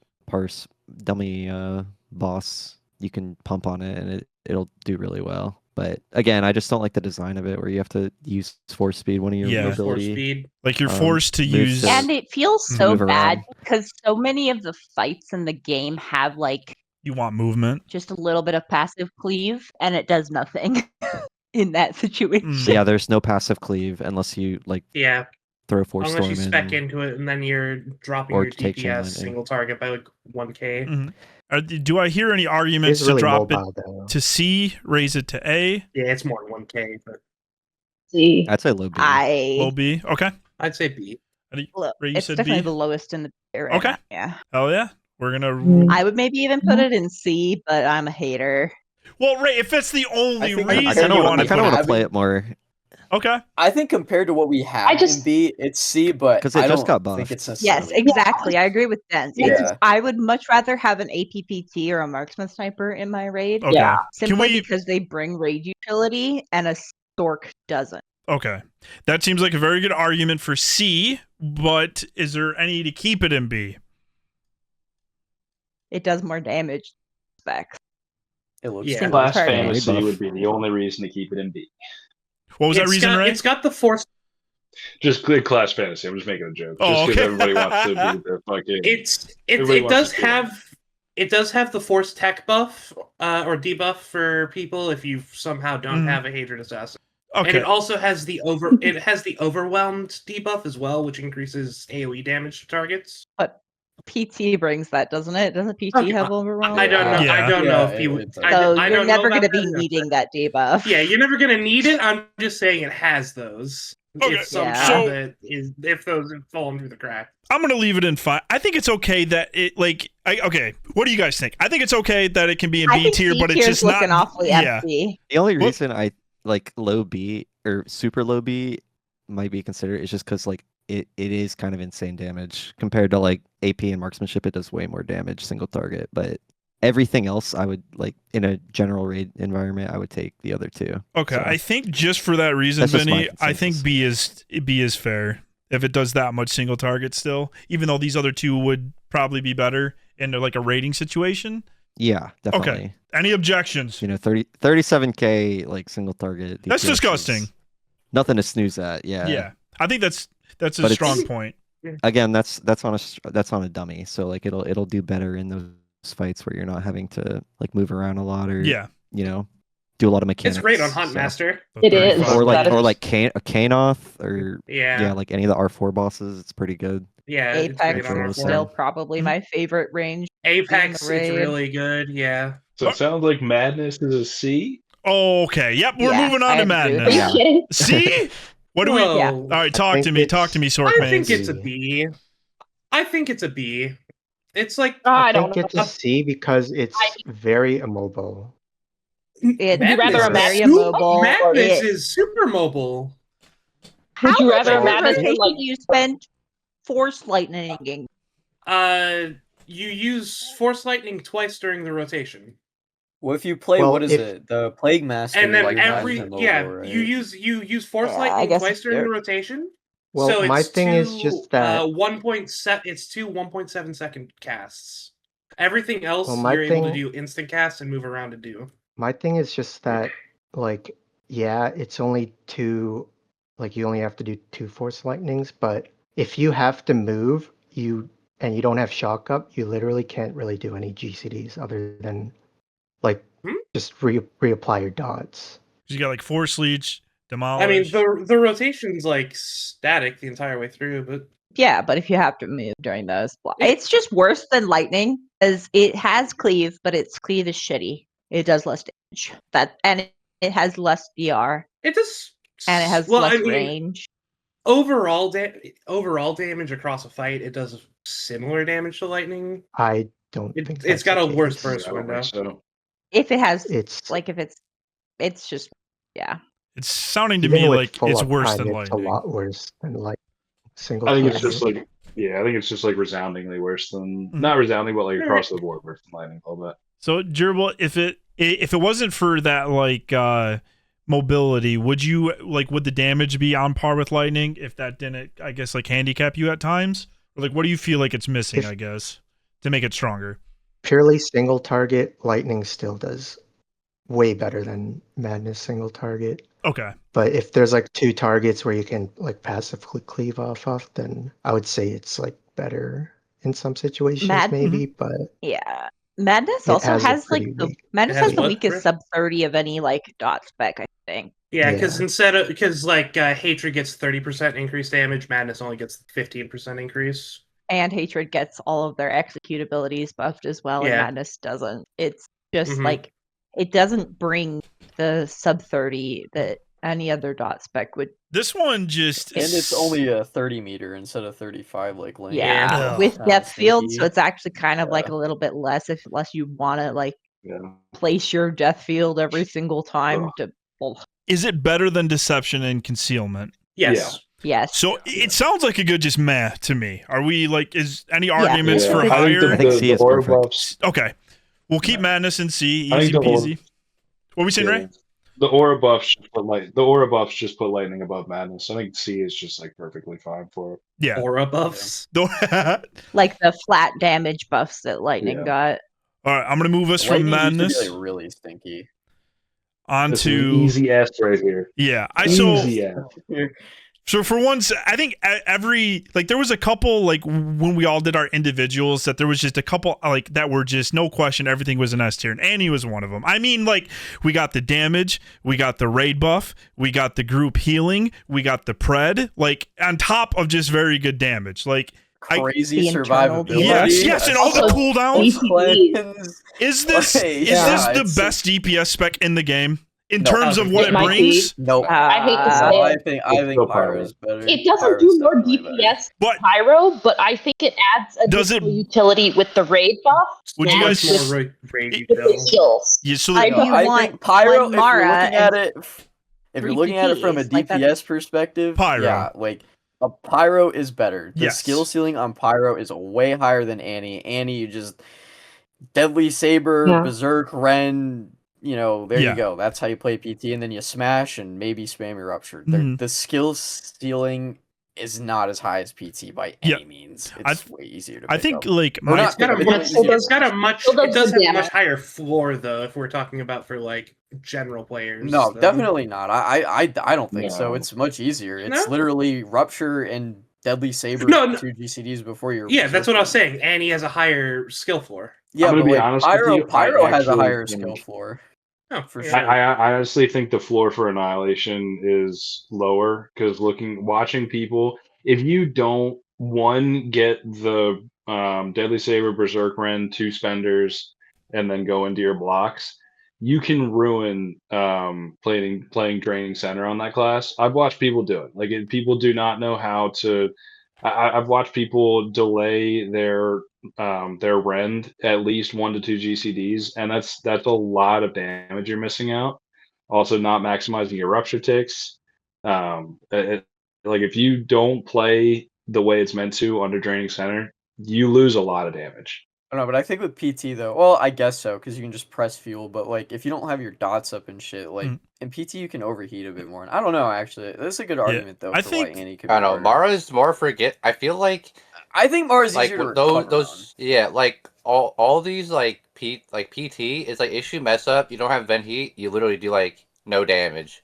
boss, you can pump on it and it'll do really well. But again, I just don't like the design of it where you have to use force speed, one of your Force mobility. speed. Like you're forced to use. And it feels so move bad around. because so many of the fights in the game have like You want movement. just a little bit of passive cleave, and it does nothing in that situation. Yeah, there's no passive cleave unless you like Yeah. throw force Unless storm you in. spec into it and then you're dropping Or your take chain DPS lightning. single target by like 1k. Mhm. Do I hear any arguments It's to really drop mobile, it though. to C, raise it to A? Yeah, it's more than 1k, but See, I'd say low B. Low B? Okay. I'd say B. Ray, you It's said definitely B? the lowest in the tier right Okay. now, yeah. Hell yeah. We're gonna. I would maybe even put it in C, but I'm a hater. Well, Ray, if that's the only think- reason I you kinda want to I kind of put want it. to play it more Okay. I think compared to what we have in B, it's C, but 'Cause it I just don't got think buffed. it's Yes, necessarily. exactly. I agree with Dent. Yeah. I would much rather have an APPT or a marksman sniper in my raid. Okay. Yeah. Simply because they bring raid utility and a Stork doesn't. Okay. That seems like a very good argument for C, but is there any to keep it in B? It does more damage. Specs. It looks Yeah. Single Class target. fantasy Buff. would be the only reason to keep it in B. What was that reason, Ray? It's got the force. Just good class fantasy. I'm just making a joke. Oh, Just because okay. everybody wants to be the fucking. Everybody It wants does to do it. have the force tech buff or debuff for people if you somehow don't have a hatred assassin. And Okay. it also has the overwhelmed debuff as well, which increases AoE damage to targets. But PT brings that, doesn't it? Doesn't PT Okay, have overwhelm? I don't know. Yeah. I don't know if Yeah, you. it does. I So don't you're know never about going to be that. needing that debuff. Yeah, you're never gonna need it. I'm just saying it has those. Okay, If somehow so- if those have fallen through the crack. I'm gonna leave it in 5. I think it's okay that it okay. What do you guys think? I think it's okay that it can be in I B think tier, C but it's tier's just not. looking awfully Yeah. empty. The only What- reason I like low B or super low B might be considered is just because like it is kind of insane damage compared to like AP and marksmanship. It does way more damage single target, but everything else, I would like in a general raid environment, I would take the other two. Okay, So, I think just for that reason, That's just my Vinny, I think consensus. B is fair if it does that much single target still, even though these other two would probably be better in like a raiding situation. yeah, definitely. Okay. Any objections? 37k like single target. That's DPS is disgusting. Nothing to snooze at. Yeah. Yeah, I think that's a But strong point. Again, that's on a dummy. So like it'll do better in those fights where you're not having to like move around a lot or do a lot of mechanics. It's great on Huntmaster. It is. Or That is- like Kanoth or Yeah. like any of the R4 bosses. It's pretty good. Yeah, it's Apex great on is R4. still probably my favorite range. Apex is raid. really good. Yeah. So it sounds like Madness is a C. Okay. Yep. We're moving on to I agree with Madness. that. Are you kidding? See? What do we? Whoa. Yeah. All right. Talk to me, Sork. I think it's a B. I think it's a B. It's like I I don't think know. it's a C because it's very immobile. It's Would you rather a very Madness- immobile. or Madness it. is super mobile. Would you rather How much Madness rotation like you spend Force Lightning? You use Force Lightning twice during the rotation. Well, if you play Well, what is if- it? The Plague Master. And then like, has every immobile, yeah, right? you use Force Yeah, I Lightning guess twice during the you're- rotation. Well, so my it's thing is two, just that. 1.7 second casts. Everything else Well, my you're able to thing- do instant cast and move around to do. My thing is just that, like, yeah, it's only two, like, you only have to do 2 Force Lightnings, but if you have to move, and you don't have Shock Up, you literally can't really do any GCDs other than, like, just reapply your dots. You got like Force Leech, I Demolish. mean, the rotation's like static the entire way through, but Yeah, but if you have to move during those, it's just worse than lightning, as it has cleave, but its cleave is shitty. It does less damage. And it has less DR, it does. and it has well, less I mean, range. overall damage across a fight, it does similar damage to lightning. I don't think It's that's got the a worse case. burst window. So If it has, It's like, if it's just, yeah. It's sounding to even me with like full it's up worse time, than it's lightning. a lot worse than like single. I think it's target. just like I think it's just like resoundingly worse than not resounding, but like across the board worse than lightning a little bit. So Gerbil, if it wasn't for that like mobility, would the damage be on par with lightning if that didn't, I guess, like handicap you at times? Or like what do you feel like it's missing, I guess, to make it stronger? Purely single target, lightning still does way better than Madness single target. Okay. But if there's like 2 targets where you can like passively cleave off of, then I would say it's like better in some situations, maybe. But Yeah. Madness It also has a has like pretty the weak- Madness It has has the what, weakest Chris? sub 30 of any like dot spec, I think. Yeah, Yeah. because Hatred gets 30% increased damage, Madness only gets 15% increase. And Hatred gets all of their execute abilities buffed as well, and Yeah. Madness doesn't. It's just Mhm. like it doesn't bring the sub 30 that any other dot spec would. This one just And it's only a 30 meter instead of 35 like lane. Yeah, Yeah. with Oh, depth field, sneaky. so it's actually kind of like Yeah. a little bit less unless you want to like Yeah. place your death field every single time to. Well, Is it better than Deception and Concealment? Yes. yes. So it sounds like a good just math to me. Are we like, is any arguments Yeah. for I think higher? I think C is aura perfect. buffs. Okay. We'll keep Madness in C. I Easy think the aura- peasy. What are we saying, Yeah. Ray? The aura buffs just put lightning above Madness. I think C is just like perfectly fine for it. Yeah. Aura buffs. All Like the flat damage buffs that Lightning Yeah. got. right. I'm going to move us from Lightning used to Madness be, like, really stinky. This is onto. easy S right here. Yeah. Easy S. So for once, I think every like there was a couple like when we all did our individuals that there was just a couple like that were just no question everything was an S tier, and Annie was one of them. I mean, like we got the damage, we got the raid buff, we got the group healing, we got the pred, like on top of just very good damage. Like Crazy The internal survivability. yes, and all the Also, cooldowns. DPS. Is this Okay, is yeah, this the it's- best DPS spec in the game in No. terms of what It it might brings? Nope. I hate to say I it. think Still Pyro is better. It doesn't Pyro's do more definitely better. DPS But Pyro, but I think it adds Does it- additional utility with the raid buff Would you and guys- with, more raid with the heals. yeah, so I the- do I want think Pyro, one if Mara you're looking and at it, if you're 3 looking at it from a PTs, like DPS perspective, Pyro. yeah, like a Pyro is better. The Yes. skill ceiling on Pyro is way higher than Annie. Annie, you just Deadly Saber, Berserk, Ren. You know, there you go. That's how you play PT, and then you smash and maybe spam your Rupture. The skill ceiling is not as high as PT by any means. It's way easier to pick I think up. like It's got a much higher floor though. If we're talking about for like general players, no, definitely not. I don't think so. It's much easier. It's literally Rupture and Deadly Saber, 2 GCDs before your. Yeah, that's what I was saying. Annie has a higher skill floor. Yeah, I'm but gonna be like, honest with you, Pyro has a actually higher skill floor. Oh, for sure. I honestly think the floor for Annihilation is lower because watching people, if you don't get the Deadly Saber, Berserk Ren, 2 spenders, and then go into your blocks, you can ruin playing Draining Center on that class. I've watched people do it. Like people do not know how to. I've watched people delay their rend at least 1 to 2 GCDs, and that's a lot of damage you're missing out. Also, not maximizing your rupture ticks. Like if you don't play the way it's meant to under Draining Center, you lose a lot of damage. I don't know, but I think with PT though, well, I guess so because you can just press fuel. But like, if you don't have your dots up and shit, like in PT you can overheat a bit more. And I don't know, actually, that's a good argument though. I think Annie could. I don't know. Mara's more forget. I feel like. I think Mara's like easier to those. Yeah, like all these like PT is like issue mess up. You don't have vent heat. You literally do like no damage.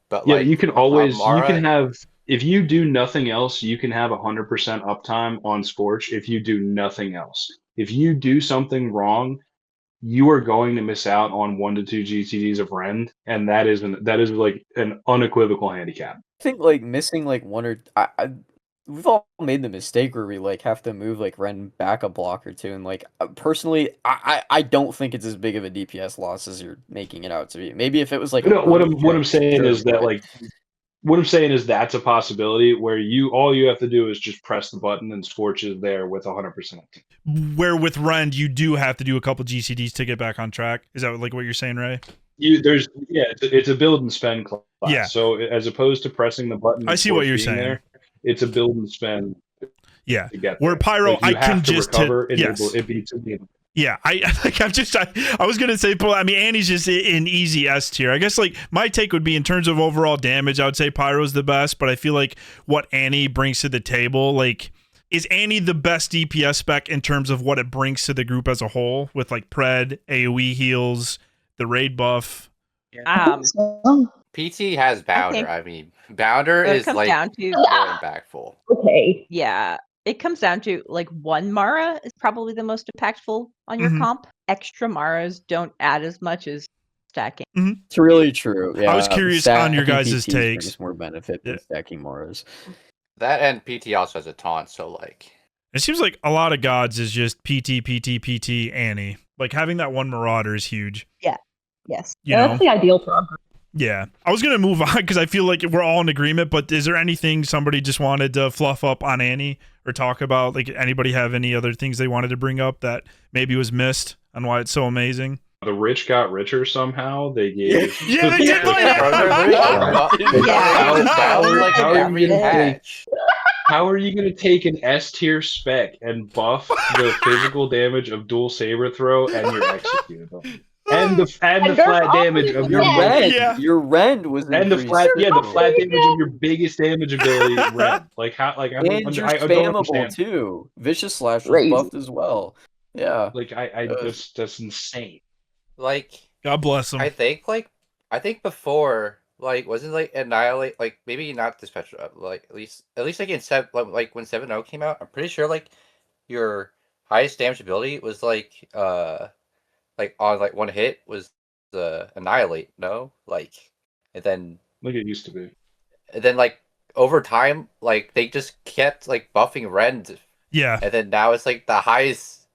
But yeah, like, you can always Mara, you can have. If you do nothing else, you can have 100% uptime on Scorch if you do nothing else. If you do something wrong, you are going to miss out on 1 to 2 GCDs of rend, and that is like an unequivocal handicap. I think like missing like one or we've all made the mistake where we like have to move like Ren back a block or two, and like personally, I don't think it's as big of a DPS loss as you're making it out to be. Maybe if it was like what I'm saying is that like. What I'm saying is that's a possibility where all you have to do is just press the button and Scorch is there with 100%. Where with Rend, you do have to do a couple GCDs to get back on track. Is that like what you're saying, Ray? It's a build and spend class. Yeah. So as opposed to pressing the button, I see what you're saying. There, it's a build and spend. Yeah. To get where there. Pyro, like I can just recover. Yes. It beats it. Yeah, I was gonna say, I mean, Annie's just in easy S tier. I guess like my take would be in terms of overall damage, I would say Pyro's the best, but I feel like what Annie brings to the table, like, is Annie the best DPS spec in terms of what it brings to the group as a whole with like Pred, AoE heals, the raid buff? PT has Bounder. I mean, Bounder is like down to more impactful. Okay. Yeah. It comes down to like one Mara is probably the most impactful on your comp. Extra Maras don't add as much as stacking. It's really true. Yeah, I was curious on your guys' takes. Brings more benefit than stacking Maras. That and PT also has a taunt, so like it seems like a lot of gods is just PT, Annie. Like having that one Marauder is huge. Yeah. Yes. That's the ideal program. Yeah. I was going to move on because I feel like we're all in agreement, but is there anything somebody just wanted to fluff up on Annie or talk about? Like anybody have any other things they wanted to bring up that maybe was missed on why it's so amazing? The rich got richer somehow. They gave. Yeah, they did How are you going to take an S tier spec and buff the physical damage of dual saber throw and your execute them? And the flat damage of your rend. Yeah. Your rend was the flat damage of your biggest damage ability rend. Like how like and you're spammable too. Vicious Slash was buffed as well. Yeah. Like that's insane. Like God bless him. I think before like wasn't like Annihilate like maybe not Dispatch like at least like in like when 7.0 came out, I'm pretty sure like your highest damage ability was like on like one hit was the Annihilate, no? Like and then like it used to be. And then like over time, like they just kept like buffing Rend. Yeah. And then now it's like the highest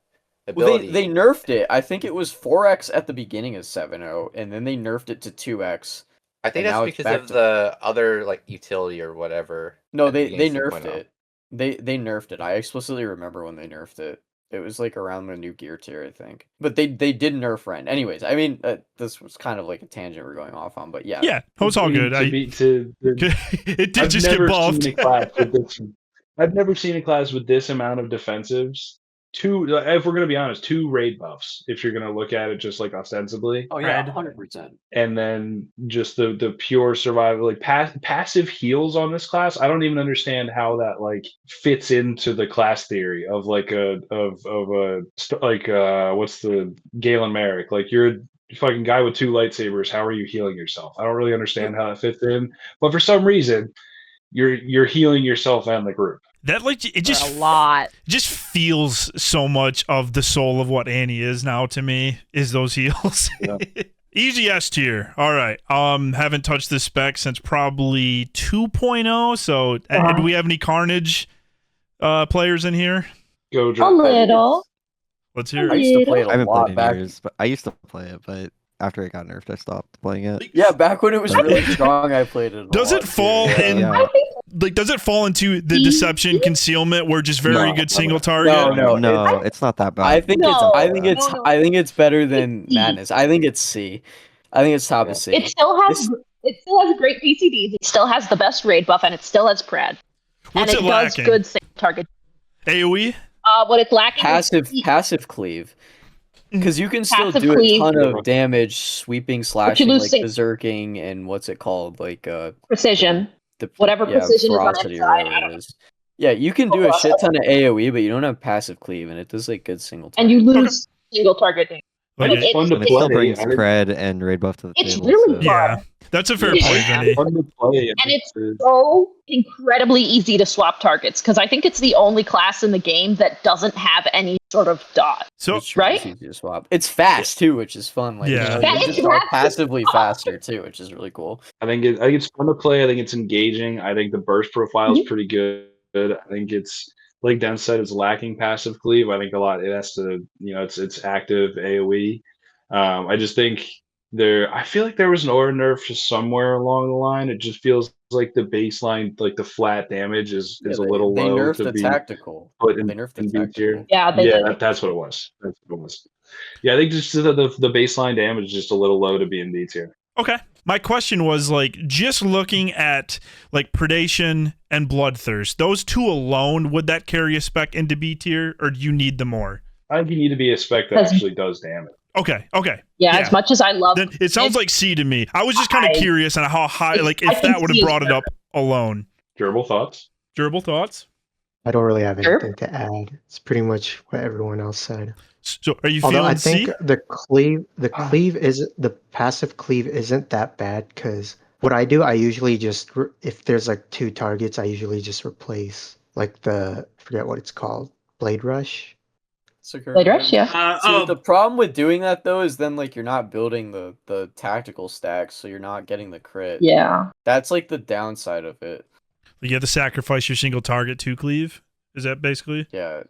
ability. Well, they nerfed it. I think it was 4x at the beginning of 7.0, and then they nerfed it to 2x. I think that's because of the other like utility or whatever. No, they nerfed it. They nerfed it. I explicitly remember when they nerfed it. It was like around the new gear tier, I think. But they did nerf Rend. Anyways, I mean, this was kind of like a tangent we're going off on, but yeah. Yeah, it's all good. It did just get buffed. I've never seen a class with this amount of defensives if we're gonna be honest, 2 raid buffs. If you're gonna look at it just like ostensibly. Oh yeah, 100%. And then just the pure survival, like passive heals on this class. I don't even understand how that like fits into the class theory of like what's the Galen Merrick? Like you're a fucking guy with 2 lightsabers. How are you healing yourself? I don't really understand how that fits in, but for some reason, you're healing yourself and the group. That like it just a lot. Just feels so much of the soul of what Annie is now to me is those heals. Yeah. Easy S tier. All right. Haven't touched this spec since probably 2.0. So do we have any Carnage players in here? Go a little. Let's hear it. I used to play it I haven't lot played back. in years, but I used to play it, but after it got nerfed, I stopped playing it. Yeah, back when it was really strong, I played it. Does it fall in? Yeah. Like, does it fall into the deception concealment, where just very good single target? No, it's not that bad. I think it's better than Madness. I think it's C. I think it's top of C. It still has great PCDs. It still has the best raid buff, and it still has Prad. What's and it lacking? Does good single target. AoE. What it's lacking passive cleave. Because you can still passive do cleave. a ton of damage, sweeping, slashing, like berserking, and what's it called, like precision. Whatever precision is on that side. I don't know. Yeah, you can do a shit ton of AoE, but you don't have passive cleave, and it does like good single target. And you lose single target damage. It's fun to play. It still brings cred and raid buff to the it's table. Really fun. Yeah, that's a fair point, Vinny. Fun to play, and it's so incredibly easy to swap targets because I think it's the only class in the game that doesn't have any sort of dot. So right? Easy to swap. It's fast too, which is fun. Like, yeah, you just are passively faster too, which is really cool. I think it's fun to play. I think it's engaging. I think the burst profile is pretty good. I think it's like Den said, it's lacking passive cleave. I think a lot it has to, it's active AoE. I just think I feel like there was an aura nerf just somewhere along the line. It just feels like the baseline, like the flat damage is a little low. They nerfed to the be tactical. Put in, they nerfed the B tier. Yeah, that's what it was. Yeah, I think just the baseline damage is just a little low to be in B tier. Okay. My question was like just looking at like predation and bloodthirst, those 2 alone, would that carry a spec into B tier, or do you need them more? I think you need to be a spec that actually does damage. Okay. Yeah, as much as I love then it sounds like C to me. I was just kind of curious on how high, like if that would have brought it up alone. Durable thoughts? I don't really have anything to add. It's pretty much what everyone else said. So are you feeling I think C? the passive cleave isn't that bad because what I do, I usually just, if there's like 2 targets, I usually just replace like I forget what it's called, Blade Rush. Blade Rush, yeah. The problem with doing that though is then like you're not building the tactical stacks, so you're not getting the crit. Yeah. That's like the downside of it. You have to sacrifice your single target to cleave? Is that basically? Yeah.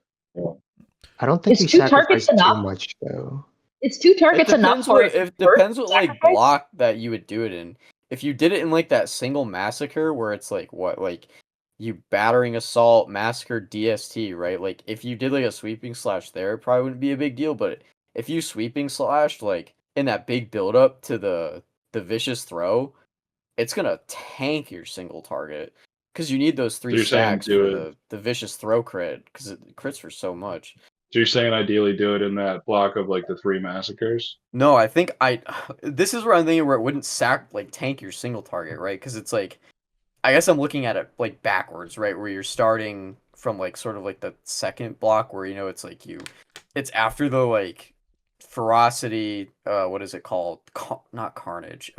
I don't think you sacrifice too much though. It's 2 targets enough for it. It depends what like block that you would do it in. If you did it in like that single massacre where it's like you battering assault, massacre, DST, right? Like if you did like a sweeping slash there, it probably wouldn't be a big deal. But if you sweeping slashed like in that big build up to the vicious throw, it's gonna tank your single target because you need those 3 stacks for the vicious throw crit because it crits for so much. So you're saying ideally do it in that block of like the 3 massacres? No, I think this is where I'm thinking where it wouldn't tank your single target, right? Because it's like, I guess I'm looking at it like backwards, right? Where you're starting from like sort of like the second block where it's like it's after the like ferocity. What is it called? Not Carnage.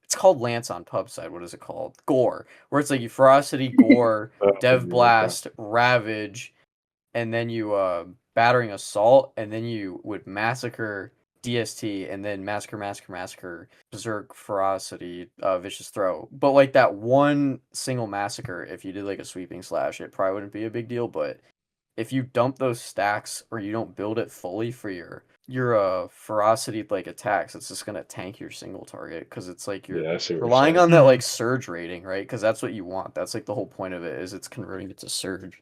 It's called Lance on pub side. What is it called? Gore. Where it's like you ferocity, gore, dev blast, ravage, and then you battering assault, and then you would massacre, DST, and then massacre, berserk, ferocity, vicious throw. But like that one single massacre, if you did like a sweeping slash, it probably wouldn't be a big deal. But if you dump those stacks or you don't build it fully for your ferocity like attacks, it's just gonna tank your single target because it's like you're relying on that like surge rating, right? Because that's what you want. That's like the whole point of it is it's converting it to surge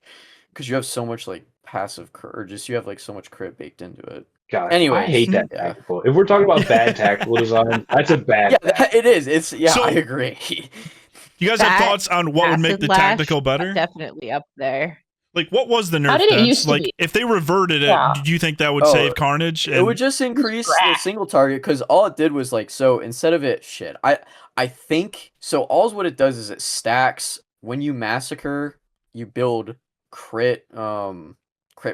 because you have so much like passive or just you have like so much crit baked into it. God, anyway, I hate that tactical. If we're talking about bad tactical design, that's a bad. Yeah, it is. It's so, I agree. You guys have thoughts on what would make the tactical better? Definitely up there. Like, what was the nerf? How did it used to like, be? if they reverted it, do you think that would save Carnage? It would just increase the single target because all it did was like, so instead of it, I think so. What it does is it stacks when you massacre, you build crit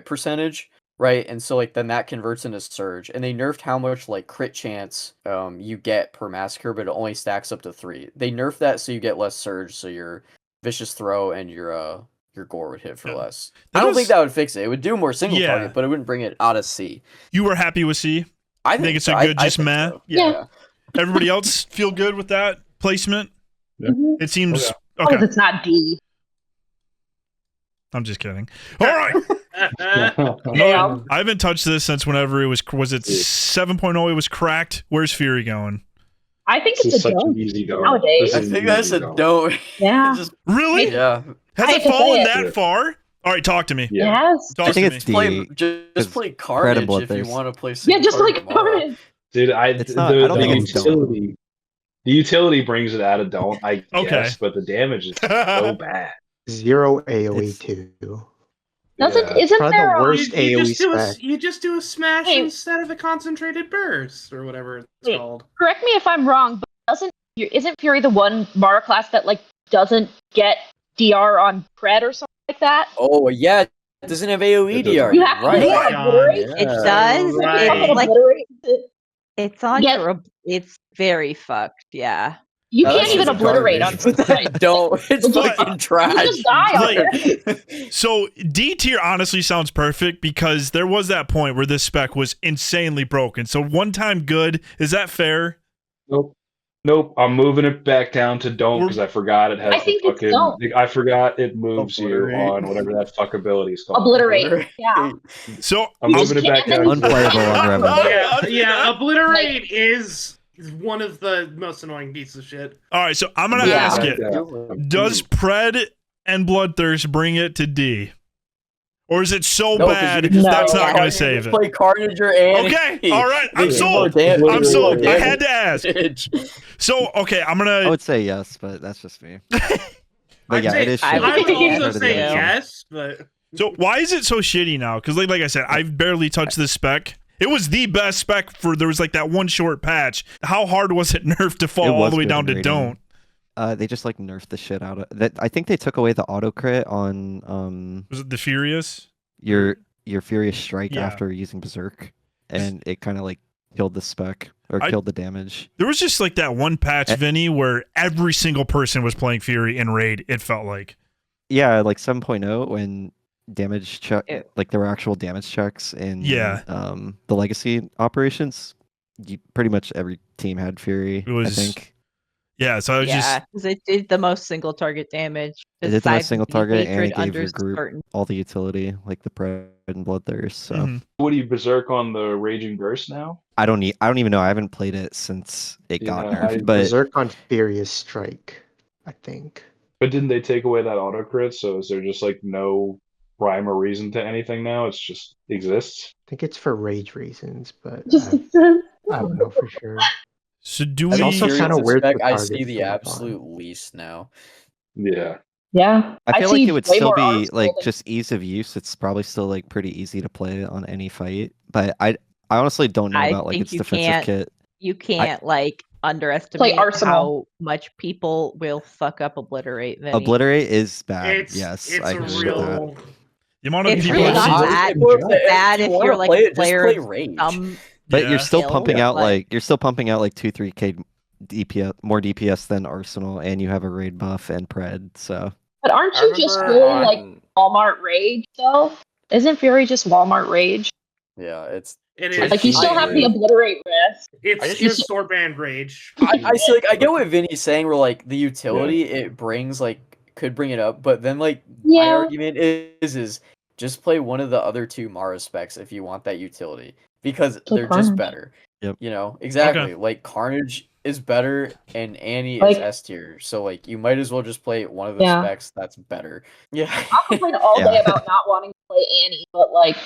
percentage, right? And so like then that converts into surge, and they nerfed how much like crit chance you get per massacre, but it only stacks up to 3. They nerfed that so you get less surge, so your vicious throw and your gore would hit for less. I don't think that would fix it. It would do more single target, but it wouldn't bring it out of C. You were happy with C? I think it's a good just meh. So. Yeah. Everybody else feel good with that placement? Yeah. It seems okay. It's not D. I'm just kidding. All right. No, I haven't touched this since whenever it was it 7.0 it was cracked. Where's Fury going? I think it's a don't nowadays. I think that's a don't. Yeah. Really? Yeah. Has it fallen that far? All right, talk to me. Yes. I think it's just play Carnage if you want to play. Yeah, just play Carnage. Dude, I don't think it's utility. The utility brings it out of don't, I guess, but the damage is so bad. 0 AoE too. Isn't probably there the worst AoE spec? You just do a smash instead of a concentrated burst or whatever it's called. Correct me if I'm wrong, but isn't Fury the one Mara class that like doesn't get DR on pred or something like that? Oh yeah, it doesn't have AoE DR. You have right? It does. Right. It's on your. It's very fucked. Yeah. You can't even obliterate on don't. It's fucking trash. You just die So D tier honestly sounds perfect because there was that point where this spec was insanely broken. So one time good, is that fair? Nope. I'm moving it back down to don't because I forgot it has the fucking. I forgot it moves you on whatever that fuck ability is called. Obliterate. Yeah. So I'm moving it back down. Unplayable on Revenant. Yeah. Obliterate is one of the most annoying pieces of shit. All right, so I'm gonna ask it: does Pred and Bloodthirst bring it to D, or is it so bad that's not gonna save it? Play Carnage or Annie. Okay, all right, I'm sold. I'm sold. I had to ask. So okay, I'm gonna. I would say yes, but that's just me. But yeah, it is. I would also say yes, but. So why is it so shitty now? Because like I said, I've barely touched this spec. It was the best spec there was like that one short patch. How hard was it nerfed to fall all the way down to don't? They just like nerfed the shit out of that. I think they took away the auto crit on was it the Furious? Your Furious Strike after using Berserk, and it kind of like killed the spec or killed the damage. There was just like that one patch, Vinny, where every single person was playing Fury in raid. It felt like. Yeah, like 7.0 when damage check, like there were actual damage checks in the legacy operations. Pretty much every team had Fury. I think. Yeah, so I was because it did the most single target damage. It did the most single target, and it gave your group all the utility, like the Pred and Bloodthirst. So, what do you berserk on the Raging Burst now? I don't even know. I haven't played it since it got nerfed. But berserk on Furious Strike, I think. But didn't they take away that auto crit? So is there just like no rhyme or reason to anything now? It's just exists. I think it's for rage reasons, but I don't know for sure. So do we? It's also kind of weird. I see the absolute least now. Yeah. Yeah. I feel like it would still be like just ease of use. It's probably still like pretty easy to play on any fight. But I honestly don't know about like its defensive kit. You can't like underestimate how much people will fuck up Obliterate. Vinny. Obliterate is bad. Yes, it's I a agree real. with that. The amount of it's people really not bad if you're like a player of but you're still pumping out like 2-3k DPS, more DPS than Arsenal, and you have a raid buff and Pred. So, but aren't you just really like Walmart Rage though? Isn't Fury just Walmart Rage? Yeah, it is. Like you still have the Obliterate risk. It's just store banned Rage. I see. Like I get what Vinny's saying. Where like the utility it brings could bring it up, but then my argument is just play one of the other 2 Mara specs if you want that utility. Because they're just better. Yep. You know, exactly. Okay. Like Carnage is better and Annie is S tier. So like you might as well just play one of the specs that's better. Yeah. I'll complain all day about not wanting to play Annie, but like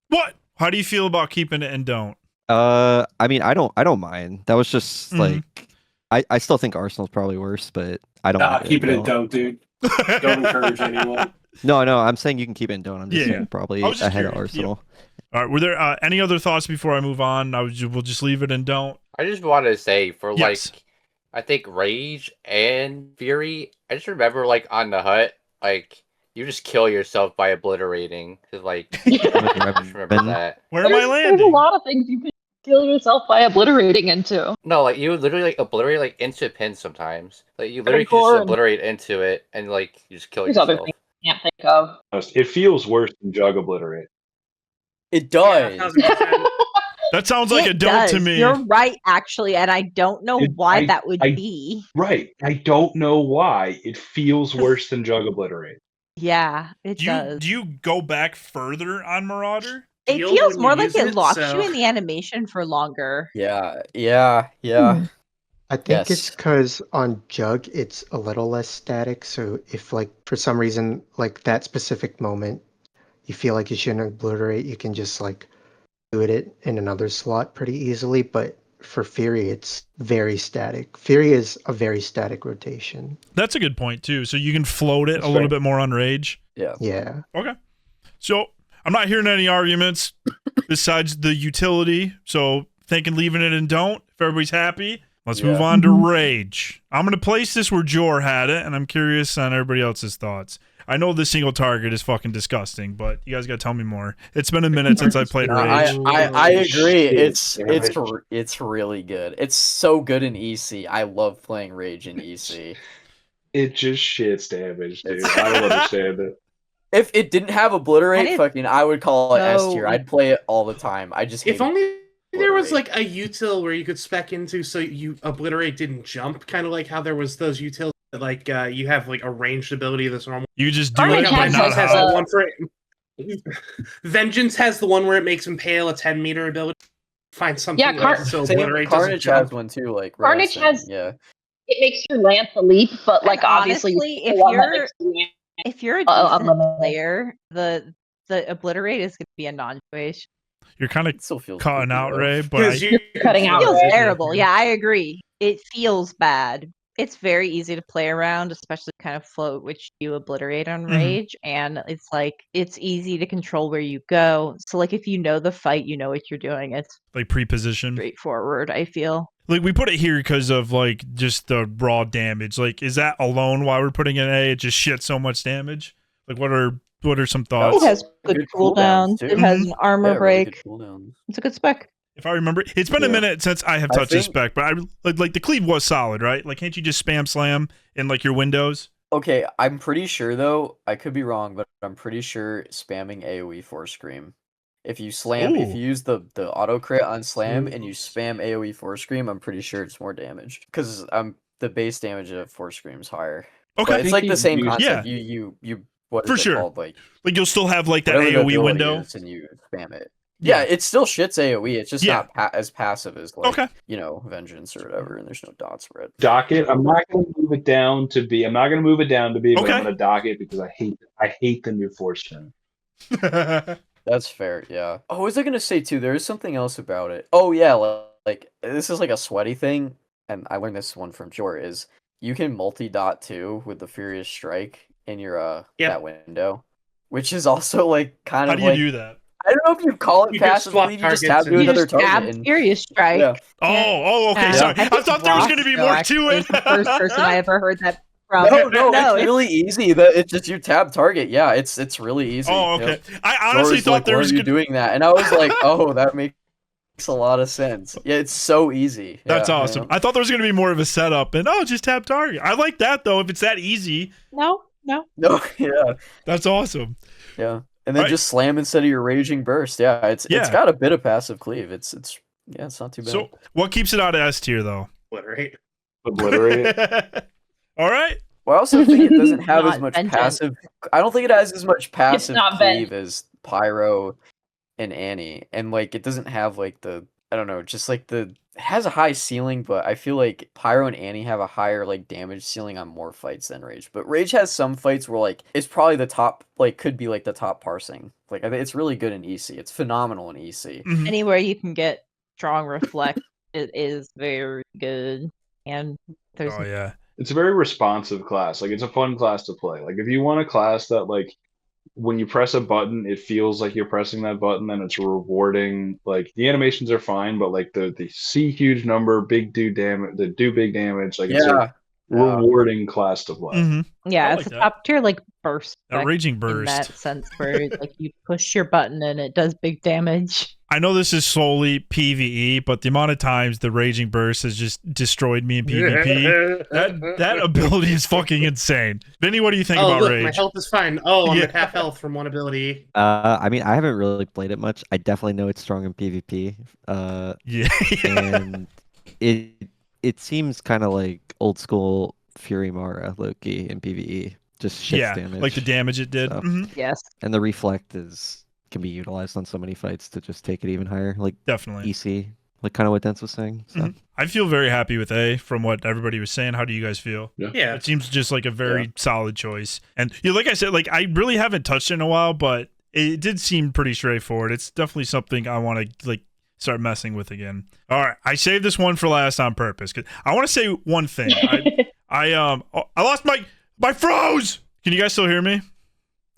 what? How do you feel about keeping it and don't? I mean I don't mind. That was just like I still think Arsenal's probably worse, but I don't mind keep it and don't, dude. Don't encourage anyone. No, I'm saying you can keep it in don't. I'm just saying probably ahead of Arsenal. All right. Were there any other thoughts before I move on? We'll just leave it in don't. I just wanted to say for like, I think Rage and Fury. I just remember like on the hut, like you just kill yourself by obliterating. Cause like, I just remember that. Where am I landing? There's a lot of things you can kill yourself by obliterating into. No, like you would literally like obliterate like into a pin sometimes. Like you literally just obliterate into it and like you just kill yourself. There's other things I can't think of. It feels worse than Jug Obliterate. It does. Yeah, that sounds like a don't to me. You're right, actually, and I don't know why that would be. Right. I don't know why. It feels worse than Jug Obliterate. Yeah, it does. Do you go back further on Marauder? It feels more like it locks you in the animation for longer. Yeah. I think it's because on Jug it's a little less static. So if like for some reason like that specific moment you feel like you shouldn't obliterate, you can just like do it in another slot pretty easily. But for Fury, it's very static. Fury is a very static rotation. That's a good point too. So you can float it a little bit more on Rage. Yeah. Okay. So I'm not hearing any arguments besides the utility. So thinking leaving it in don't. If everybody's happy, let's move on to Rage. I'm going to place this where Jor had it, and I'm curious on everybody else's thoughts. I know the single target is fucking disgusting, but you guys got to tell me more. It's been a minute since I played Rage. I agree. It's really good. It's so good in EC. I love playing Rage in EC. It just shits damage, dude. I don't understand it. If it didn't have obliterate, I would call it S tier. I'd play it all the time. I just hate if only there was like a util where you could spec into so you obliterate didn't jump, kind of like how there was those utils that like you have like a ranged ability that's normal. You just do it, but not has the one for it. Vengeance has the one where it makes impale a 10-meter ability. Find something so obliterate Carnage has one too. Like Carnage has it makes your lance a leap, but like honestly, if you're a decent player, the obliterate is going to be a non-choice. You're kind of cutting out, Ray, but you're cutting out. It feels terrible. Yeah, I agree. It feels bad. It's very easy to play around, especially kind of float, which you obliterate on Rage, and it's like it's easy to control where you go. So like if you know the fight, you know what you're doing. It's like pre-position, straightforward. I feel like we put it here because of like just the raw damage. Like, is that alone why we're putting it A? It just shit so much damage. Like, what are some thoughts? It has good cooldowns. It has an armor break. It's a good spec. If I remember, it's been a minute since I have touched this spec, but I like the cleave was solid, right? Like, can't you just spam slam in like your windows? Okay, I'm pretty sure though. I could be wrong, but I'm pretty sure spamming AOE force scream. If you use the auto crit on slam and you spam AOE force scream, I'm pretty sure it's more damage because the base damage of force scream is higher. Okay, but it's like the same concept. You what is it called? Like you'll still have like that AOE window and you spam it. Yeah, it still shits AoE. It's just not as passive as like Vengeance or whatever, and there's no dot spread. Dock it. I'm not going to move it down to B. I'm not going to move it down to B, but I'm going to dock it because I hate the new force gen. That's fair. Yeah. Oh, was I going to say too? There is something else about it. Oh yeah, like this is like a sweaty thing, and I learned this one from Jor. Is you can multi-dot too with the Furious Strike in your that window, which is also like kind of how do you do that? I don't know if you call it passive bleed, you just tab to another target. And Furious Strike. Yeah. Okay, sorry. I thought there was going to be more to it. It's the first person I ever heard that from. No, it's really easy. It's just your tab target. Yeah, it's really easy. Oh, okay. I honestly thought there was doing that, and I was like, oh, that makes a lot of sense. Yeah, it's so easy. That's awesome. I thought there was going to be more of a setup, and just tab target. I like that though. If it's that easy. No. Yeah. That's awesome. Yeah. And then just slam instead of your raging burst. Yeah, it's got a bit of passive cleave. It's not too bad. So what keeps it out of S tier though? Obliterate. All right. Well, I also think it doesn't have as much passive. I don't think it has as much passive cleave as Pyro and Annie, and like it doesn't have like the just like it has a high ceiling, but I feel like Pyro and Annie have a higher like damage ceiling on more fights than Rage. But Rage has some fights where like it's probably the top, like could be like the top parsing. Like I think it's really good in EC. It's phenomenal in EC. Mm-hmm. Anywhere you can get strong reflect, it is very good. And there's it's a very responsive class. Like, it's a fun class to play. Like, if you want a class that, like, when you press a button, it feels like you're pressing that button, and it's rewarding. Like, the animations are fine, but like the see huge number, big do damage, the do big damage. Like, it's a rewarding class to play. Mm-hmm. Yeah, it's a top tier like burst. A raging burst in that sense, where like you push your button and it does big damage. I know this is solely PvE, but the amount of times the Raging Burst has just destroyed me in PvP, that ability is fucking insane. Vinny, what do you think about look, Rage? My health is fine. Oh, I'm at half health from one ability. I mean, I haven't really played it much. I definitely know it's strong in PvP. And it seems kind of like old school Fury Mara Loki in PvE. Just shits damage. Like the damage it did. So. Yes. And the reflect can be utilized on so many fights to just take it even higher. Like definitely EC, like kind of what Dents was saying. So. I feel very happy with A from what everybody was saying. How do you guys feel? Yeah. It seems just like a very solid choice. And like I said, like I really haven't touched it in a while, but it did seem pretty straightforward. It's definitely something I want to like start messing with again. All right, I saved this one for last on purpose because I want to say one thing. I lost my froze. Can you guys still hear me?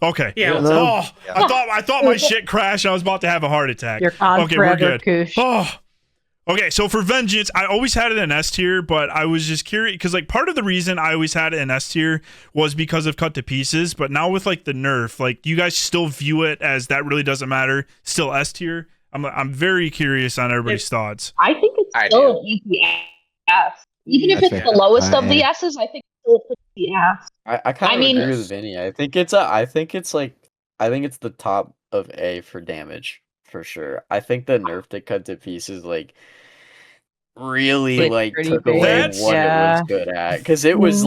Okay. Yeah. I thought my shit crashed. I was about to have a heart attack. You're on okay, forever, we're good. Koosh. Oh. Okay, so for Vengeance, I always had it in S tier, but I was just curious because like part of the reason I always had it in S tier was because of Cut to Pieces, but now with like the nerf, like you guys still view it as that really doesn't matter, still S tier. I'm very curious on everybody's thoughts. I think it's still an easy S. Even if it's the lowest of the S's, I think it's still a pretty S. I kind of agree with Vinny. I think it's the top of A for damage for sure. I think the nerf to Cut to Pieces like really like took away what it was good at, because it was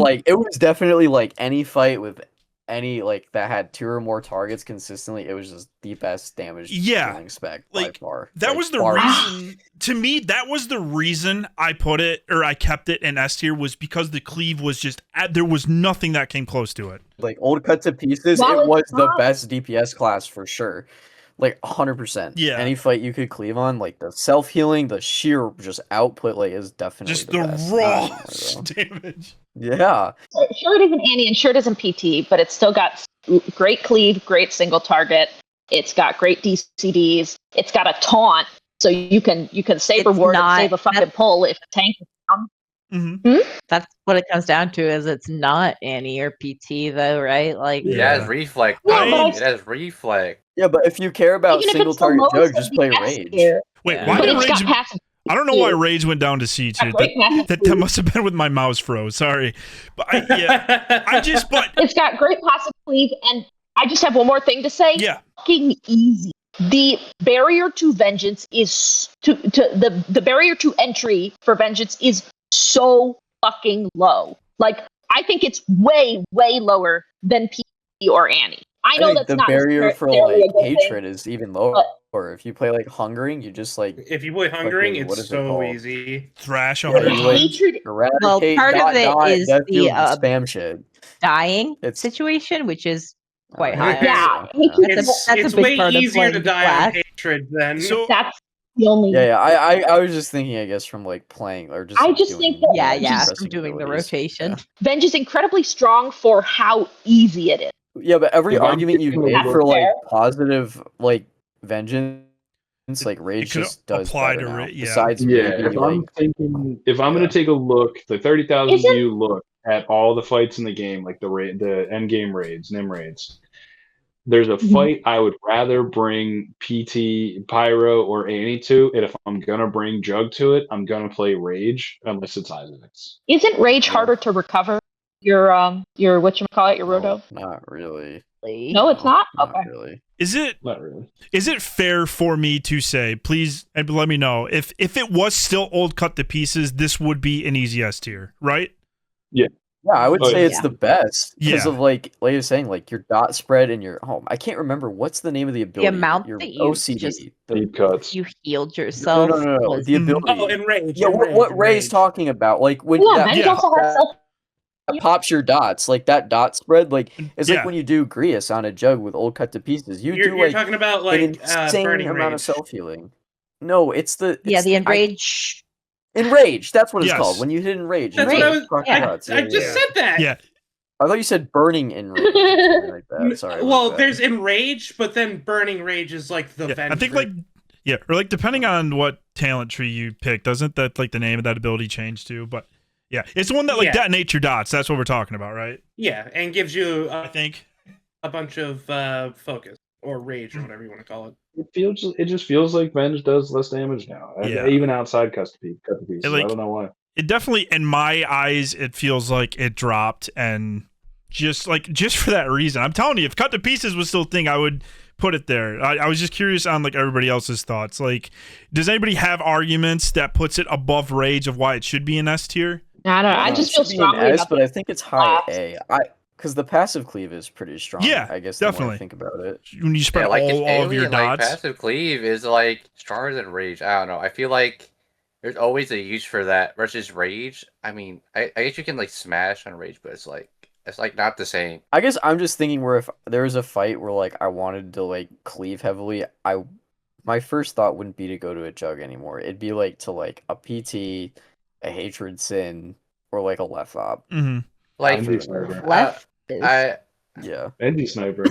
definitely like any fight with any like that had 2 or more targets consistently, it was just the best damage dealing spec by far. That was the reason to me. That was the reason I put it, or I kept it in S tier, was because the cleave was just there was nothing that came close to it. Like old Cut to Pieces, it was the best DPS class for sure. Like 100%. Yeah. Any fight you could cleave on, like the self healing, the sheer just output, like is definitely just the best. Raw damage. Yeah. Sure, it isn't Annie and sure it isn't PT, but it's still got great cleave, great single target. It's got great DCDs. It's got a taunt, so you can save reward and save a fucking pull if a tank is down. That's what it comes down to. Is it's not Annie or PT though, right? Like it has reflect. It has reflect. Yeah, but if you care about single target jug, just play Rage. Wait, why did Rage? I don't know why Rage went down to C2. That must have been with my mouse froze. Sorry, but it's got great passive cleave, and I just have one more thing to say. Yeah, fucking easy. The barrier to Vengeance is the barrier to entry for Vengeance is so fucking low. Like I think it's way lower than PT or Annie. I know that's the not barrier for like hatred thing, is even lower. Or if you play like Hungering, you just like if you play Hungering, it's so easy. Thrash on hatred. Well, part of it is the spam shit dying situation, which is quite high. Yeah, it's a big way part easier of to die on hatred than. So that's the only. Yeah. I was just thinking, I guess, from like playing or just. I just think that from doing the rotation. Yeah. Venge is incredibly strong for how easy it is. Yeah, but every argument you made for like positive like Vengeance, like Rage just does better now. Besides, if I'm gonna take a look, the 30,000 view look at all the fights in the game, like the end game raids, Nim raids. There's a fight I would rather bring PT, Pyro, or Annie to, and if I'm gonna bring Jug to it, I'm gonna play Rage unless it's Isaacs. Isn't Rage harder to recover? Your whatchamacallit, your Roto? Not really. No, it's not? Okay. Not really. Is it? Not really. Is it fair for me to say, please, and let me know, if it was still old Cut to Pieces, this would be an easy S tier, right? Yeah. Yeah, I would say it's the best because Yeah. of like you're saying, like your dot spread and your I can't remember what's the name of the ability. The amount your that you OCD. just Deep cuts. you healed yourself. No. was- The ability. Oh, in Rage. Yeah, what Ray's talking about, like when Venge also has self. that pops your dots, like that dot spread, like it's Yeah. like when you do Grius on a jug with old Cut to Pieces, You're like talking about an like insane burning amount rage. of self healing. No, it's the the enrage. Enrage. That's what it's called. When you hit Enrage. That's what I just said that. Yeah. I thought you said Burning Enrage. Something like that. Sorry. Well, there's Enrage, but then Burning Rage is like the I think or like depending on what talent tree you pick, doesn't that like the name of that ability change too? But yeah, it's the one that like detonates your dots. That's what we're talking about, right? Yeah, and gives you I think a bunch of focus or rage or whatever you want to call it. It just feels like Venge does less damage now. Even outside cut to pieces. I don't know why. It definitely, in my eyes, it feels like it dropped, and just for that reason, I'm telling you, if cut to pieces was still a thing, I would put it there. I was just curious on like everybody else's thoughts. Like, does anybody have arguments that puts it above rage of why it should be an S tier? I don't know. I just feel strongly about but I think it's high A. Because the passive cleave is pretty strong. Yeah, I guess definitely. The more I think about it. When you spread all of your dots. Passive cleave is like stronger than rage. I don't know. I feel like there's always a use for that versus rage. I mean, I guess you can like smash on rage, but it's like not the same. I guess I'm just thinking where if there was a fight where like I wanted to like cleave heavily, my first thought wouldn't be to go to a jug anymore. It'd be like to like a PT, a hatred sin, or like a left op. Mm-hmm. Like left. Envy sniper.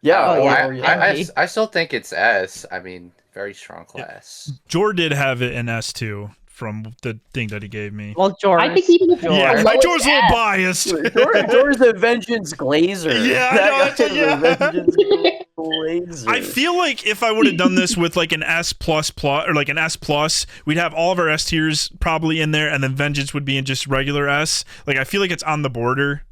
I still think it's S. I mean, very strong class. Jor did have it in S2 from the thing that he gave me. Well, Jor. I think even if Jor's a little biased. Jor's a Vengeance Glazer. Yeah, Vengeance Glazer. I feel like if I would have done this with like an S++ or like an S+, we'd have all of our S tiers probably in there, and then Vengeance would be in just regular S. Like I feel like it's on the border,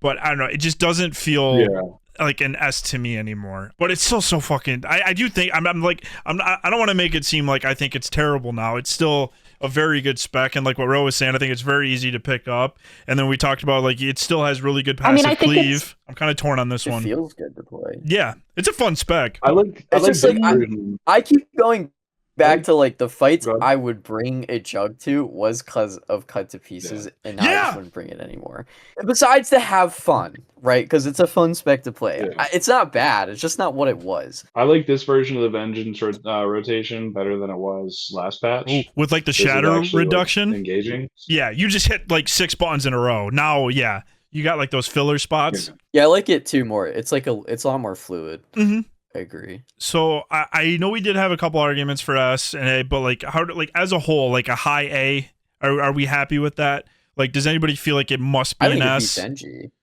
but I don't know. It just doesn't feel like an S to me anymore. But it's still so fucking. I do think I don't want to make it seem like I think it's terrible now. It's still a very good spec, and like what Ro was saying, I think it's very easy to pick up. And then we talked about like it still has really good passive cleave. I'm kind of torn on this one. It feels good to play. Yeah, it's a fun spec. I keep going back to like the fights I would bring a jug to was because of cut to pieces, and now I just wouldn't bring it anymore. Besides to have fun, right? Because it's a fun spec to play. It's not bad. It's just not what it was. I like this version of the Vengeance rotation better than it was last patch. Ooh, with like the shadow reduction, like, engaging. Yeah, you just hit like 6 buttons in a row. Now, you got like those filler spots. Yeah, I like it too more. It's like it's a lot more fluid. Mm-hmm. I agree. So I know we did have a couple arguments for S and A, but like as a whole, like a high A, are we happy with that? Like, does anybody feel like it must be an S?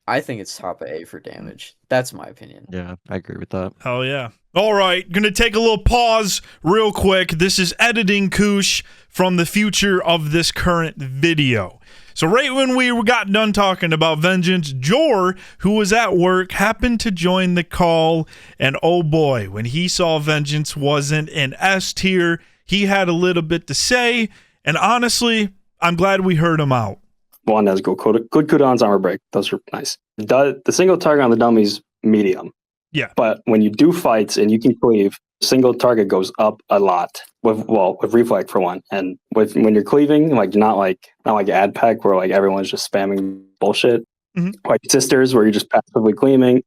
I think it's top A for damage. That's my opinion. Yeah, I agree with that. Hell yeah. All right, gonna take a little pause real quick. This is editing Koosh from the future of this current video. So right when we got done talking about Vengeance, Jor, who was at work, happened to join the call, and oh boy, when he saw Vengeance wasn't in S tier, he had a little bit to say, and honestly, I'm glad we heard him out. One has good cooldowns, armor break. Those are nice. The single target on the dummy's medium. Yeah. But when you do fights and you can cleave, single target goes up a lot with reflect for one, and when you're cleaving, like not like ad pack where like everyone's just spamming bullshit. Mm-hmm. Like Sisters where you're just passively cleaving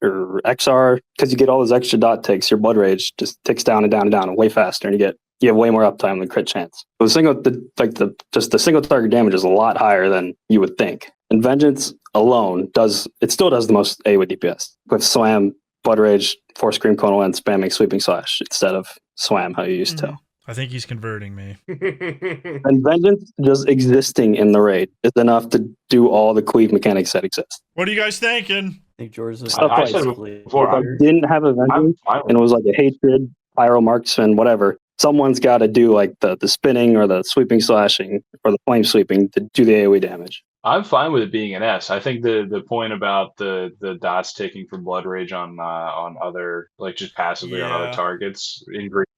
or XR, because you get all those extra dot ticks. Your blood rage just ticks down and down and down and way faster, and you have way more uptime than crit chance. So the single target damage is a lot higher than you would think. And Vengeance alone still does the most A with DPS with Slam, Blood Rage, Force Scream, Conal, and spamming Sweeping Slash instead of Swam how you used to. I think he's converting me. And Vengeance just existing in the raid is enough to do all the cleave mechanics that exist. What are you guys thinking? I think George is Stuff like if I didn't have a Vengeance and it was like a Hatred, Pyro, Marksman, whatever, someone's got to do like the spinning or the sweeping slashing or the flame sweeping to do the AoE damage. I'm fine with it being an S. I think the point about the dots ticking for Blood Rage on other, like just passively on other targets,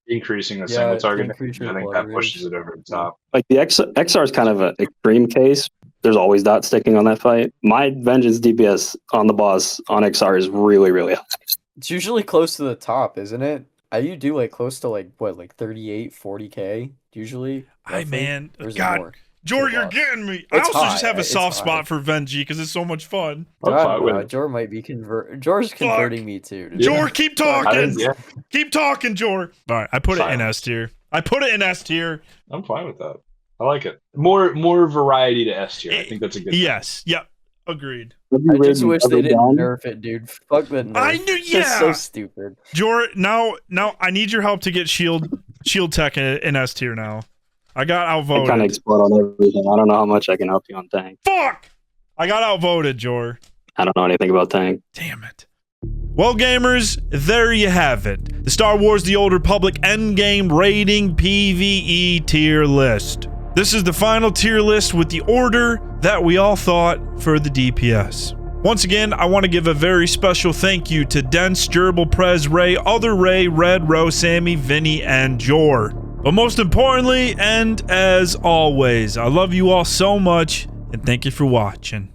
increasing the single target, I think that pushes it over the top. Like the XR is kind of an extreme case. There's always dot sticking on that fight. My Vengeance DPS on the boss on XR is really, really high. It's usually close to the top, isn't it? You do like close to like 38, 40k usually. God. Jor, you're getting me. I also just have a soft spot for Venji because it's so much fun. Jor might be Jor's converting me too. Jor, keep talking. Keep talking, Jor. All right, I put it in S tier. I'm fine with that. I like it. More variety to S tier. I think that's a good. Yes. Yep. Agreed. I just wish they didn't nerf it, dude. Fuck that nerf. I knew. Yeah. It's so stupid. Jor, now I need your help to get shield tech in S tier now. I got outvoted. I kind of explode on everything. I don't know how much I can help you on tank. Fuck! I got outvoted, Jor. I don't know anything about tank. Damn it. Well, gamers, there you have it. The Star Wars The Old Republic Endgame Rating PvE tier list. This is the final tier list with the order that we all thought for the DPS. Once again, I want to give a very special thank you to Dense, Gerbil, Prez, Ray, Other Ray, Red, Rose, Sammy, Vinny, and Jor. But most importantly, and as always, I love you all so much, and thank you for watching.